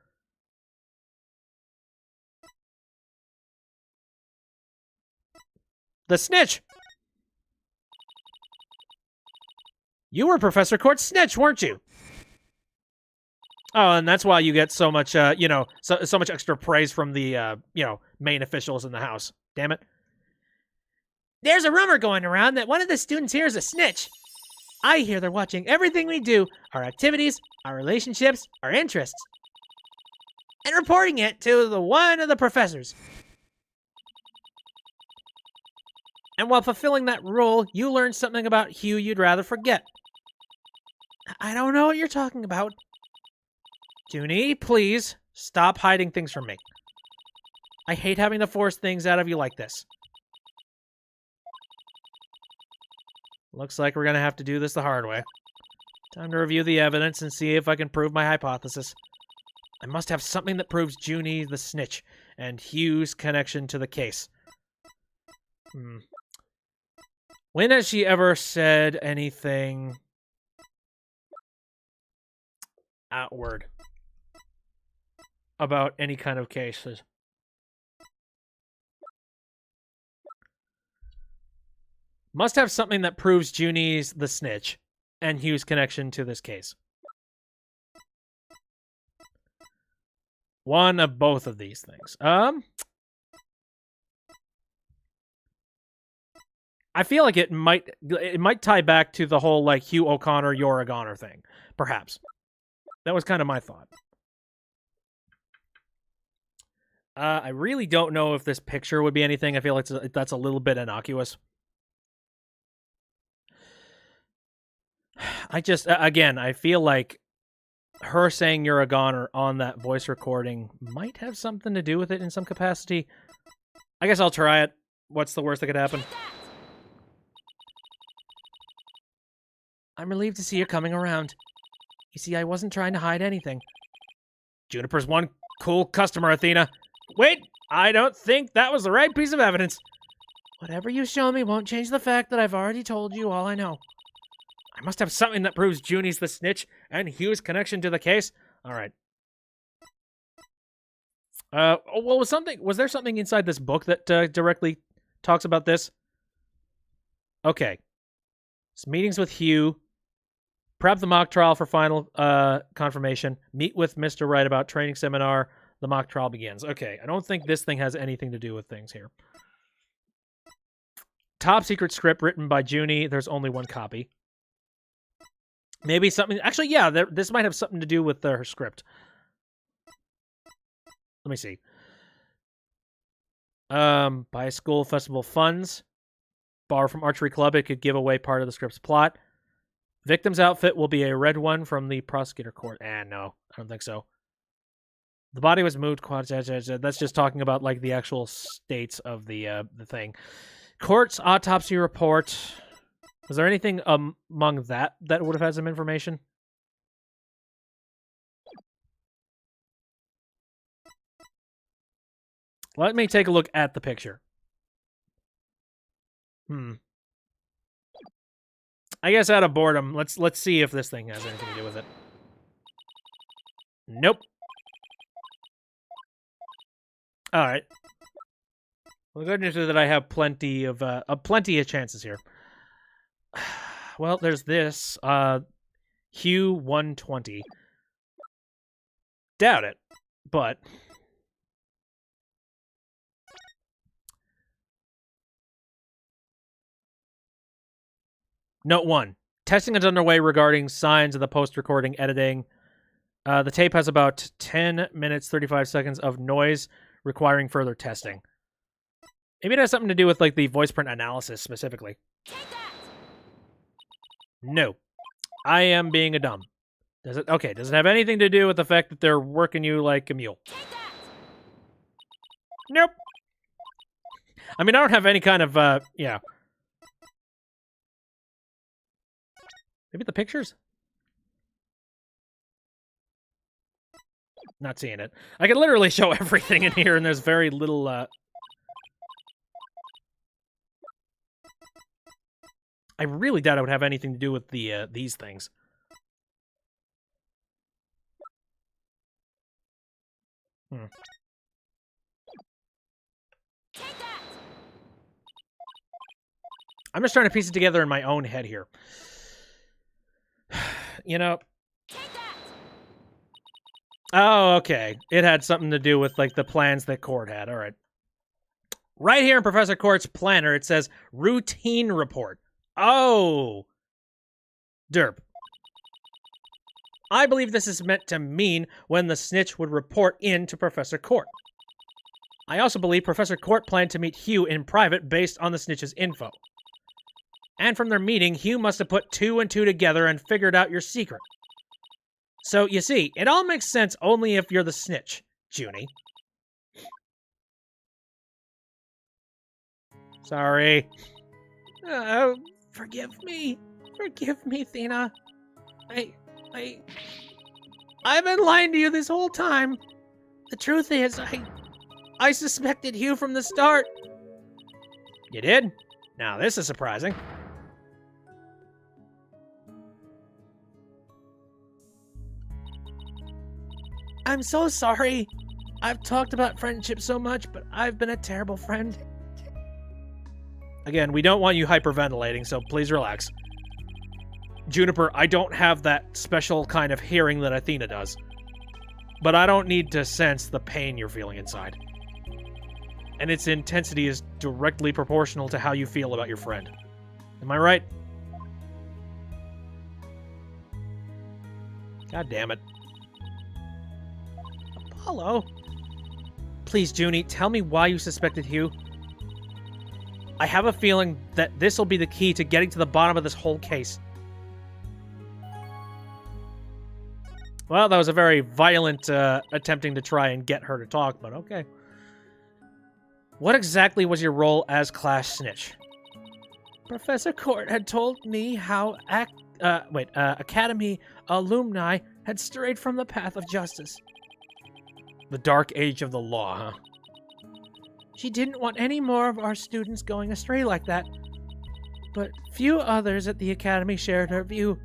the snitch. You were Professor Court's snitch, weren't you? Oh, and that's why you get so much, you know, so much extra praise from the, you know, main officials in the house. Damn it. There's a rumor going around that one of the students here is a snitch. I hear they're watching everything we do, our activities, our relationships, our interests, and reporting it to one of the professors. And while fulfilling that role, you learned something about Hugh you'd rather forget. I don't know what you're talking about. Junie, please, stop hiding things from me. I hate having to force things out of you like this. Looks like we're going to have to do this the hard way. Time to review the evidence and see if I can prove my hypothesis. I must have something that proves Junie the snitch and Hugh's connection to the case. When has she ever said anything outward about any kind of cases? Must have something that proves Junie's the snitch and Hugh's connection to this case. One of both of these things. I feel like it might tie back to the whole like Hugh O'Connor, you're a goner thing. Perhaps. That was kind of my thought. I really don't know if this picture would be anything. I feel like that's a little bit innocuous. I just, again, I feel like her saying you're a goner on that voice recording might have something to do with it in some capacity. I guess I'll try it. What's the worst that could happen? I'm relieved to see you're coming around. You see, I wasn't trying to hide anything. Juniper's one cool customer, Athena. Wait, I don't think that was the right piece of evidence. Whatever you show me won't change the fact that I've already told you all I know. I must have something that proves Junie's the snitch and Hugh's connection to the case. All right. Well, was there something inside this book that directly talks about this? Okay. It's meetings with Hugh. Prep the mock trial for final confirmation. Meet with Mr. Wright about training seminar. The mock trial begins. Okay, I don't think this thing has anything to do with things here. Top secret script written by Junie. There's only one copy. Maybe something... Actually, yeah, this might have something to do with her script. Let me see. Buy school festival funds. Borrow from archery club. It could give away part of the script's plot. Victim's outfit will be a red one from the prosecutor court. No, I don't think so. The body was moved. That's just talking about like the actual states of the thing. Court's autopsy report. Was there anything among that would have had some information? Let me take a look at the picture. I guess out of boredom, let's see if this thing has anything to do with it. Nope. All right. Well, the good news is that I have plenty of chances here. Well, there's this. Hue 120. Doubt it, but Note 1. Testing is underway regarding signs of the post-recording editing. The tape has about 10 minutes, 35 seconds of noise requiring further testing. Maybe it has something to do with, like, the voice print analysis specifically. No. I am being a dumb. Does it? Okay, does it have anything to do with the fact that they're working you like a mule? Nope. I mean, I don't have any kind of, yeah. Maybe the pictures? Not seeing it. I could literally show everything in here, and there's very little, I really doubt it would have anything to do with the, these things. I'm just trying to piece it together in my own head here. You know... Oh, okay. It had something to do with, like, the plans that Court had. All right. Right here in Professor Court's planner, it says, routine report. Oh! Derp. I believe this is meant to mean when the snitch would report in to Professor Court. I also believe Professor Court planned to meet Hugh in private based on the snitch's info. And from their meeting, Hugh must have put 2 and 2 together and figured out your secret. So, you see, it all makes sense only if you're the snitch, Junie. Sorry. Oh, forgive me. Forgive me, Athena. I've been lying to you this whole time. The truth is, I suspected Hugh from the start. You did? Now this is surprising. I'm so sorry. I've talked about friendship so much, but I've been a terrible friend. Again, we don't want you hyperventilating, so please relax. Juniper, I don't have that special kind of hearing that Athena does. But I don't need to sense the pain you're feeling inside. And its intensity is directly proportional to how you feel about your friend. Am I right? God damn it. Apollo? Please, Junie, tell me why you suspected Hugh. I have a feeling that this will be the key to getting to the bottom of this whole case. Well, that was a very violent attempting to try and get her to talk, but okay. What exactly was your role as class snitch? Professor Court had told me how Academy alumni had strayed from the path of justice. The dark age of the law, huh? She didn't want any more of our students going astray like that, but few others at the Academy shared her view.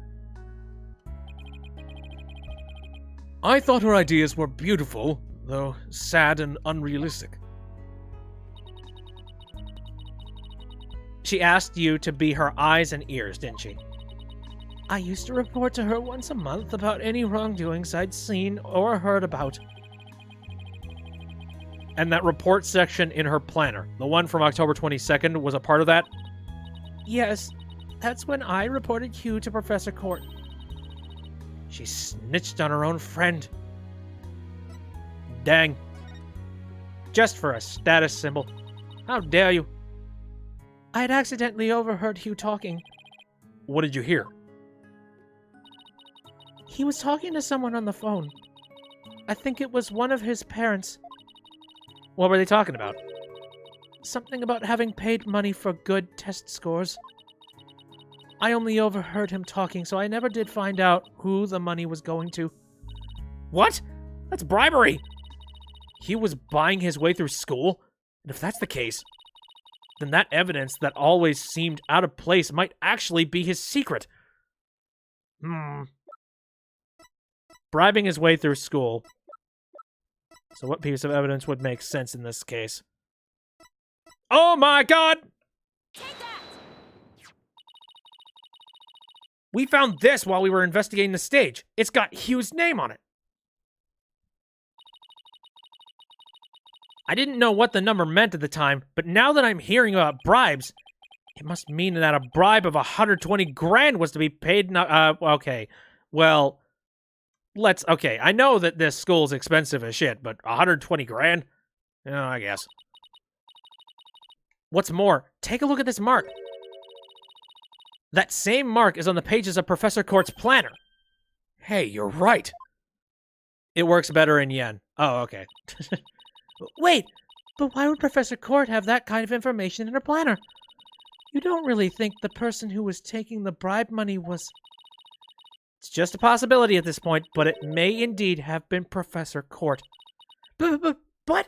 I thought her ideas were beautiful, though sad and unrealistic. She asked you to be her eyes and ears, didn't she? I used to report to her once a month about any wrongdoings I'd seen or heard about. And that report section in her planner, the one from October 22nd, was a part of that? Yes, that's when I reported Hugh to Professor Court. She snitched on her own friend. Dang. Just for a status symbol. How dare you? I'd accidentally overheard Hugh talking. What did you hear? He was talking to someone on the phone. I think it was one of his parents. What were they talking about? Something about having paid money for good test scores. I only overheard him talking, so I never did find out who the money was going to. What? That's bribery! He was buying his way through school? And if that's the case... then that evidence that always seemed out of place might actually be his secret. Bribing his way through school. So what piece of evidence would make sense in this case? Oh my god! We found this while we were investigating the stage. It's got Hugh's name on it. I didn't know what the number meant at the time, but now that I'm hearing about bribes, it must mean that a bribe of 120 grand was to be paid. Okay. Well, okay. I know that this school's expensive as shit, but 120 grand? I guess. What's more, take a look at this mark. That same mark is on the pages of Professor Court's planner. Hey, you're right. It works better in yen. Oh, okay. Wait, but why would Professor Court have that kind of information in her planner? You don't really think the person who was taking the bribe money was... It's just a possibility at this point, but it may indeed have been Professor Court. But...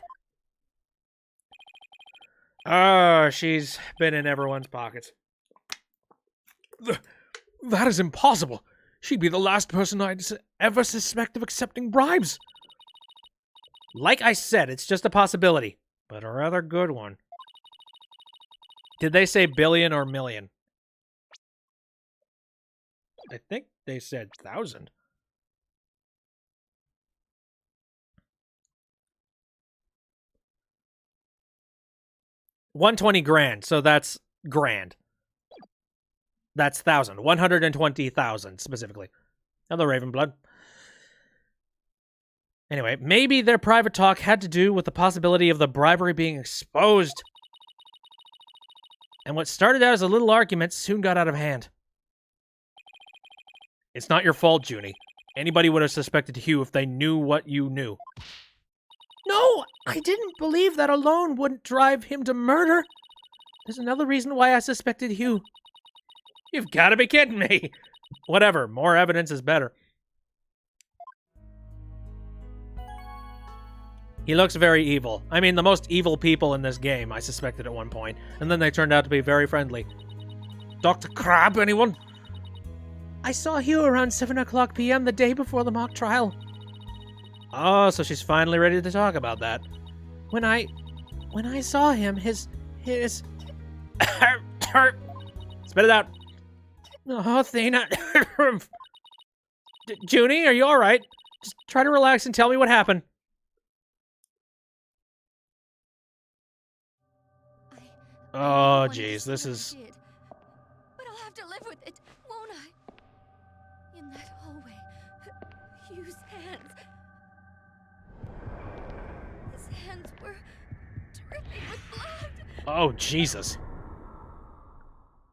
Oh, she's been in everyone's pockets. That is impossible. She'd be the last person I'd ever suspect of accepting bribes. Like I said, it's just a possibility, but a rather good one. Did they say billion or million? I think they said 1,000. $120 grand, so that's grand. That's 1,000. 120,000 specifically. Hello, Ravenblood. Anyway, maybe their private talk had to do with the possibility of the bribery being exposed. And what started out as a little argument soon got out of hand. It's not your fault, Junie. Anybody would have suspected Hugh if they knew what you knew. No, I didn't believe that alone wouldn't drive him to murder. There's another reason why I suspected Hugh. You've got to be kidding me. Whatever, more evidence is better. He looks very evil. I mean, the most evil people in this game, I suspected at one point. And then they turned out to be very friendly. Dr. Crab, anyone? I saw Hugh around 7 o'clock p.m. the day before the mock trial. Oh, so she's finally ready to talk about that. When I saw him, his... Spit it out. Oh, Athena. Junie, are you alright? Just try to relax and tell me what happened. Oh, jeez, this is... But I'll have to live with it, won't I? In that hallway, Hugh's hands... His hands were dripping with blood. Oh, Jesus.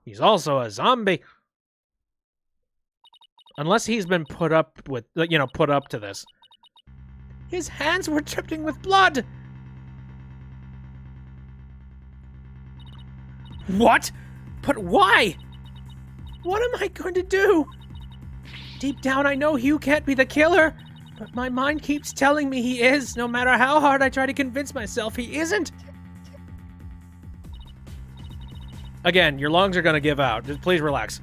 He's also a zombie. Unless he's been put up with, put up to this. His hands were dripping with blood. What? But why? What am I going to do? Deep down, I know Hugh can't be the killer, but my mind keeps telling me he is, no matter how hard I try to convince myself he isn't. Again, your lungs are going to give out. Just please relax.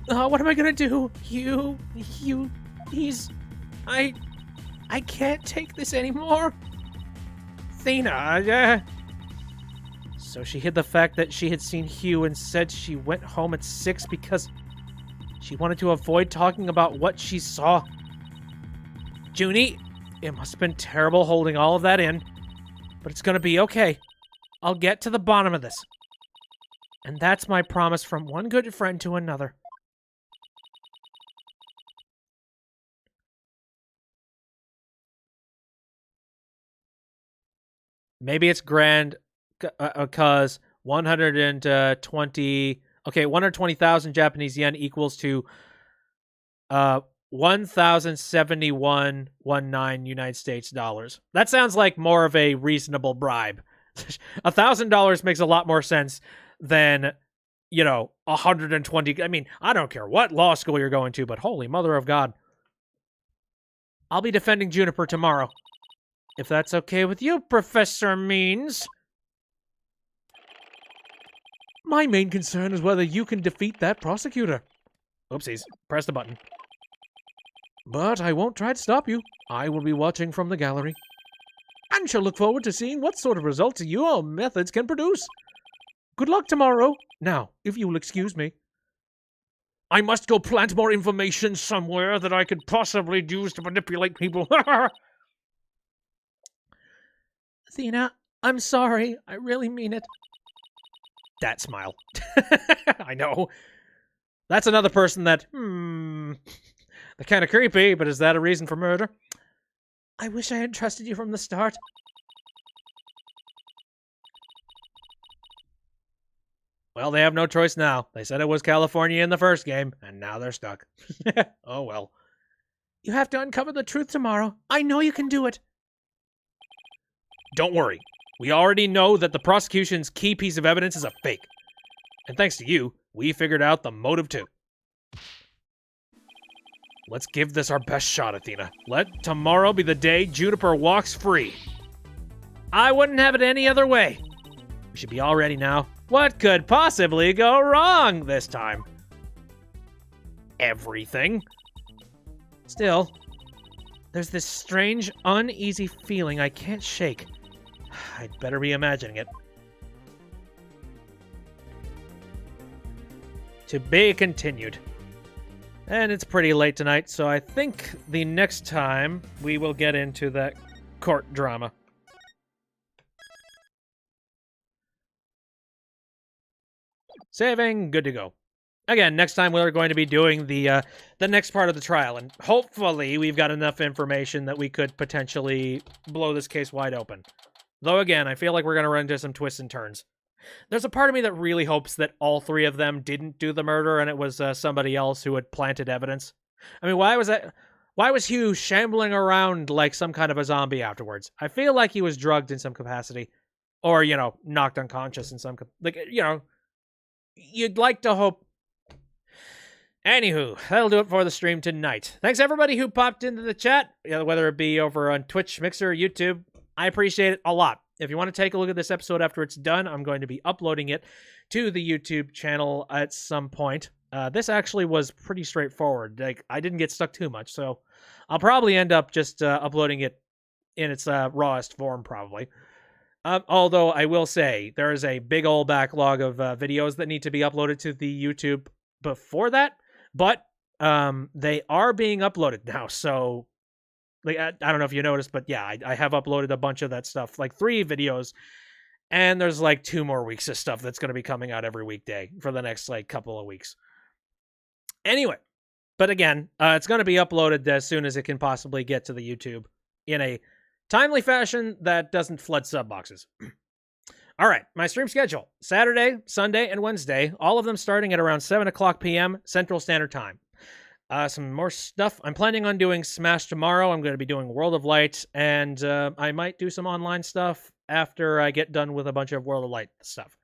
What am I going to do? Hugh, I can't take this anymore. Athena, So she hid the fact that she had seen Hugh and said she went home at 6 because she wanted to avoid talking about what she saw. Junie, it must have been terrible holding all of that in, but it's going to be okay. I'll get to the bottom of this. And that's my promise from one good friend to another. Maybe it's grand because 120,000 Japanese yen equals to 1,071.19 United States dollars. That sounds like more of a reasonable bribe. $1,000 makes a lot more sense than, 120. I mean, I don't care what law school you're going to, but holy mother of God. I'll be defending Juniper tomorrow. If that's okay with you, Professor Means. My main concern is whether you can defeat that prosecutor. Oopsies. Press the button. But I won't try to stop you. I will be watching from the gallery. And shall look forward to seeing what sort of results your methods can produce. Good luck tomorrow. Now, if you will excuse me. I must go plant more information somewhere that I could possibly use to manipulate people. Athena, I'm sorry. I really mean it. That smile. I know. That's another person that, they're kind of creepy, but is that a reason for murder? I wish I had trusted you from the start. Well, they have no choice now. They said it was California in the first game, and now they're stuck. Oh, well. You have to uncover the truth tomorrow. I know you can do it. Don't worry. We already know that the prosecution's key piece of evidence is a fake. And thanks to you, we figured out the motive too. Let's give this our best shot, Athena. Let tomorrow be the day Juniper walks free. I wouldn't have it any other way. We should be all ready now. What could possibly go wrong this time? Everything. Still, there's this strange, uneasy feeling I can't shake. I'd better be imagining it. To be continued. And it's pretty late tonight, so I think the next time we will get into that court drama. Saving, good to go. Again, next time we're going to be doing the next part of the trial, and hopefully we've got enough information that we could potentially blow this case wide open. Though again, I feel like we're going to run into some twists and turns. There's a part of me that really hopes that all three of them didn't do the murder and it was somebody else who had planted evidence. I mean, why was Hugh shambling around like some kind of a zombie afterwards? I feel like he was drugged in some capacity. Or, you know, knocked unconscious in some... you'd like to hope... Anywho, that'll do it for the stream tonight. Thanks everybody who popped into the chat, whether it be over on Twitch, Mixer, YouTube. I appreciate it a lot. If you want to take a look at this episode after it's done, I'm going to be uploading it to the YouTube channel at some point. This actually was pretty straightforward. Like, I didn't get stuck too much, so I'll probably end up just uploading it in its rawest form, probably. Although I will say, there is a big old backlog of videos that need to be uploaded to the YouTube before that, but they are being uploaded now, so... Like, I don't know if you noticed, but yeah, I have uploaded a bunch of that stuff, like 3 videos, and there's like 2 more weeks of stuff that's going to be coming out every weekday for the next like couple of weeks. Anyway, but again, it's going to be uploaded as soon as it can possibly get to the YouTube in a timely fashion that doesn't flood sub boxes. All right, my stream schedule: Saturday, Sunday, and Wednesday, all of them starting at around 7 o'clock p.m. Central Standard Time. Some more stuff. I'm planning on doing Smash tomorrow. I'm going to be doing World of Light, and I might do some online stuff after I get done with a bunch of World of Light stuff.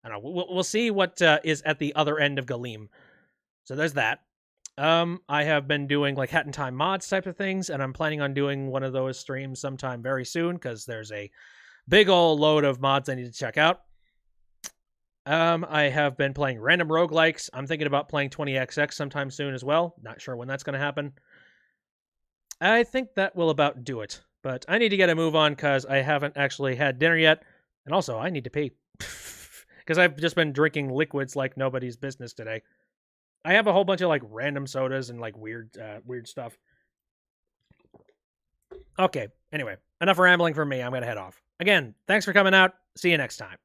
I don't know. We'll see what is at the other end of Galeem. So there's that. I have been doing like Hat in Time mods type of things, and I'm planning on doing one of those streams sometime very soon because there's a big old load of mods I need to check out. I have been playing random roguelikes. I'm thinking about playing 20XX sometime soon as well. Not sure when that's going to happen. I think that will about do it. But I need to get a move on because I haven't actually had dinner yet. And also, I need to pee. Because I've just been drinking liquids like nobody's business today. I have a whole bunch of like random sodas and like weird stuff. Okay, anyway. Enough rambling from me. I'm going to head off. Again, thanks for coming out. See you next time.